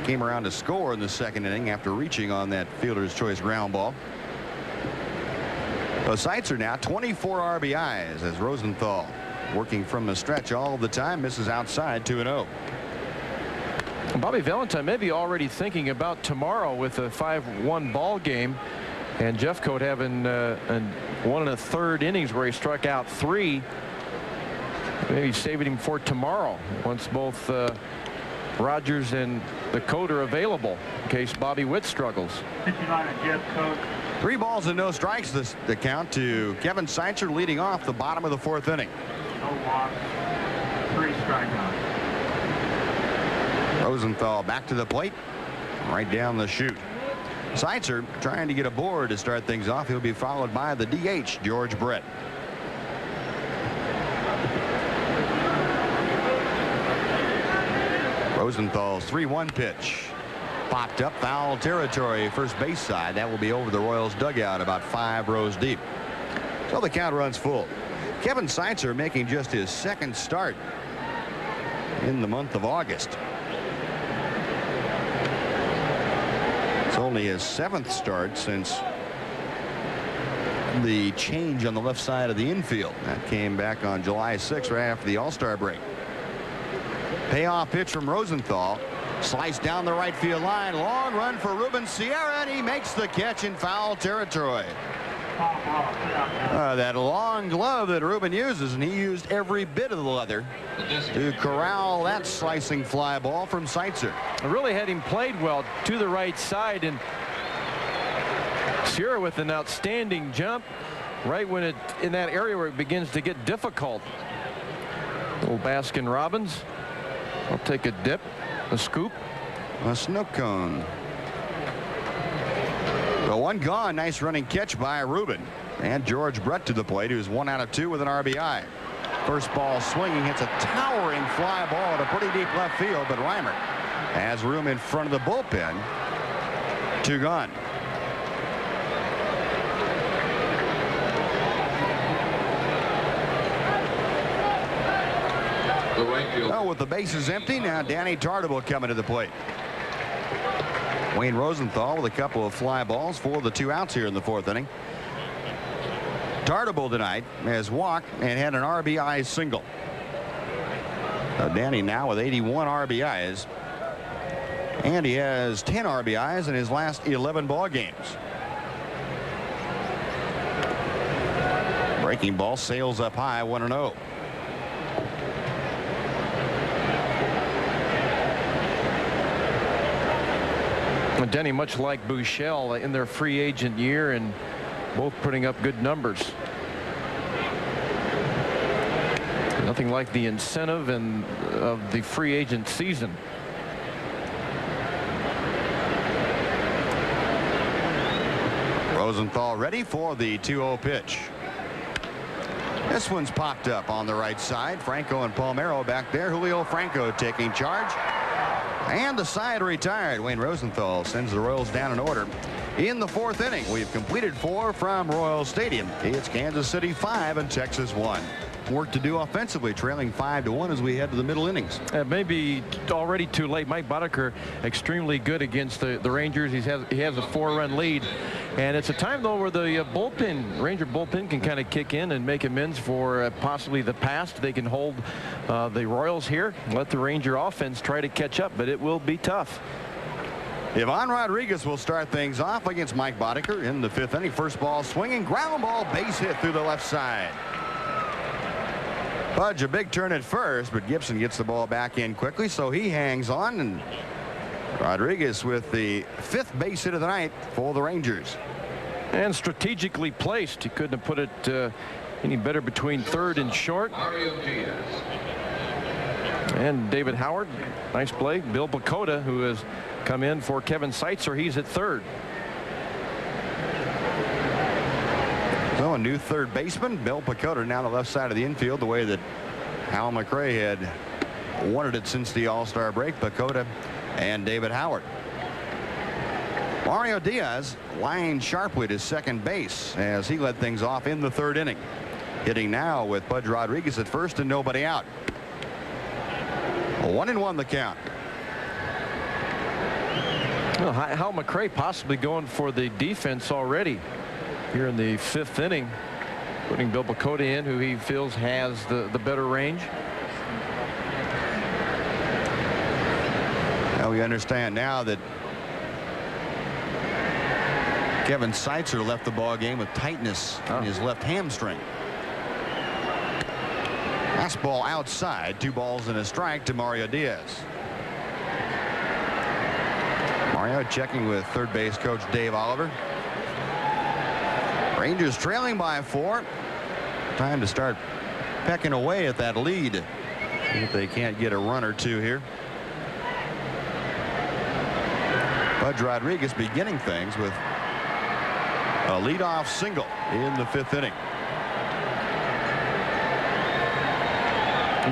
came around to score in the 2nd inning after reaching on that fielder's choice ground ball. So Seitzer now 24 RBIs as Rosenthal working from the stretch all the time, misses outside 2-0. Bobby Valentine may be already thinking about tomorrow with a 5-1 ball game, and Jeffcoat having 1 1/3 innings where he struck out 3. Maybe saving him for tomorrow once both Rogers and the Coat are available in case Bobby Witt struggles. 3 balls and no strikes the count to Kevin Seitzer, leading off the bottom of the 4th inning. No walks, 3 strikeouts. Rosenthal back to the plate, right down the chute. Seitzer trying to get aboard to start things off. He'll be followed by the DH, George Brett. Rosenthal's 3-1 pitch. Popped up, foul territory, first base side. That will be over the Royals dugout about 5 rows deep. So the count runs full. Kevin Seitzer making just his 2nd start in the month of August. It's only his 7th start since the change on the left side of the infield. That came back on July 6th right after the All-Star break. Payoff pitch from Rosenthal. Sliced down the right field line. Long run for Ruben Sierra, and he makes the catch in foul territory. That long glove that Ruben uses, and he used every bit of the leather to corral that slicing fly ball from Seitzer. I really had him played well to the right side, and Sierra with an outstanding jump right when it in that area where it begins to get difficult. Little Baskin Robbins. I'll take a dip, a scoop, a snook cone. The 1 gone. Nice running catch by Ruben, and George Brett to the plate, who's 1 out of 2 with an RBI. First ball swinging, hits a towering fly ball to pretty deep left field, but Reimer has room in front of the bullpen. 2 gone. Oh, with the bases empty, now Danny Tartabull coming to the plate. Wayne Rosenthal with a couple of fly balls for the 2 outs here in the 4th inning. Tartabull tonight has walked and had an RBI single. Danny now with 81 RBIs, and he has 10 RBIs in his last 11 ball games. Breaking ball sails up high, 1-0. Denny, much like Buechele in their free agent year, and both putting up good numbers. Nothing like the incentive of the free agent season. Rosenthal ready for the 2-0 pitch. This one's popped up on the right side. Franco and Palmeiro back there. Julio Franco taking charge. And the side retired. Wayne Rosenthal sends the Royals down in order. In the 4th inning, we've completed 4 from Royal Stadium. It's Kansas City 5 and Texas 1. Work to do offensively, trailing 5-1 as we head to the middle innings. It may be already too late. Mike Boddicker extremely good against the Rangers. He has a 4-run lead, and it's a time though where the Ranger bullpen can kind of kick in and make amends for possibly the past. They can hold the Royals here, let the Ranger offense try to catch up, but it will be tough. Ivan Rodriguez will start things off against Mike Boddicker in the 5th inning. First ball swinging, ground ball, base hit through the left side. Pudge a big turn at first, but Gibson gets the ball back in quickly, so he hangs on, and Rodriguez with the 5th base hit of the night for the Rangers. And strategically placed. He couldn't have put it any better between 3rd and short. And David Howard, nice play. Bill Bakota, who has come in for Kevin Seitzer, he's at 3rd. So a new 3rd baseman, Bill Bakota, now the left side of the infield, the way that Hal McRae had wanted it since the All-Star break. Bakota and David Howard. Mario Diaz lying sharply to 2nd base as he led things off in the 3rd inning. Hitting now with Pudge Rodriguez at 1st and nobody out. 1-1 the count. Well, Hal McRae possibly going for the defense already here in the 5th inning, putting Bill Bakota in, who he feels has the better range. Now we understand now that Kevin Seitzer left the ball game with tightness in his left hamstring. Fastball outside, 2 balls and a strike to Mario Diaz. Mario checking with 3rd base coach Dave Oliver. Rangers trailing by 4. Time to start pecking away at that lead. See if they can't get a run or 2 here. Pudge Rodriguez beginning things with a leadoff single in the 5th inning.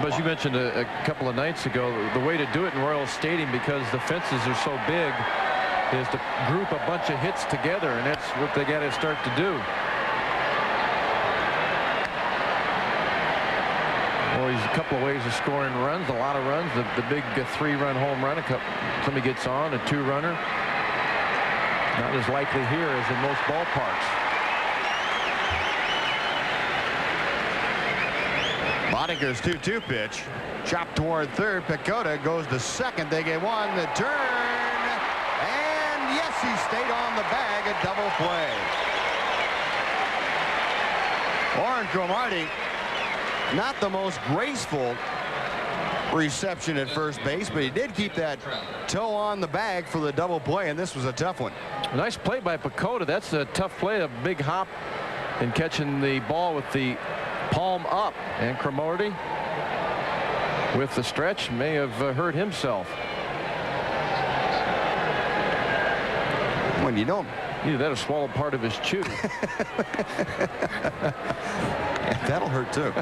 But you mentioned a couple of nights ago, the way to do it in Royal Stadium, because the fences are so big, is to group a bunch of hits together, and that's what they got to start to do. Well, there's a couple of ways of scoring runs, a lot of runs. The big 3-run home run, somebody gets on, a 2-runner. Not as likely here as in most ballparks. Boddicker's 2-2 pitch. Chopped toward 3rd. Pecota goes to 2nd. They get 1. The turn. And yes, he stayed on the bag. A double play. Warren Cromartie, not the most graceful reception at first base, but he did keep that toe on the bag for the double play, and this was a tough one. A nice play by Pecota. That's a tough play, a big hop and catching the ball with the palm up, and Cromartie with the stretch may have hurt himself. When you don't, either that or swallow part of his chew. That'll hurt too.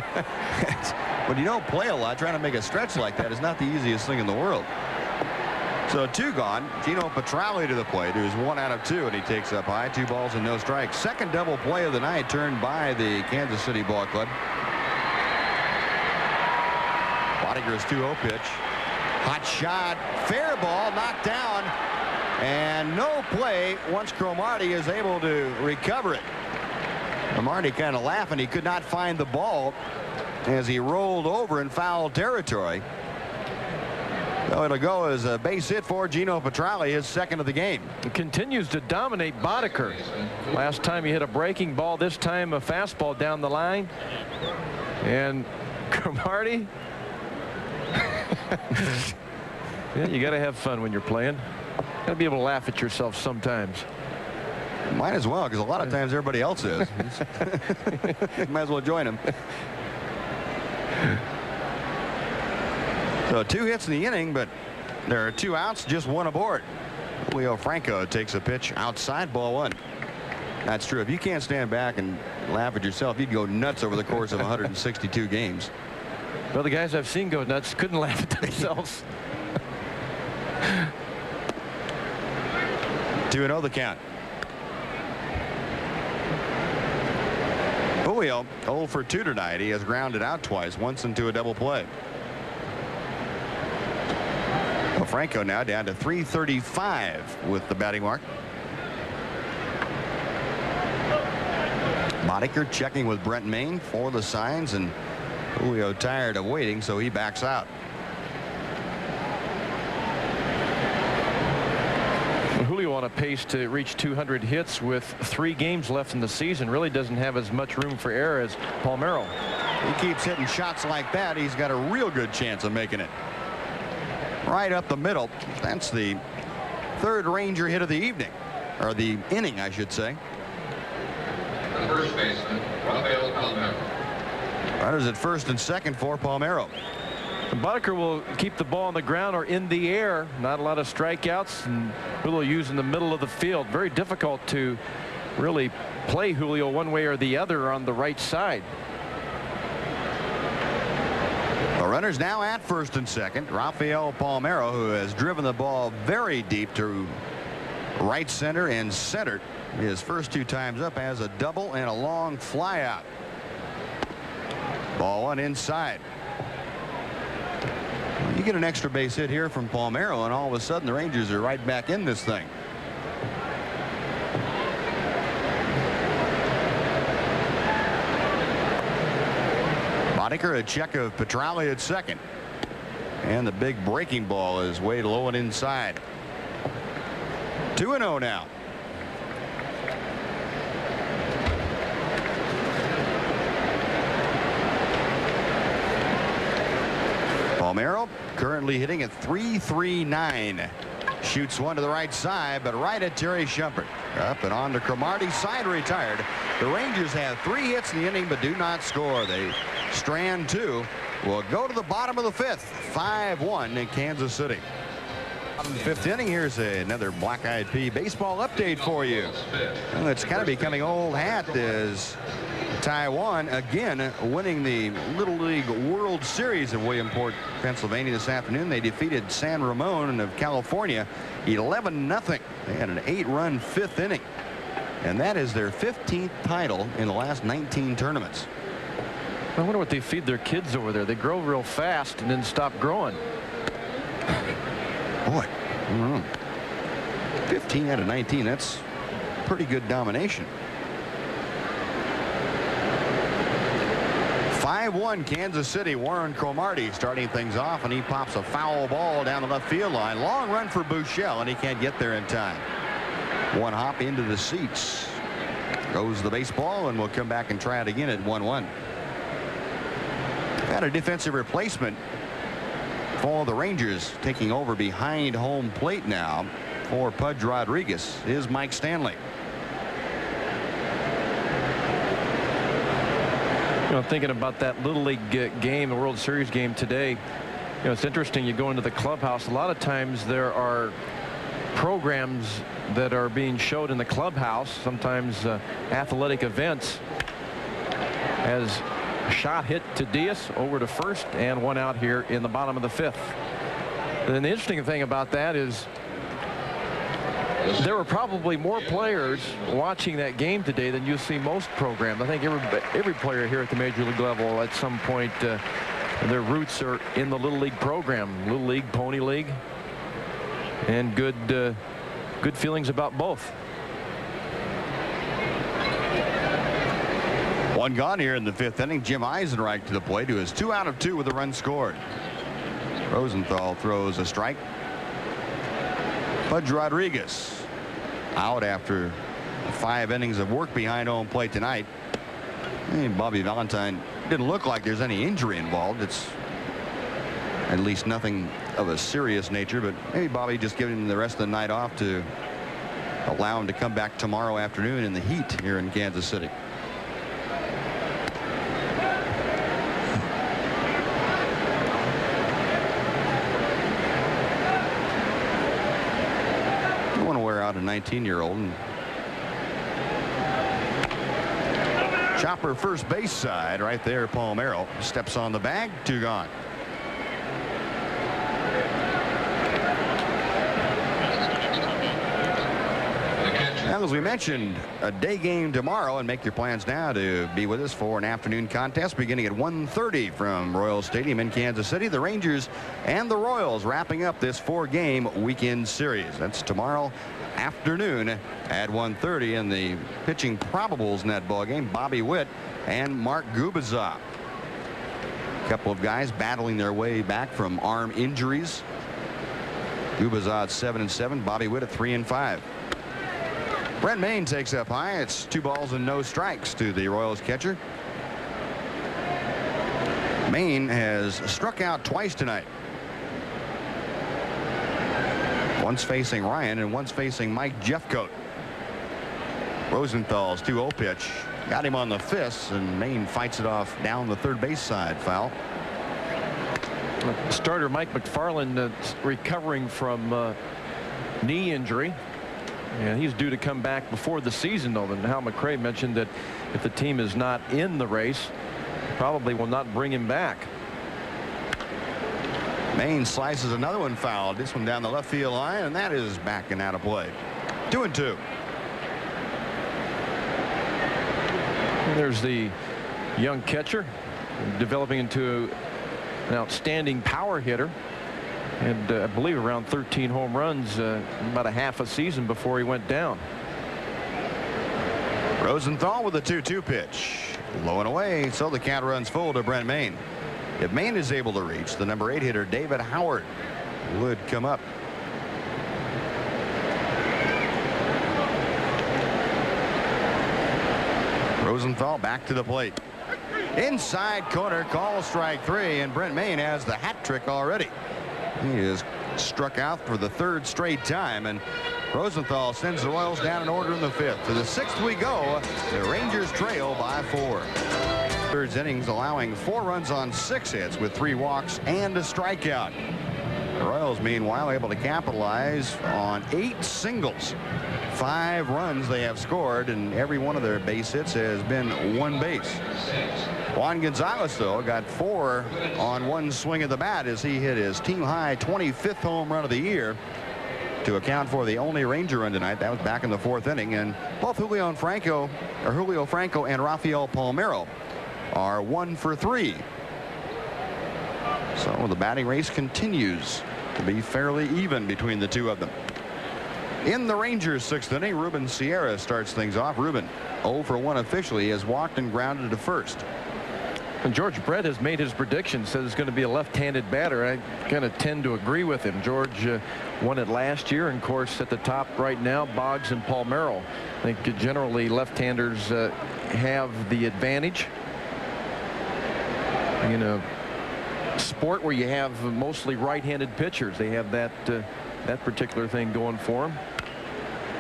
When you don't play a lot, trying to make a stretch like that is not the easiest thing in the world. So 2 gone. Gino Petralli to the plate, who's 1 out of 2, and he takes up high. 2 balls and no strikes. 2nd double play of the night turned by the Kansas City Ball Club. Boddicker's 2-0 pitch. Hot shot, fair ball, knocked down, and no play once Cromartie is able to recover it. Cromartie kind of laughing. He could not find the ball as he rolled over in foul territory. So it'll go as a base hit for Gino Petralli, his 2nd of the game. He continues to dominate Boddicker. Last time he hit a breaking ball, this time a fastball down the line. And Cromartie, yeah, you got to have fun when you're playing. Got to be able to laugh at yourself sometimes. Might as well, because a lot of times everybody else is. Might as well join him. So 2 hits in the inning, but there are 2 outs, just 1 aboard. Julio Franco takes a pitch outside, ball 1. That's true. If you can't stand back and laugh at yourself, you'd go nuts over the course of 162 games. Well, the guys I've seen go nuts couldn't laugh at themselves. 2-0 the count. Julio 0 for 2 tonight. He has grounded out twice, once into a double play. Well, Franco now down to 335 with the batting mark. Boddicker checking with Brent Main for the signs, and Julio tired of waiting, so he backs out. Julio on a pace to reach 200 hits with 3 games left in the season. Really doesn't have as much room for error as Palmeiro. He keeps hitting shots like that. He's got a real good chance of making it. Right up the middle. That's the 3rd Ranger hit of the evening, or the inning, I should say. The first baseman, Rafael Palmeiro. Runners at first and second for Palmeiro. Boddicker will keep the ball on the ground or in the air. Not a lot of strikeouts, and Julio used in the middle of the field. Very difficult to really play Julio one way or the other on the right side. The runners now at first and second. Rafael Palmeiro, who has driven the ball very deep to right center and centered. His first 2 times up has a double and a long fly out. Ball 1 inside. You get an extra base hit here from Palmeiro, and all of a sudden the Rangers are right back in this thing. Boddicker, a check of Petrali at second. And the big breaking ball is way low and inside. 2-0 now. Palmeiro currently hitting at .339. Shoots one to the right side, but right at Terry Shumpert. Up and on to Cromartie. Side retired. The Rangers have 3 hits in the inning, but do not score. They strand 2. Will go to the bottom of the 5th. 5-1 in Kansas City. In the 5th inning, here's another Black Eyed Pea baseball update for you. Well, it's kind of becoming old hat as Taiwan again winning the Little League World Series in Williamsport, Pennsylvania this afternoon. They defeated San Ramon of California 11-0. They had an 8-run 5th inning, and that is their 15th title in the last 19 tournaments. I wonder what they feed their kids over there. They grow real fast and then stop growing. Boy, I don't know. 15 out of 19. That's pretty good domination. 5-1 Kansas City. Warren Cromartie starting things off, and he pops a foul ball down the left field line. Long run for Buechele, and he can't get there in time. One hop into the seats. Goes the baseball, and we'll come back and try it again at 1-1. Got a defensive replacement for the Rangers, taking over behind home plate now for Pudge Rodriguez is Mike Stanley. You know, thinking about that Little League game, the World Series game today, you know, it's interesting. You go into the clubhouse. A lot of times there are programs that are being showed in the clubhouse, sometimes athletic events. As a shot hit to Diaz over to first, and one out here in the bottom of the 5th. And the interesting thing about that is there were probably more players watching that game today than you see most programs. I think every player here at the major league level at some point their roots are in the Little League program. Little League, Pony League, and good feelings about both. One gone here in the 5th inning. Jim Eisenreich to the plate, who is 2 out of 2 with a run scored. Rosenthal throws a strike. Pudge Rodriguez out after 5 innings of work behind home plate tonight. And Bobby Valentine didn't look like there's any injury involved. It's at least nothing of a serious nature, but maybe Bobby just giving him the rest of the night off to allow him to come back tomorrow afternoon in the heat here in Kansas City. out a 19-year-old. And chopper first base side right there. Palmeiro steps on the bag. 2 gone. Now, as we mentioned, a day game tomorrow, and make your plans now to be with us for an afternoon contest beginning at 1:30 from Royal Stadium in Kansas City. The Rangers and the Royals wrapping up this 4-game weekend series. That's tomorrow afternoon at 1:30, and the pitching probables in that ball game, Bobby Witt and Mark Gubicza. A couple of guys battling their way back from arm injuries. Gubicza at 7-7, Bobby Witt at 3-5. Brent Mayne takes up high. It's 2 balls and no strikes to the Royals catcher. Mayne has struck out twice tonight. Once facing Ryan and once facing Mike Jeffcoat. Rosenthal's 2-0 pitch got him on the fists, and Mayne fights it off down the third base side. Foul. Starter Mike McFarland recovering from knee injury. And he's due to come back before the season, though. And Hal McRae mentioned that if the team is not in the race, probably will not bring him back. Mayne slices another one foul. This one down the left field line, and that is back and out of play. 2-2. And there's the young catcher developing into an outstanding power hitter. And I believe around 13 home runs about a half a season before he went down. Rosenthal with a 2-2 pitch. Low and away, so the count runs full to Brent Mayne. If Mayne is able to reach, the number 8 hitter David Howard would come up. Rosenthal back to the plate. Inside corner, call strike 3, and Brent Mayne has the hat trick already. He is struck out for the 3rd straight time, and Rosenthal sends the Royals down in order in the 5th. To the 6th we go. The Rangers trail by 4. Third innings allowing 4 runs on 6 hits with 3 walks and a strikeout. The Royals, meanwhile, able to capitalize on 8 singles. 5 runs they have scored, and every one of their base hits has been 1 base. Juan Gonzalez, though, got 4 on 1 swing of the bat as he hit his team-high 25th home run of the year to account for the only Ranger run tonight. That was back in the 4th inning, and both Julio Franco and Rafael Palmeiro are 1 for 3. So the batting race continues to be fairly even between the 2 of them. In the Rangers' 6th inning, Ruben Sierra starts things off. Ruben 0 for 1 officially. He has walked and grounded to first. And George Brett has made his prediction, says it's going to be a left-handed batter. I kind of tend to agree with him. George won it last year, and of course at the top right now, Boggs and Palmeiro. I think generally left-handers have the advantage in a sport where you have mostly right-handed pitchers. They have that particular thing going for them.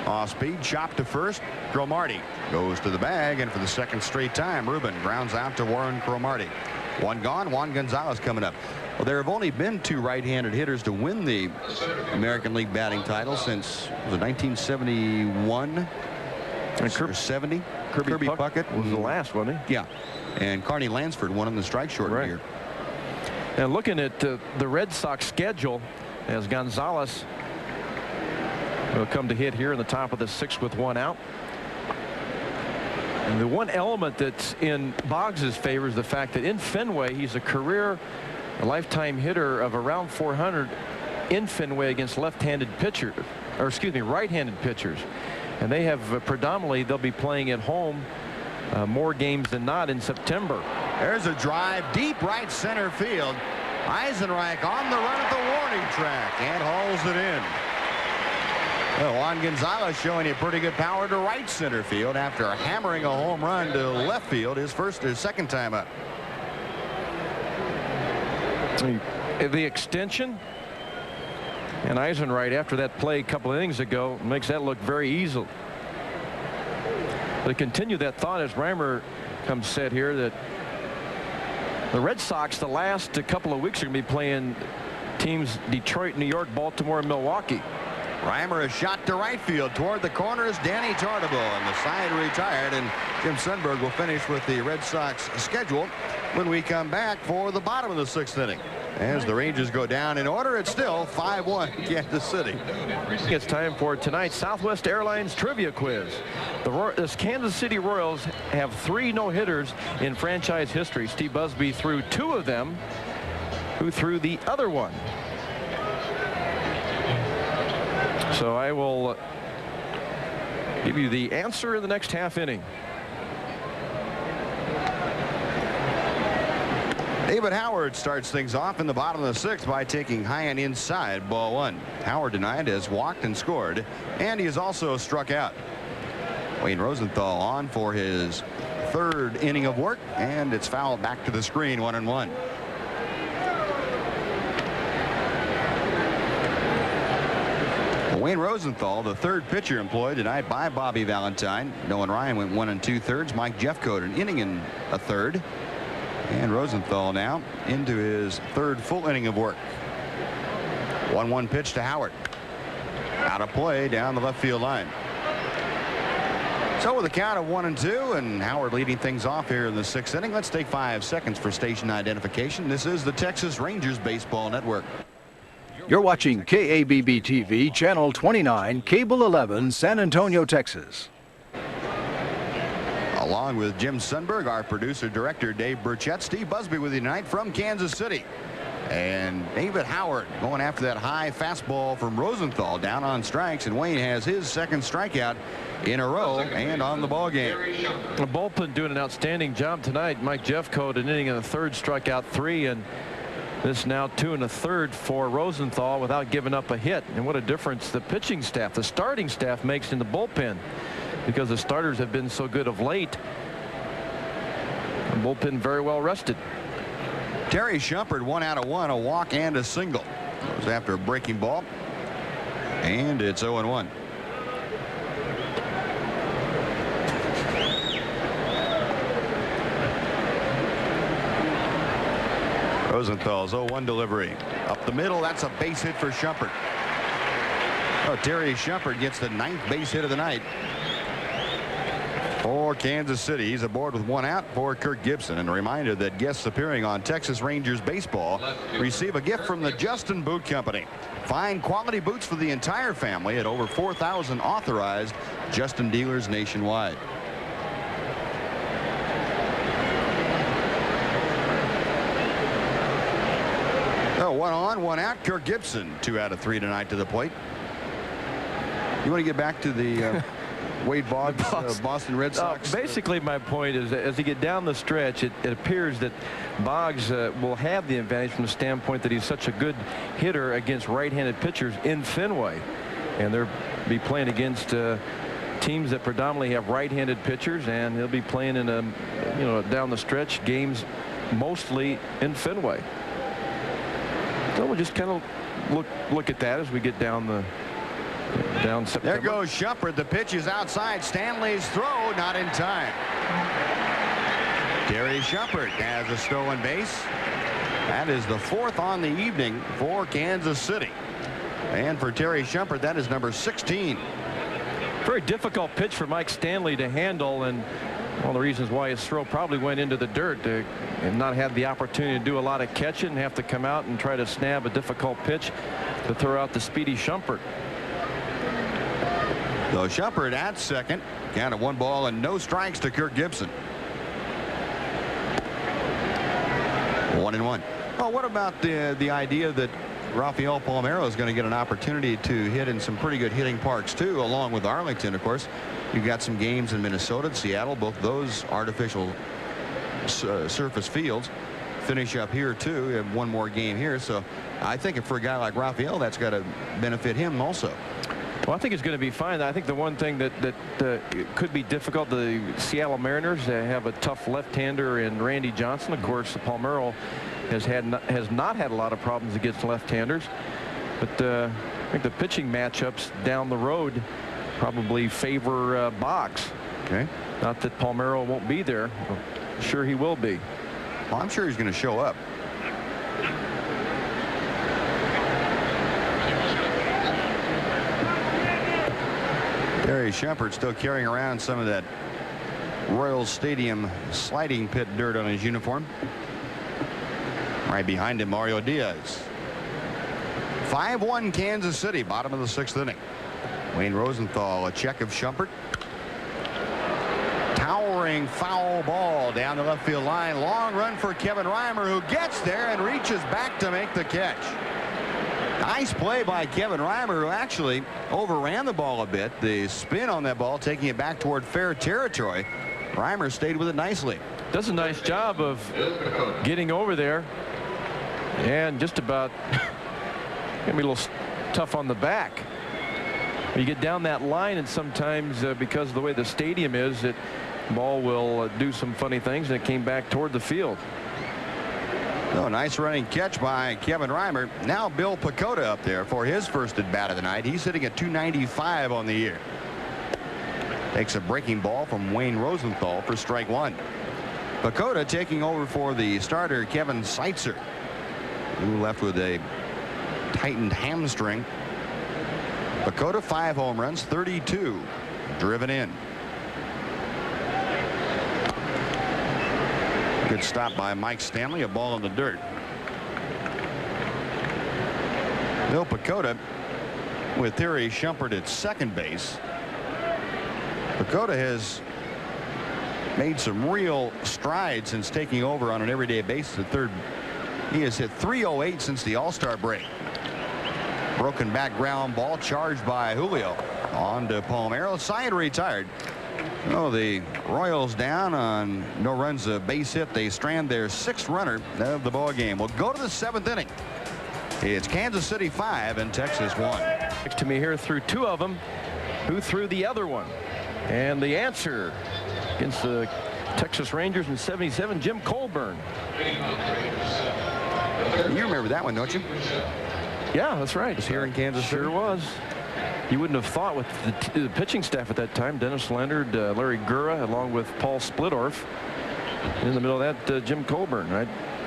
Off speed, chop to first. Cromartie goes to the bag, and for the 2nd straight time, Ruben grounds out to Warren Cromartie. 1 gone. Juan Gonzalez coming up. Well, there have only been 2 right-handed hitters to win the American League batting title since, was it 1971 or 70? Kirby Puckett was the last, wasn't he? Yeah, and Carney Lansford won in the strike shortened year. Now looking at the Red Sox schedule, as Gonzalez will come to hit here in the top of the 6th with 1 out. And the one element that's in Boggs's favor is the fact that in Fenway he's a lifetime hitter of around 400 in Fenway against left-handed pitchers, or excuse me, right-handed pitchers. And they have predominantly, they'll be playing at home more games than not in September. There's a drive deep right center field. Eisenreich on the run at the warning track and hauls it in. Well, Juan Gonzalez showing you pretty good power to right center field after hammering a home run to left field his 2nd time up. The extension and Eisenreich after that play a couple of innings ago makes that look very easy. To continue that thought, as Reimer comes said here, that the Red Sox the last couple of weeks are going to be playing teams Detroit, New York, Baltimore, and Milwaukee. Reimer a shot to right field toward the corners. Danny Tartabull, and the side retired, and Jim Sundberg will finish with the Red Sox schedule when we come back for the bottom of the 6th inning. As the Rangers go down in order, it's still 5-1 Kansas City. It's time for tonight's Southwest Airlines Trivia Quiz. The Kansas City Royals have 3 no-hitters in franchise history. Steve Busby threw 2 of them. Who threw the other one? So I will give you the answer in the next half inning. David Howard starts things off in the bottom of the 6th by taking high and inside, ball 1. Howard tonight has walked and scored, and he has also struck out. Wayne Rosenthal on for his 3rd inning of work, and it's fouled back to the screen, 1-1. Wayne Rosenthal, the 3rd pitcher employed tonight by Bobby Valentine. Nolan Ryan went 1 2/3. Mike Jeffcoat an inning and a 1/3. And Rosenthal now into his 3rd full inning of work. 1-1 pitch to Howard. Out of play down the left field line. So with a count of 1-2 and Howard leading things off here in the 6th inning, let's take 5 seconds for station identification. This is the Texas Rangers Baseball Network. You're watching KABB TV, Channel 29, Cable 11, San Antonio, Texas. Along with Jim Sundberg, our producer-director Dave Burchett, Steve Busby with you tonight from Kansas City. And David Howard going after that high fastball from Rosenthal down on strikes, and Wayne has his 2nd strikeout in a row and on the ball game. The bullpen doing an outstanding job tonight. Mike Jeffcoat an inning and a 3rd, struck out 3, and this now 2 1/3 for Rosenthal without giving up a hit. And what a difference the pitching staff, the starting staff, makes in the bullpen, because the starters have been so good of late. The bullpen very well rested. Terry Shumpert 1 out of 1, a walk and a single. It was after a breaking ball, and it's 0-1. Rosenthal's 0-1 delivery up the middle. That's a base hit for Shumpert. Oh, Terry Shumpert gets the 9th base hit of the night for Kansas City. He's aboard with 1 out for Kirk Gibson. And a reminder that guests appearing on Texas Rangers Baseball receive a gift from the Justin Boot Company. Find quality boots for the entire family at over 4,000 authorized Justin dealers nationwide. Oh, 1 on, 1 out. Kirk Gibson 2 out of 3 tonight to the plate. You want to get back to the Wade Boggs Boston Red Sox? Basically, my point is that as you get down the stretch, it appears that Boggs will have the advantage from the standpoint that he's such a good hitter against right-handed pitchers in Fenway, and they'll be playing against teams that predominantly have right-handed pitchers, and he'll be playing in down the stretch games mostly in Fenway. So we'll just kind of look at that as we get down September. There goes Shumpert. The pitch is outside. Stanley's throw not in time. Terry Shumpert has a stolen base. That is the 4th on the evening for Kansas City. And for Terry Shumpert, that is number 16. Very difficult pitch for Mike Stanley to handle, and one of the reasons why his throw probably went into the dirt, and not have the opportunity to do a lot of catching, and have to come out and try to snab a difficult pitch to throw out the speedy Shumpert. So Shumpert at 2nd. Count of 1 ball and no strikes to Kirk Gibson. 1-1. Well, what about the idea that Rafael Palmeiro is going to get an opportunity to hit in some pretty good hitting parks too, along with Arlington, of course. You've got some games in Minnesota and Seattle, both those artificial surface fields. Finish up here too. You have 1 more game here, so I think for a guy like Rafael, that's got to benefit him also. Well, I think it's going to be fine. I think the one thing that could be difficult, the Seattle Mariners have a tough left-hander in Randy Johnson. Of course, Palmeiro has not had a lot of problems against left-handers, but I think the pitching matchups down the road probably favor Boggs. Okay. Not that Palmeiro won't be there. I'm sure he will be. Well, I'm sure he's going to show up. Terry Shumpert still carrying around some of that Royals Stadium sliding pit dirt on his uniform. Right behind him, Mario Diaz. 5-1 Kansas City, bottom of the 6th inning. Wayne Rosenthal, a check of Shumpert. Towering foul ball down the left field line. Long run for Kevin Reimer, who gets there and reaches back to make the catch. Nice play by Kevin Reimer, who actually overran the ball a bit. The spin on that ball, taking it back toward fair territory. Reimer stayed with it nicely. Does a nice job of getting over there and just about gonna be a little tough on the back. You get down that line, and sometimes because of the way the stadium is, that ball will do some funny things, and it came back toward the field. Oh, nice running catch by Kevin Reimer. Now Bill Pacoda up there for his first at bat of the night. He's sitting at 295 on the year. Takes a breaking ball from Wayne Rosenthal for strike one. Pacoda taking over for the starter Kevin Seitzer, who left with a tightened hamstring. Pacoda 5 home runs, 32 driven in. Good stop by Mike Stanley. A ball in the dirt. Bill Pacoda with Terry Shumpert at second base. Pacoda has made some real strides since taking over on an everyday basis at third. He has hit .308 since the All-Star break. Broken back ground ball charged by Julio. On to Palmeiro. Side retired. Oh, the Royals down on no runs, a base hit. They strand their 6th runner of the ball game. We'll go to the 7th inning. It's Kansas City 5 and Texas 1. Next to me here threw 2 of them. Who threw the other one? And the answer against the Texas Rangers in '77, Jim Colburn. You remember that one, don't you? Yeah, that's right. It was here in Kansas City. Sure was. You wouldn't have thought with the pitching staff at that time, Dennis Leonard, Larry Gura, along with Paul Splittorff. In the middle of that, Jim Colburn. I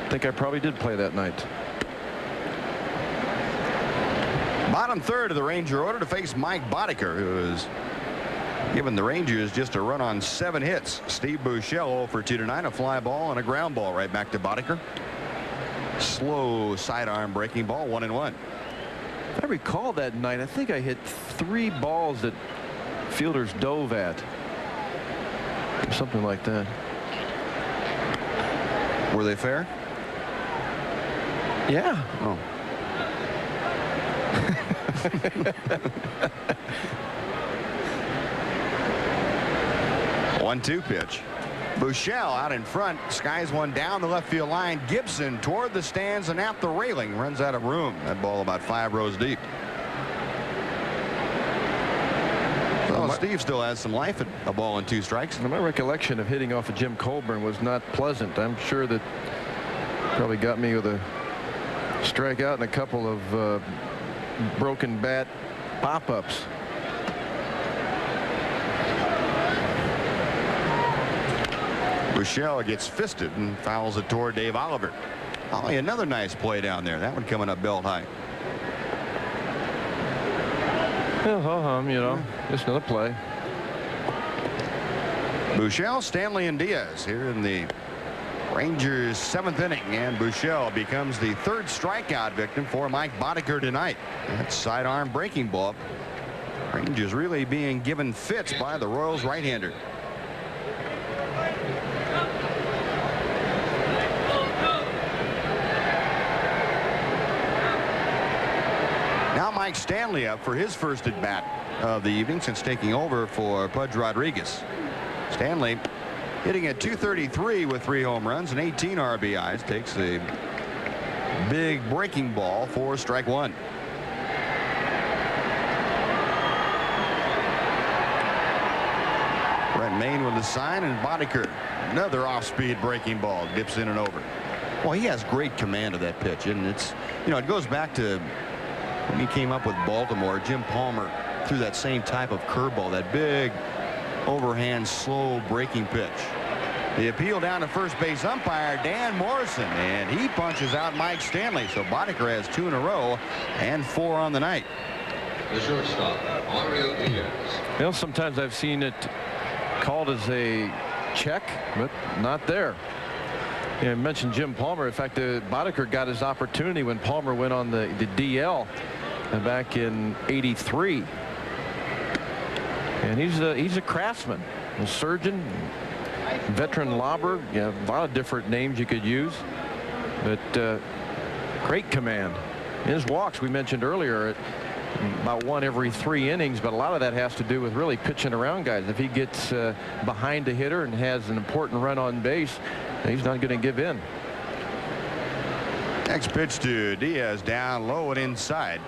think I probably did play that night. Bottom third of the Ranger order to face Mike Boddicker, who is giving the Rangers just a run on 7 hits. Steve Buechele 0 for 2 tonight. A fly ball and a ground ball right back to Boddicker. Slow sidearm breaking ball, 1-1. If I recall that night, I think I hit 3 balls that fielders dove at. Or something like that. Were they fair? Yeah. Oh. 1-2 pitch. Buechele out in front, skies one down the left field line. Gibson toward the stands and at the railing, runs out of room. That ball about 5 rows deep. Well, Steve still has some life at a ball and 2 strikes. My recollection of hitting off of Jim Colburn was not pleasant. I'm sure that probably got me with a strikeout and a couple of broken bat pop-ups. Buechele gets fisted and fouls it toward Dave Oliver. Oh, another nice play down there. That one coming up belt high. Yeah, you know, just another play. Buechele, Stanley, and Diaz here in the Rangers 7th inning, and Buechele becomes the 3rd strikeout victim for Mike Boddicker tonight. That sidearm breaking ball. Rangers really being given fits by the Royals right-hander. Now Mike Stanley up for his first at bat of the evening since taking over for Pudge Rodriguez. Stanley hitting at .233 with 3 home runs and 18 RBIs. Takes a big breaking ball for strike 1. Brent Maine with the sign, and Boddicker another off-speed breaking ball, dips in and over. Well, he has great command of that pitch, and it's, you know, it goes back to when he came up with Baltimore. Jim Palmer threw that same type of curveball, that big overhand slow breaking pitch. The appeal down to first base umpire Dan Morrison, and he punches out Mike Stanley. So Boddicker has 2 in a row and 4 on the night. the shortstop, Mario Diaz. You know, sometimes I've seen it called as a check, but not there. You know, I mentioned Jim Palmer. In fact, Boddicker got his opportunity when Palmer went on the DL back in '83. And he's a craftsman, a surgeon, veteran lobber. Yeah, a lot of different names you could use, but great command. His walks we mentioned earlier, about 1 every 3 innings, but a lot of that has to do with really pitching around guys. If he gets behind a hitter and has an important run on base, he's not going to give in. Next pitch to Diaz, down low and inside.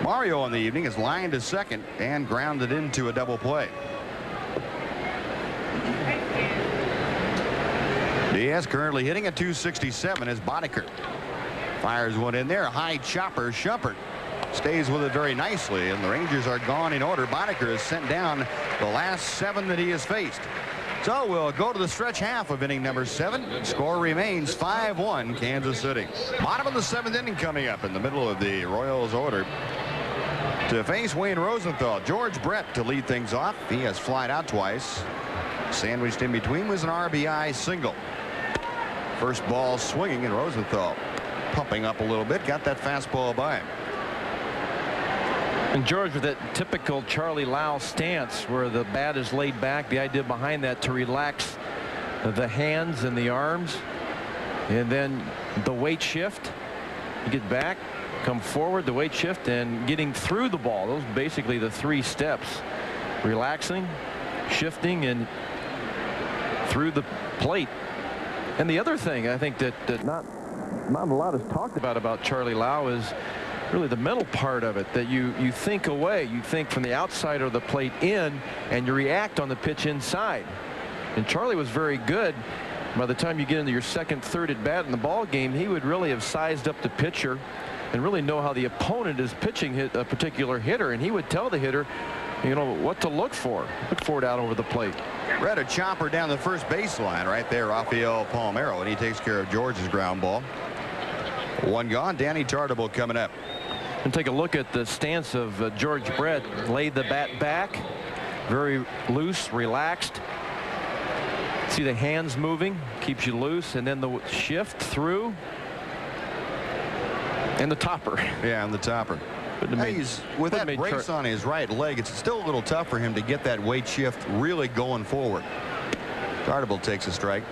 Mario on the evening is lined to second and grounded into a double play. Diaz currently hitting at .267 as Boddicker fires one in there. High chopper. Shumpert stays with it very nicely, and the Rangers are gone in order. Boddicker has sent down the last 7 that he has faced. So we'll go to the stretch half of inning number 7. Score remains 5-1 Kansas City. Bottom of the 7th inning coming up in the middle of the Royals order. To face Wayne Rosenthal, George Brett to lead things off. He has flied out twice. Sandwiched in between was an RBI single. First ball swinging, and Rosenthal pumping up a little bit, got that fastball by him. And George with that typical Charlie Lau stance where the bat is laid back. The idea behind that to relax the hands and the arms, and then the weight shift. You get back, come forward, the weight shift, and getting through the ball. Those are basically the 3 steps: relaxing, shifting, and through the plate. And the other thing I think that not a lot is talked about Charlie Lau is really the mental part of it, that you think away. You think from the outside of the plate in, and you react on the pitch inside. And Charlie was very good. By the time you get into your second, third at bat in the ball game, he would really have sized up the pitcher and really know how the opponent is pitching a particular hitter, and he would tell the hitter, you know, what to look for. Look for it out over the plate. Read a chopper down the first baseline right there, Rafael Palmeiro, and he takes care of George's ground ball. 1 gone. Danny Tartabull coming up. And take a look at the stance of George Brett. Laid the bat back, very loose, relaxed. See the hands moving, keeps you loose, and then the shift through, and the topper. Yeah, and the topper. He's with that brace on his right leg. It's still a little tough for him to get that weight shift really going forward. Tartabull takes a strike.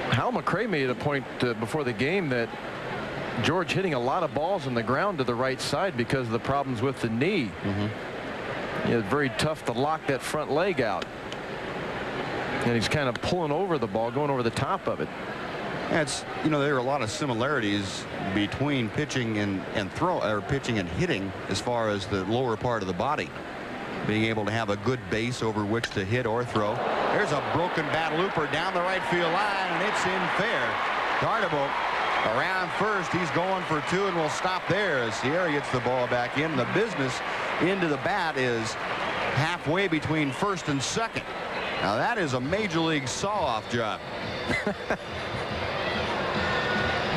Hal McRae made a point before the game that George hitting a lot of balls on the ground to the right side because of the problems with the knee. Yeah, it's very tough to lock that front leg out. And he's kind of pulling over the ball, going over the top of it. It's, you know, there are a lot of similarities between pitching and pitching and hitting as far as the lower part of the body. Being able to have a good base over which to hit or throw. There's a broken bat looper down the right field line, and it's in fair. Tartabull around first. He's going for 2 and will stop there as Sierra gets the ball back in. The business into the bat is halfway between first and second. Now that is a major league saw-off job.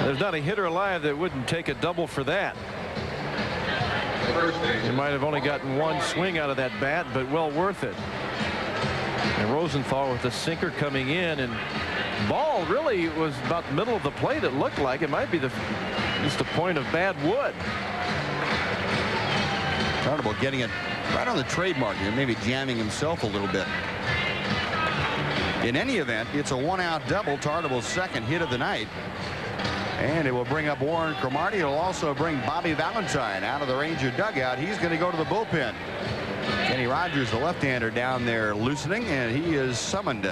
There's not a hitter alive that wouldn't take a double for that. He might have only gotten 1 swing out of that bat, but well worth it. And Rosenthal with the sinker coming in, and ball really was about the middle of the plate. It looked like it might be just a point of bad wood. Tartabull getting it right on the trademark here, maybe jamming himself a little bit. In any event, it's a 1-out double. Tartabull's second hit of the night. And it will bring up Warren Cromartie. It'll also bring Bobby Valentine out of the Ranger dugout. He's going to go to the bullpen. Kenny Rogers, the left-hander, down there loosening, and he is summoned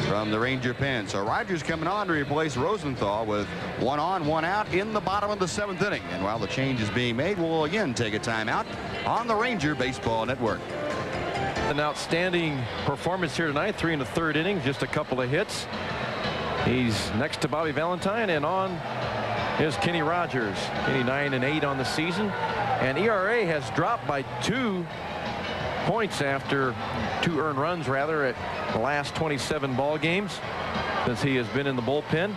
from the Ranger pen. So Rogers coming on to replace Rosenthal with 1 on, 1 out in the bottom of the 7th inning. And while the change is being made, we'll again take a timeout on the Ranger Baseball Network. An outstanding performance here tonight. 3 1/3 innings, just a couple of hits. He's next to Bobby Valentine, and on is Kenny Rogers. Kenny 9 and 8 on the season, and ERA has dropped by 2 points after 2 earned runs rather at the last 27 ball games since he has been in the bullpen.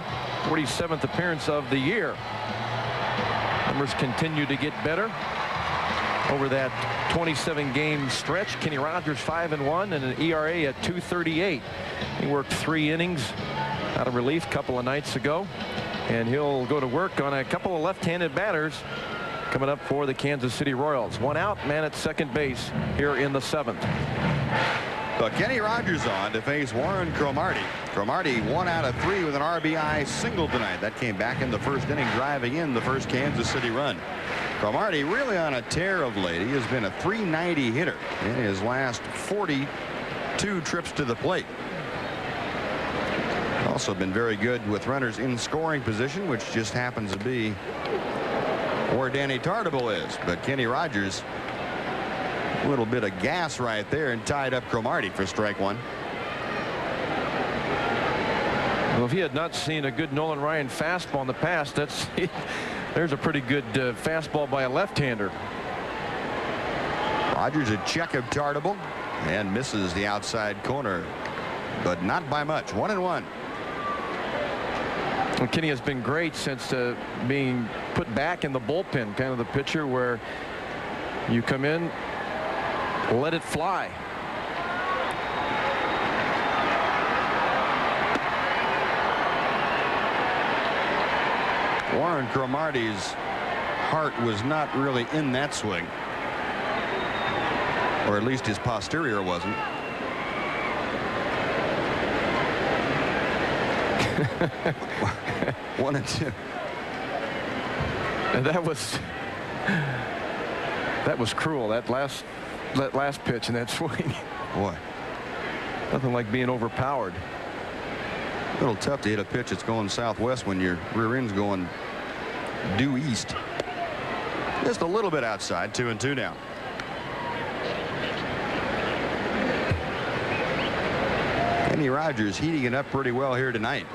47th appearance of the year. Numbers continue to get better. over that 27-game stretch. Kenny Rogers 5-1 and an ERA at 2.38. He worked 3 innings out of relief a couple of nights ago, and he'll go to work on a couple of left-handed batters coming up for the Kansas City Royals. 1 out, man at second base here in the 7th. So Kenny Rogers on to face Warren Cromartie. Cromartie 1 out of 3 with an RBI single tonight. That came back in the first inning, driving in the first Kansas City run. Cromartie really on a tear of late. He has been a .390 hitter in his last 42 trips to the plate. Also been very good with runners in scoring position, which just happens to be where Danny Tartabull is. But Kenny Rogers, a little bit of gas right there, and tied up Cromartie for strike 1. Well, if he had not seen a good Nolan Ryan fastball in the past, there's a pretty good fastball by a left-hander. Rogers a check of Tartabull and misses the outside corner, but not by much. 1-1. Well, Kenny has been great since being put back in the bullpen, kind of the pitcher where you come in, let it fly. Warren Cromartie's heart was not really in that swing, or at least his posterior wasn't. One and two. And that was cruel. That last pitch and that swing. Boy, nothing like being overpowered. A little tough to hit a pitch that's going southwest when your rear end's going due east. Just a little bit outside. 2-2 now. Kenny Rogers heating it up pretty well here tonight.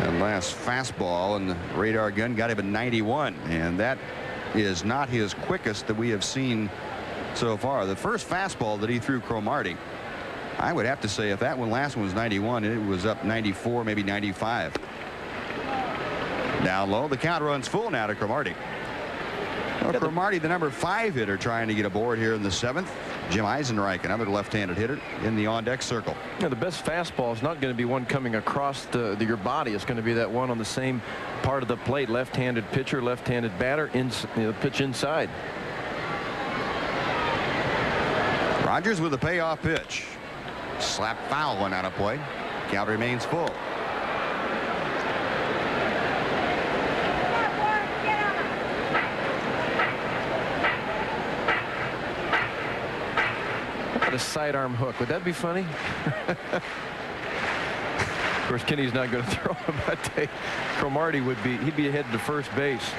And last fastball and the radar gun got him at 91, and that is not his quickest that we have seen so far. The first fastball that he threw Cromartie, I would have to say if that last one was 91, it was up 94, maybe 95. Down low, the count runs full now to Cromartie. Well, Cromartie, the number 5 hitter, trying to get aboard here in the 7th. Jim Eisenreich, another left-handed hitter, in the on-deck circle. Yeah, the best fastball is not going to be one coming across your body. It's going to be that one on the same part of the plate. Left-handed pitcher, left-handed batter, pitch inside. Rogers with a payoff pitch. Slap foul, one out of play. Count remains full. A sidearm hook. Would that be funny? Of course, Kenny's not going to throw him, but Cromartie would be. He'd be headed to first base.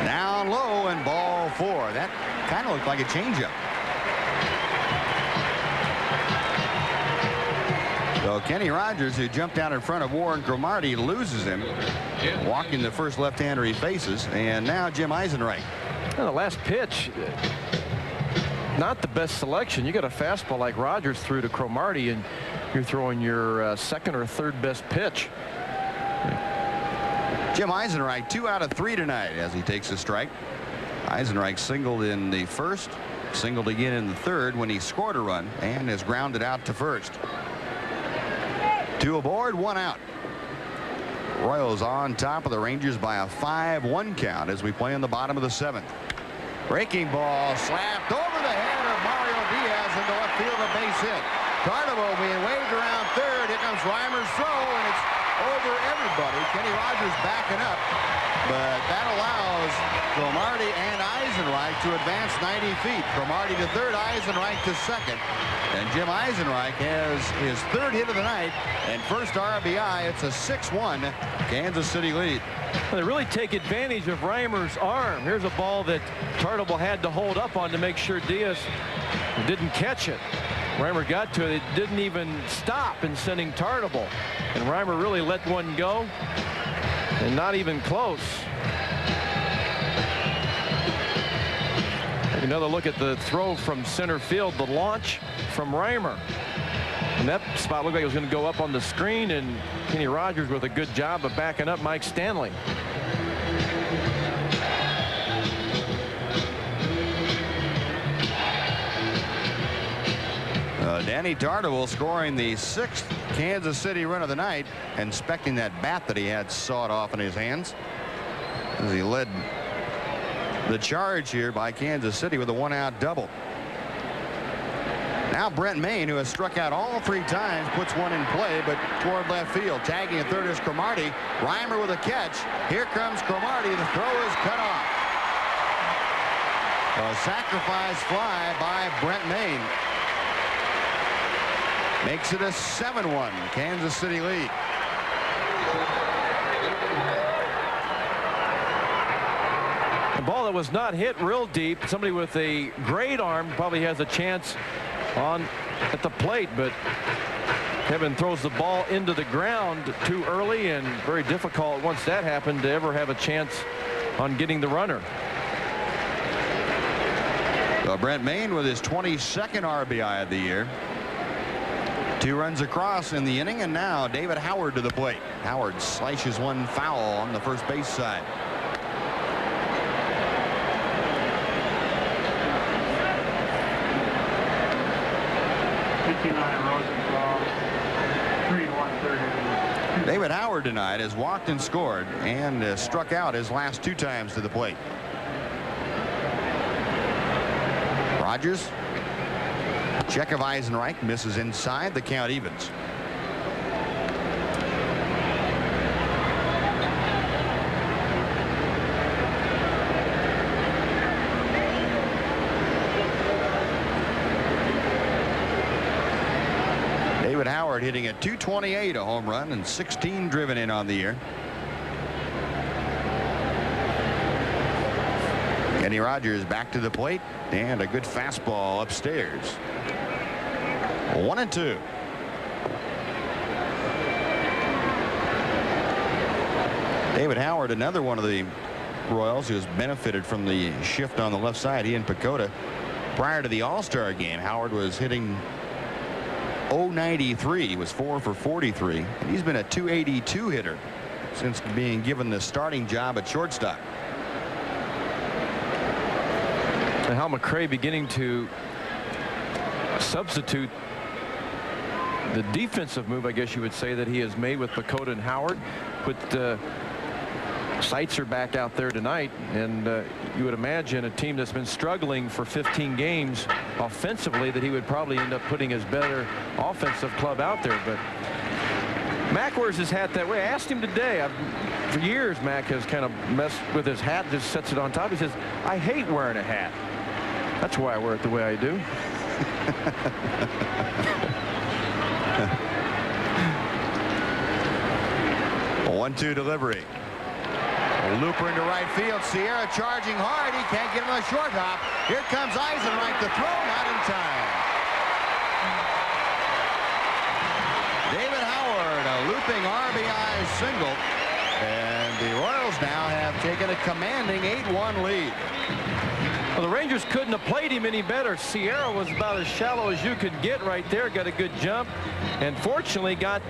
Down low and ball 4. That kind of looked like a changeup. So Kenny Rogers, who jumped out in front of Warren Cromartie, loses him, walking the first left-hander he faces, and now Jim Eisenreich. Well, the last pitch, not the best selection. You got a fastball like Rogers threw to Cromartie, and you're throwing your second or third best pitch. Jim Eisenreich 2 out of 3 tonight as he takes a strike. Eisenreich singled in the first, singled again in the third when he scored a run, and is grounded out to first. 2 aboard, 1 out. Royals on top of the Rangers by a 5-1 count as we play in the bottom of the 7th. Breaking ball slapped over the head of Mario Diaz into left field, a base hit. Tartabull being waved around third. Here comes Reimer's throw, and it's over everybody. Kenny Rogers backing up, but that allows Cromartie and Eisenreich to advance 90 feet. Cromartie to third, Eisenreich to second. And Jim Eisenreich has his 3rd hit of the night and first RBI. It's a 6-1 Kansas City lead. They really take advantage of Reimer's arm. Here's a ball that Tartabull had to hold up on to make sure Diaz didn't catch it. Reimer got to it. It didn't even stop in sending Tartabull. And Reimer really let one go. And not even close. Take another look at the throw from center field, the launch from Reimer. And that spot looked like it was going to go up on the screen, and Kenny Rogers with a good job of backing up Mike Stanley. Danny Tardival scoring the 6th Kansas City run of the night, inspecting that bat that he had sawed off in his hands as he led the charge here by Kansas City with a 1-out double. Now Brent Mayne, who has struck out all 3 times, puts one in play, but toward left field. Tagging at third is Cromartie. Reimer with a catch. Here comes Cromartie. The throw is cut off. A sacrifice fly by Brent Mayne makes it a 7-1 Kansas City lead. A ball that was not hit real deep. Somebody with a great arm probably has a chance at the plate, but Kevin throws the ball into the ground too early, and very difficult once that happened to ever have a chance on getting the runner. So Brent Mayne with his 22nd RBI of the year. 2 runs across in the inning, and now David Howard to the plate. Howard slashes one foul on the first base side. David Howard tonight has walked and scored and struck out his last 2 times to the plate. Rogers. Check of Eisenreich misses inside. The count evens. David Howard hitting at .228, a home run, and 16 driven in on the year. Kenny Rogers back to the plate, and a good fastball upstairs. 1-2. David Howard, another one of the Royals who has benefited from the shift on the left side. He and Pacoda. Prior to the All-Star game, Howard was hitting .093. He was 4 for 43, and he's been a .282 hitter since being given the starting job at shortstop. And Hal McRae beginning to substitute the defensive move, I guess you would say, that he has made with Pacoda and Howard. Put Seitzer back out there tonight, and you would imagine a team that's been struggling for 15 games offensively that he would probably end up putting his better offensive club out there. But Mac wears his hat that way. I asked him today. For years, Mac has kind of messed with his hat, just sets it on top. He says, I hate wearing a hat. That's why I wear it the way I do. 1-2 delivery. A looper into right field. Sierra charging hard. He can't get him a short hop. Here comes Eisenreich. The throw not in time. David Howard, a looping RBI single. And the Royals now have taken a commanding 8-1 lead. Well, the Rangers couldn't have played him any better. Sierra was about as shallow as you could get right there. Got a good jump, and fortunately was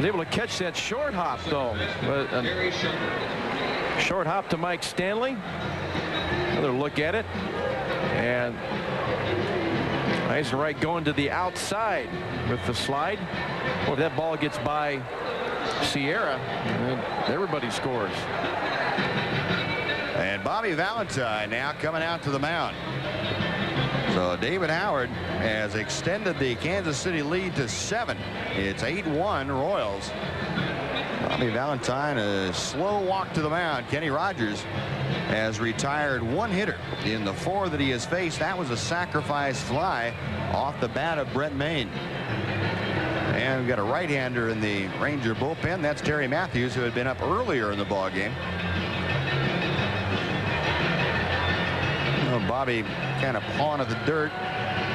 able to catch that short hop, though. But short hop to Mike Stanley. Another look at it, and Eisenreich going to the outside with the slide. Well, if that ball gets by Sierra, everybody scores. And Bobby Valentine now coming out to the mound. So David Howard has extended the Kansas City lead to 7. It's 8-1 Royals. Bobby Valentine, a slow walk to the mound. Kenny Rogers has retired 1 hitter in the 4 that he has faced. That was a sacrifice fly off the bat of Brent Mayne. And we've got a right-hander in the Ranger bullpen. That's Terry Matthews, who had been up earlier in the ballgame. Bobby kind of pawing at the dirt,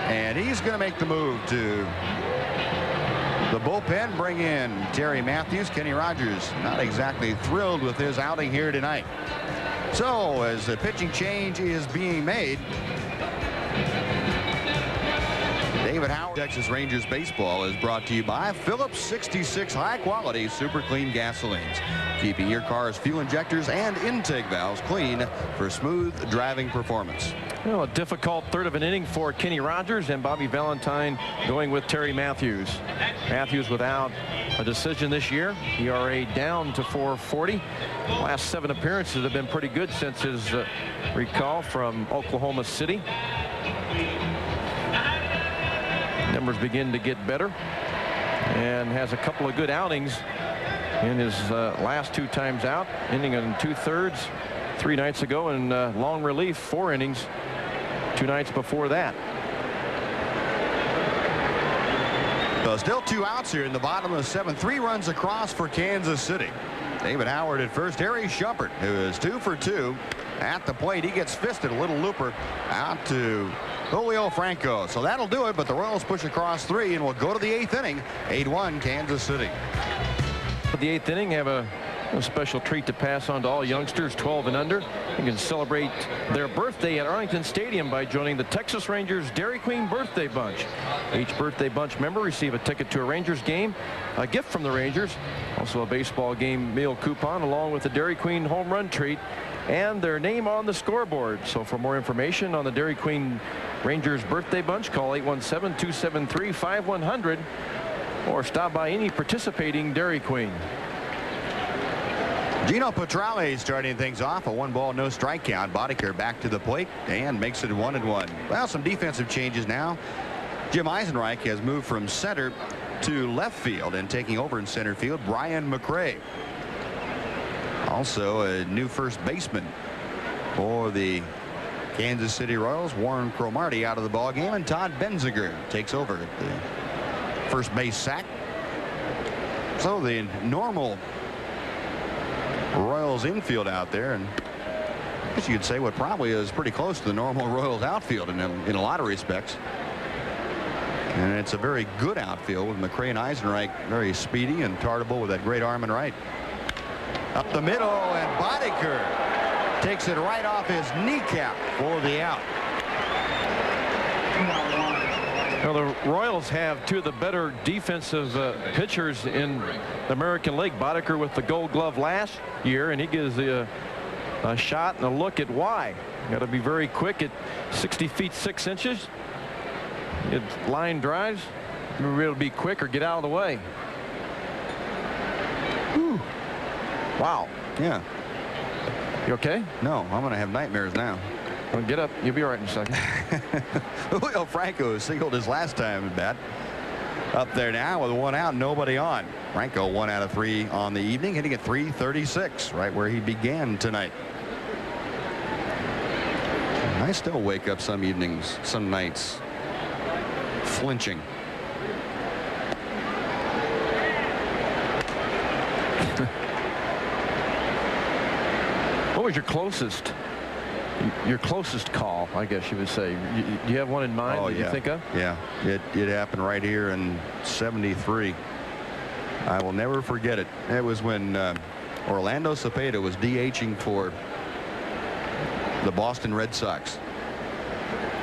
and he's going to make the move to the bullpen, bring in Terry Matthews. Kenny Rogers not exactly thrilled with his outing here tonight. So as the pitching change is being made, David Howard. Texas Rangers baseball is brought to you by Phillips 66 high-quality super clean gasolines, keeping your car's fuel injectors and intake valves clean for smooth driving performance. Well, a difficult third of an inning for Kenny Rogers, and Bobby Valentine going with Terry Matthews. Matthews without a decision this year. ERA down to 4.40. Last 7 appearances have been pretty good since his recall from Oklahoma City. Numbers begin to get better, and has a couple of good outings in his last 2 times out, ending in 2/3 3 nights ago, and long relief 4 innings 2 nights before that. So still 2 outs here in the bottom of the 7th. 3 runs across for Kansas City. David Howard at first. Harry Shumpert, who is 2 for 2 at the plate. He gets fisted. A little looper out to Julio Franco. So that'll do it, but the Royals push across 3 and will go to the 8th inning. 8-1 Kansas City. The 8th inning, have a special treat to pass on to all youngsters 12 and under. You can celebrate their birthday at Arlington Stadium by joining the Texas Rangers Dairy Queen Birthday Bunch. Each Birthday Bunch member receive a ticket to a Rangers game, a gift from the Rangers, also a baseball game meal coupon, along with the Dairy Queen home run treat and their name on the scoreboard. So for more information on the Dairy Queen Rangers Birthday Bunch, call 817-273-5100 or stop by any participating Dairy Queen. Gino Petrale starting things off. A 1-ball, no strike count. Boddicker back to the plate and makes it 1-1. Well, some defensive changes now. Jim Eisenreich has moved from center to left field, and taking over in center field, Brian McRae. Also a new first baseman for the Kansas City Royals. Warren Cromartie out of the ball game, and Todd Benziger takes over at the first base sack. So the normal Royals infield out there, and I guess you could say what probably is pretty close to the normal Royals outfield in a lot of respects. And it's a very good outfield with McRae and Eisenreich very speedy, and Tardable with that great arm and right. Up the middle, and Boddicker takes it right off his kneecap for the out. Well, the Royals have 2 of the better defensive pitchers in the American League. Boddicker with the Gold Glove last year, and he gives a shot and a look at why. Got to be very quick at 60 feet 6 inches. It line drives. It'll be quick or get out of the way. Whew. Wow. Yeah. You okay? No, I'm going to have nightmares now. Well, get up. You'll be all right in a second. Julio Franco singled his last time at bat. Up there now with 1 out, nobody on. Franco 1 out of 3 on the evening, hitting at .336, right where he began tonight. I still wake up some evenings, some nights, flinching. What was your closest call, I guess you would say? Do you have one in mind that you think of? Yeah, it happened right here in '73. I will never forget it. It was when Orlando Cepeda was DHing for the Boston Red Sox.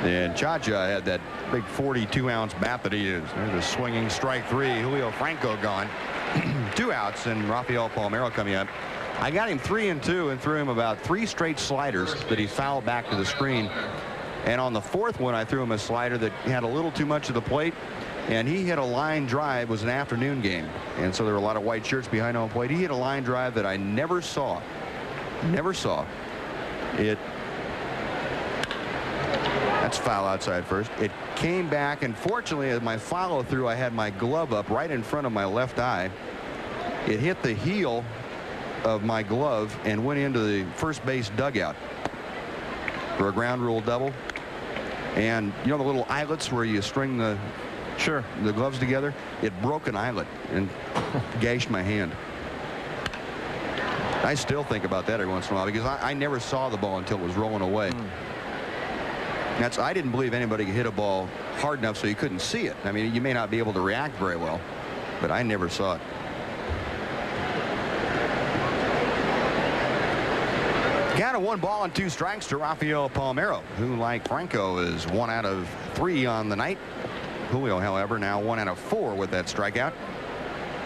And Cha-Cha had that big 42-ounce bat that he used. There's a swinging strike 3. Julio Franco gone. 2 outs, and Rafael Palmeiro coming up. I got him 3-2 and threw him about 3 straight sliders that he fouled back to the screen. And on the 4th one, I threw him a slider that had a little too much of the plate, and he hit a line drive. It was an afternoon game, and so there were a lot of white shirts behind home plate. He hit a line drive that I never saw. That's foul outside first. It came back, and fortunately, as my follow through, I had my glove up right in front of my left eye. It hit the heel of my glove and went into the first base dugout for a ground rule double. And you know the little eyelets where you string the gloves together? It broke an eyelet and gashed my hand. I still think about that every once in a while, because I never saw the ball until it was rolling away. I didn't believe anybody could hit a ball hard enough so you couldn't see it. I mean, you may not be able to react very well, but I never saw it. Count of 1 ball and 2 strikes to Rafael Palmeiro, who, like Franco, is 1 out of 3 on the night. Julio, however, now 1 out of 4 with that strikeout.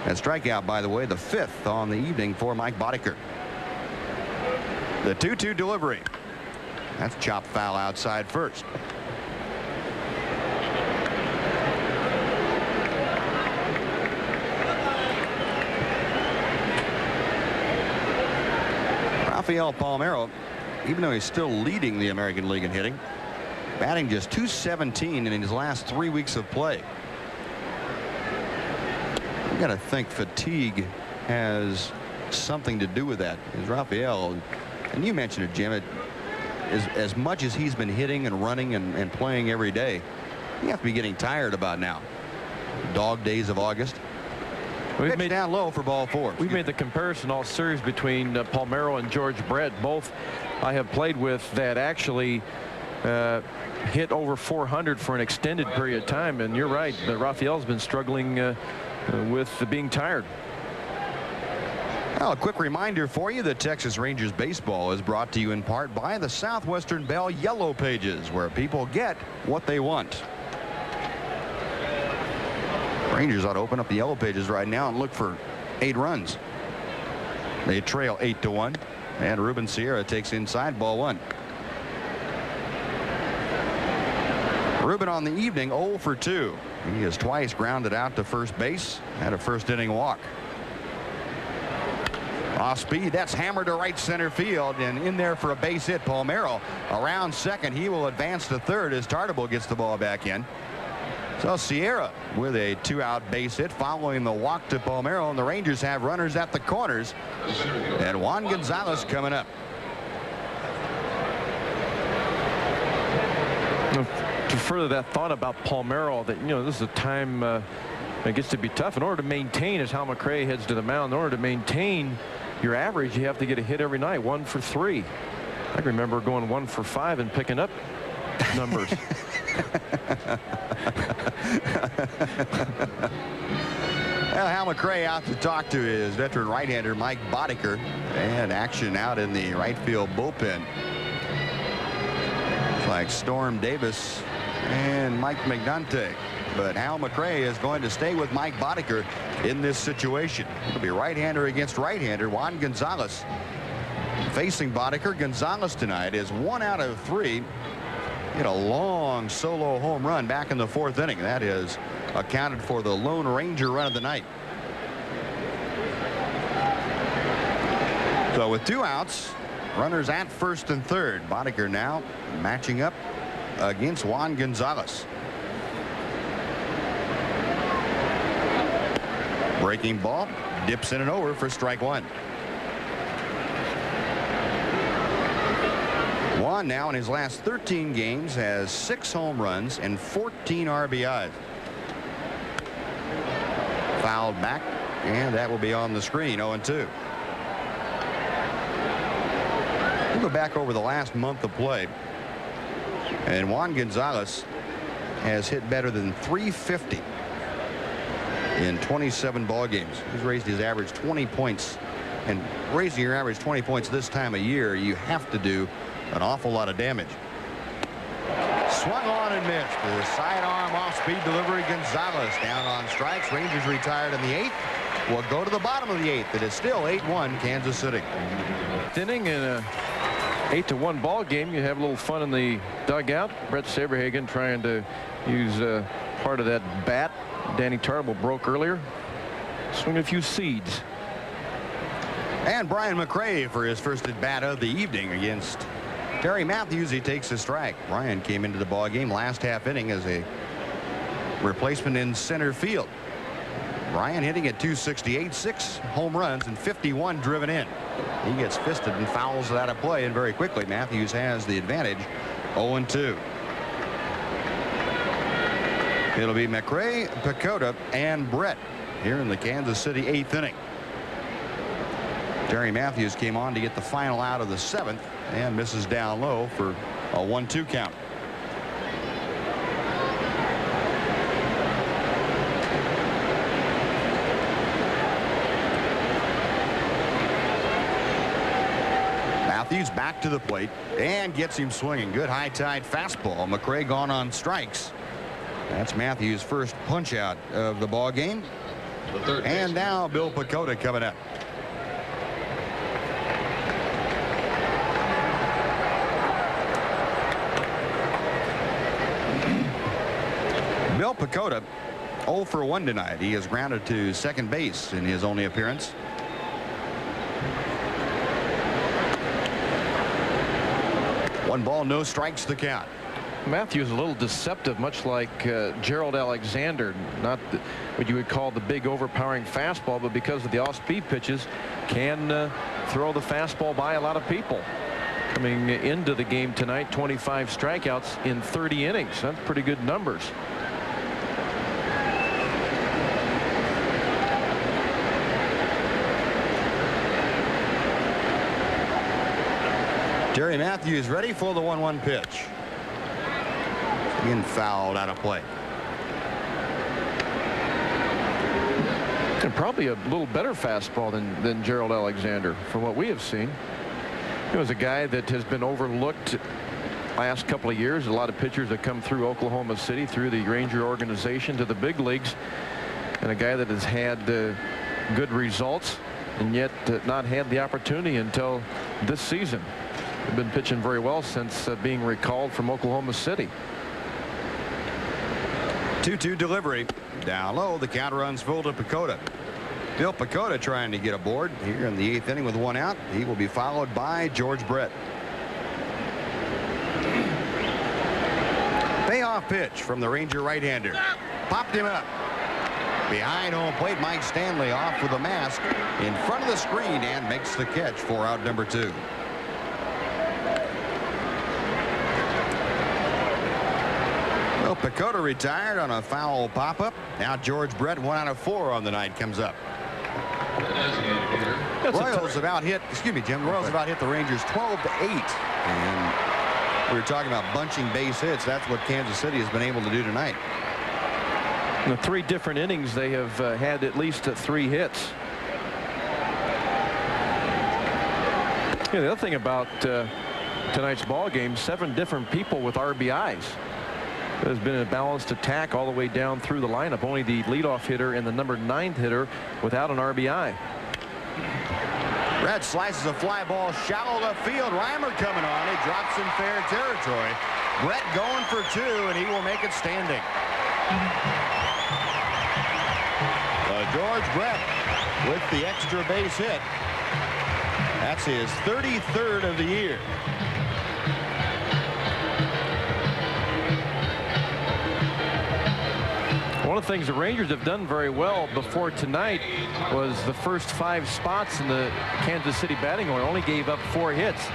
That strikeout, by the way, the 5th on the evening for Mike Boddicker. The 2-2 delivery. That's chop foul outside first. Rafael Palmeiro, even though he's still leading the American League in hitting, batting just .217 in his last 3 weeks of play. You got to think fatigue has something to do with that. As Rafael, and you mentioned it, Jim, as much as he's been hitting and running and playing every day, you have to be getting tired about now. Dog days of August. We've made down low for ball 4. We've made the comparison all series between Palmeiro and George Brett. Both I have played with that actually hit over 400 for an extended period of time. And you're right, Rafael's been struggling with being tired. Well, a quick reminder for you that Texas Rangers baseball is brought to you in part by the Southwestern Bell Yellow Pages, where people get what they want. Rangers ought to open up the Yellow Pages right now and look for 8 runs. They trail 8-1, and Ruben Sierra takes inside, ball 1. Ruben on the evening 0 for 2. He has twice grounded out to first base, had a first inning walk. Off speed, that's hammered to right center field, and in there for a base hit. Palmeiro around second. He will advance to third as Tartabull gets the ball back in. So Sierra with a 2-out base hit following the walk to Palmeiro, and the Rangers have runners at the corners. And Juan Gonzalez coming up. To further that thought about Palmeiro, that this is a time it gets to be tough. In order to maintain, as Hal McRae heads to the mound, in order to maintain your average, you have to get a hit every night. 1 for 3. I remember going 1 for 5 and picking up numbers. Well, Hal McRae out to talk to his veteran right-hander Mike Boddicker, and action out in the right field bullpen. It's like Storm Davis and Mike McDonte, but Hal McRae is going to stay with Mike Boddicker in this situation. It'll be right-hander against right-hander. Juan Gonzalez facing Boddicker. Gonzalez tonight is 1 out of 3. Hit a long solo home run back in the 4th inning. That is accounted for the lone Ranger run of the night. So with 2 outs, runners at first and third. Boddicker now matching up against Juan Gonzalez. Breaking ball, dips in and over for strike 1. Juan now in his last 13 games has 6 home runs and 14 RBIs. Fouled back, and that will be on the screen. 0-2. We'll go back over the last month of play, and Juan Gonzalez has hit better than .350 in 27 ball games. He's raised his average 20 points, and raising your average 20 points this time of year, you have to do an awful lot of damage. Swung on and missed. The sidearm off-speed delivery. Gonzalez down on strikes. Rangers retired in the 8th. Will go to the bottom of the 8th. It is still 8-1 Kansas City. Inning in a 8-1 ball game. You have a little fun in the dugout. Brett Saberhagen trying to use part of that bat Danny Tartabull broke earlier. Swing a few seeds. And Brian McRae for his first at bat of the evening against Terry Matthews. He takes a strike. Brian came into the ball game last half inning as a replacement in center field. Brian hitting at .268, 6 home runs and 51 driven in. He gets fisted and fouls it out of play, and very quickly Matthews has the advantage. 0-2. It'll be McRae, Pacoda, and Brett here in the Kansas City 8th inning. Terry Matthews came on to get the final out of the 7th and misses down low for a 1-2 count. Matthews back to the plate and gets him swinging. Good high-tide fastball. McRae gone on strikes. That's Matthews' first punch out of the ball game. And now Bill Pacoda coming up. Bill Pacoda 0 for 1 tonight. He is grounded to second base in his only appearance. One ball, no strikes, the count. Matthews a little deceptive, much like Gerald Alexander. Not what you would call the big overpowering fastball, but because of the off-speed pitches, can throw the fastball by a lot of people. Coming into the game tonight, 25 strikeouts in 30 innings. That's pretty good numbers. Terry Matthews ready for the 1-1 pitch. Being fouled out of play. And probably a little better fastball than Gerald Alexander from what we have seen. He was a guy that has been overlooked last couple of years. A lot of pitchers that come through Oklahoma City, through the Ranger organization to the big leagues, and a guy that has had good results and yet not had the opportunity until this season. He's been pitching very well since being recalled from Oklahoma City. 2-2 delivery. Down low, the count runs full to Pacoda. Bill Pacoda trying to get aboard here in the 8th inning with 1 out. He will be followed by George Brett. Payoff pitch from the Ranger right-hander. Popped him up. Behind home plate, Mike Stanley off with a mask in front of the screen and makes the catch for out number 2. Well, Pacoda retired on a foul pop-up. Now George Brett, 1 out of 4 on the night, comes up. Royals have out hit, excuse me, Jim, Royals have out hit the Rangers 12-8. And we were talking about bunching base hits. That's what Kansas City has been able to do tonight. In the 3 different innings, they have had at least 3 hits. Yeah, the other thing about tonight's ball game, 7 different people with RBIs. There's been a balanced attack all the way down through the lineup. Only the leadoff hitter and the number 9th hitter without an RBI. Brett slices a fly ball shallow left field. Reimer coming on. It drops in fair territory. Brett going for 2, and he will make it standing. George Brett with the extra base hit. That's his 33rd of the year. One of the things the Rangers have done very well before tonight was the first 5 spots in the Kansas City batting order only gave up 4 hits.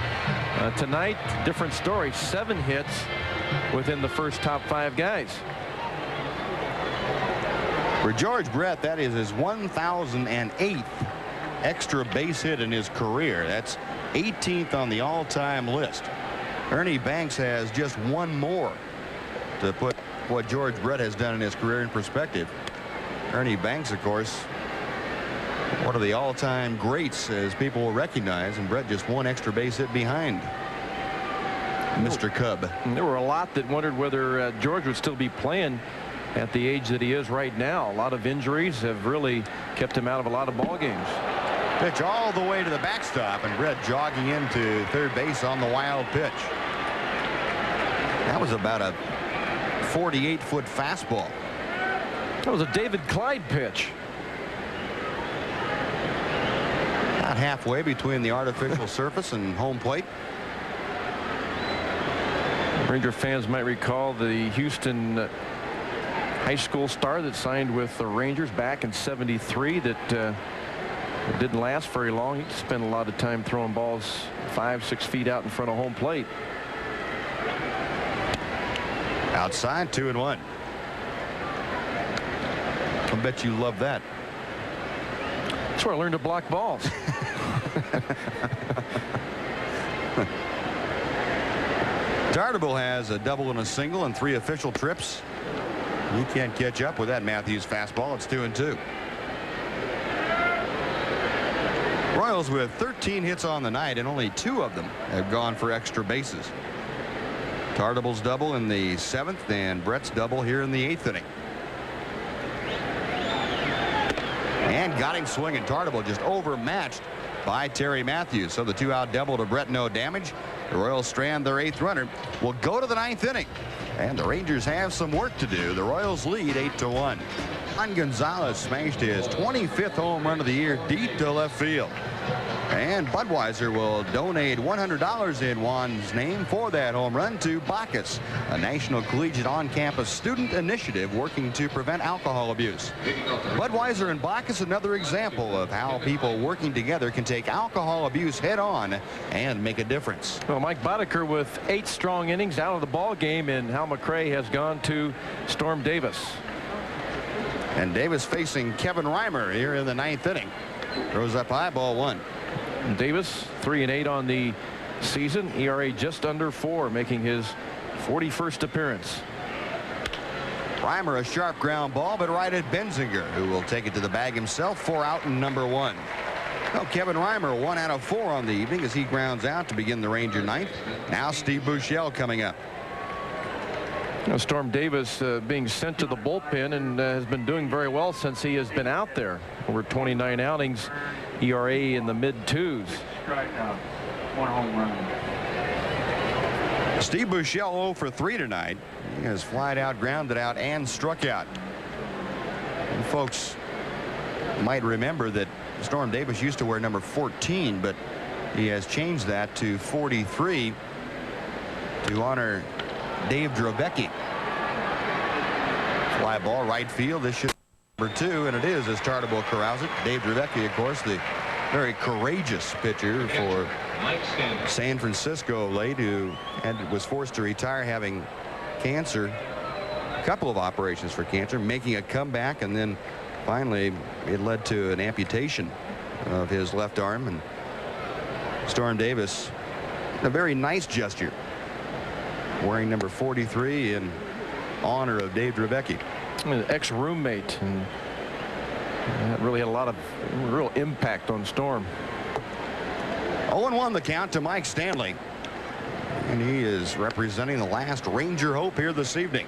Tonight, different story, 7 hits within the first top 5 guys. For George Brett, that is his 1,008th extra base hit in his career. That's 18th on the all-time list. Ernie Banks has just 1 more to put what George Brett has done in his career in perspective. Ernie Banks, of course, one of the all-time greats, as people will recognize, and Brett just 1 extra base hit behind Mr. Cub. There were a lot that wondered whether George would still be playing at the age that he is right now. A lot of injuries have really kept him out of a lot of ball games. Pitch all the way to the backstop, and Brett jogging into third base on the wild pitch. That was about a 48-foot fastball. That was a David Clyde pitch. About halfway between the artificial surface and home plate. Ranger fans might recall the Houston high school star that signed with the Rangers back in '73 that didn't last very long. He spent a lot of time throwing balls 5-6 feet out in front of home plate. Outside, 2-1. I bet you love that. That's where I learned to block balls. Tartable has a double and a single and 3 official trips. He can't catch up with that Matthews fastball. It's 2-2. Royals with 13 hits on the night, and only 2 of them have gone for extra bases. Tartable's double in the 7th and Brett's double here in the 8th inning. And got him swinging. Tartable just overmatched by Terry Matthews. So the 2-out double to Brett, no damage. The Royals strand their 8th runner. Will go to the 9th inning. And the Rangers have some work to do. The Royals lead 8-1. Juan Gonzalez smashed his 25th home run of the year deep to left field. And Budweiser will donate $100 in Juan's name for that home run to Bacchus, a national collegiate on-campus student initiative working to prevent alcohol abuse. Budweiser and Bacchus, another example of how people working together can take alcohol abuse head on and make a difference. Well, Mike Boddicker with 8 strong innings out of the ball game, and Hal McRae has gone to Storm Davis. And Davis facing Kevin Reimer here in the 9th inning. Throws up high, ball 1. Davis 3-8 on the season, ERA just under 4, making his 41st appearance. Reimer, a sharp ground ball, but right at Benzinger, who will take it to the bag himself for out in number 1. Well, Kevin Reimer 1 out of 4 on the evening as he grounds out to begin the Ranger 9th. Now Steve Buechele coming up. Storm Davis being sent to the bullpen and has been doing very well since he has been out there. Over 29 outings, ERA in the mid-2s. Strikeout, 1 home run. Steve Buechele 0 for 3 tonight. He has flied out, grounded out, and struck out. And folks might remember that Storm Davis used to wear number 14, but he has changed that to 43 to honor Dave Dravecky. Fly ball right field. This should be number 2, and it is as Tartabull corrals it. Dave Dravecky, of course, the very courageous pitcher for San Francisco late, who was forced to retire having cancer, a couple of operations for cancer, making a comeback, and then finally it led to an amputation of his left arm. And Storm Davis, a very nice gesture, wearing number 43 in honor of Dave Dravecky. An ex-roommate, and that really had a lot of real impact on Storm. 0-1 the count to Mike Stanley, and he is representing the last Ranger hope here this evening.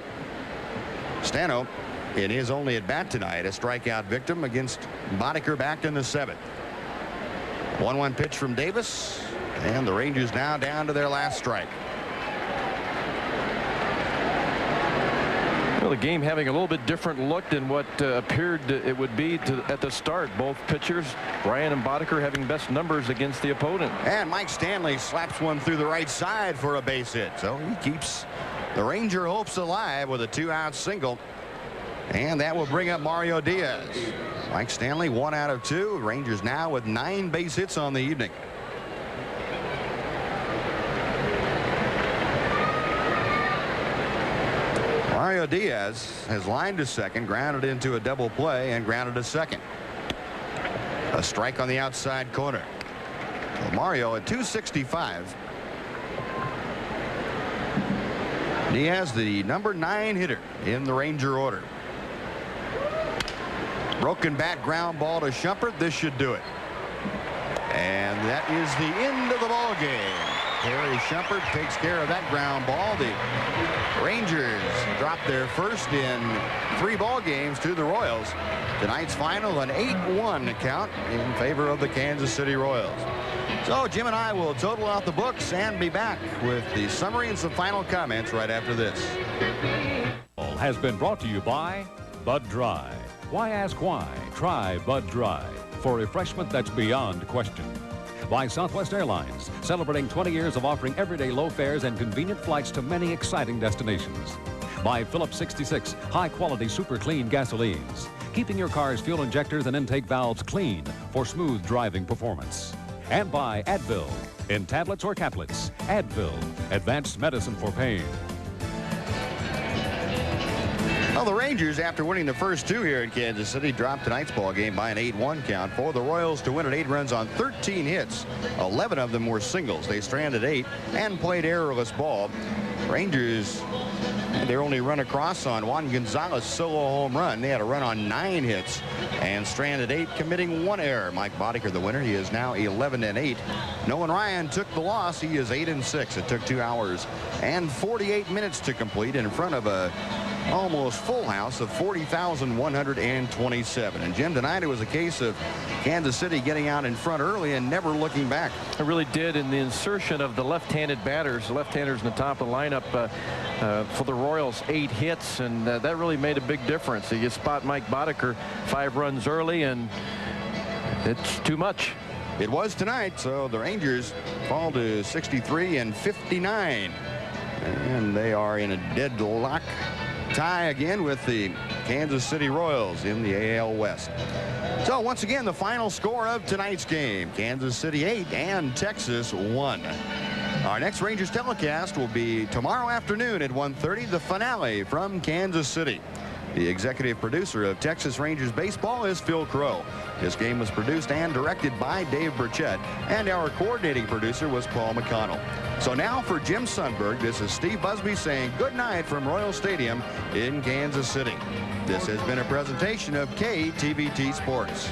Stano in his only at bat tonight, a strikeout victim against Boddicker back in the 7th. 1-1 pitch from Davis, and the Rangers now down to their last strike. Well, the game having a little bit different look than what appeared it would be at the start. Both pitchers, Ryan and Boddicker, having best numbers against the opponent. And Mike Stanley slaps one through the right side for a base hit. So he keeps the Ranger hopes alive with a 2-out single. And that will bring up Mario Diaz. Mike Stanley 1 out of 2. Rangers now with 9 base hits on the evening. Mario Diaz has lined to second, grounded into a double play, and grounded to second. A strike on the outside corner. Well, Mario at 265. Diaz, the number 9 hitter in the Ranger order. Broken bat ground ball to Shumpert. This should do it. And that is the end of the ball game. Harry Shumpert takes care of that ground ball. The Rangers drop their first in 3 ball games to the Royals. Tonight's final, an 8-1 count in favor of the Kansas City Royals. So Jim and I will total out the books and be back with the summary and some final comments right after this. Has been brought to you by Bud Dry. Why ask why? Try Bud Dry for refreshment that's beyond question. By Southwest Airlines, celebrating 20 years of offering everyday low fares and convenient flights to many exciting destinations. By Phillips 66, high-quality super clean gasolines, keeping your car's fuel injectors and intake valves clean for smooth driving performance. And by Advil, in tablets or caplets. Advil, advanced medicine for pain. Well, the Rangers, after winning the first 2 here in Kansas City, dropped tonight's ball game by an 8-1 count. For the Royals to win at 8 runs on 13 hits, 11 of them were singles. They stranded 8 and played errorless ball. Rangers, their only run across on Juan Gonzalez solo home run. They had a run on 9 hits and stranded 8, committing 1 error. Mike Boddicker, the winner. He is now 11-8. Nolan Ryan took the loss. He is 8-6. It took 2 hours and 48 minutes to complete in front of a almost full house of 40,127. And Jim, tonight it was a case of Kansas City getting out in front early and never looking back. It really did, in the insertion of the left-handed batters, the left-handers in the top of the lineup. for the Royals, 8 hits, and that really made a big difference. You spot Mike Boddicker 5 runs early, and it's too much. It was tonight, so the Rangers fall to 63 and 59. And they are in a deadlock tie again with the Kansas City Royals in the AL West. So once again, the final score of tonight's game, Kansas City 8 and Texas 1. Our next Rangers telecast will be tomorrow afternoon at 1:30, the finale from Kansas City. The executive producer of Texas Rangers baseball is Phil Crow. This game was produced and directed by Dave Burchett, and our coordinating producer was Paul McConnell. So now for Jim Sundberg, this is Steve Busby saying good night from Royal Stadium in Kansas City. This has been a presentation of KTVT Sports.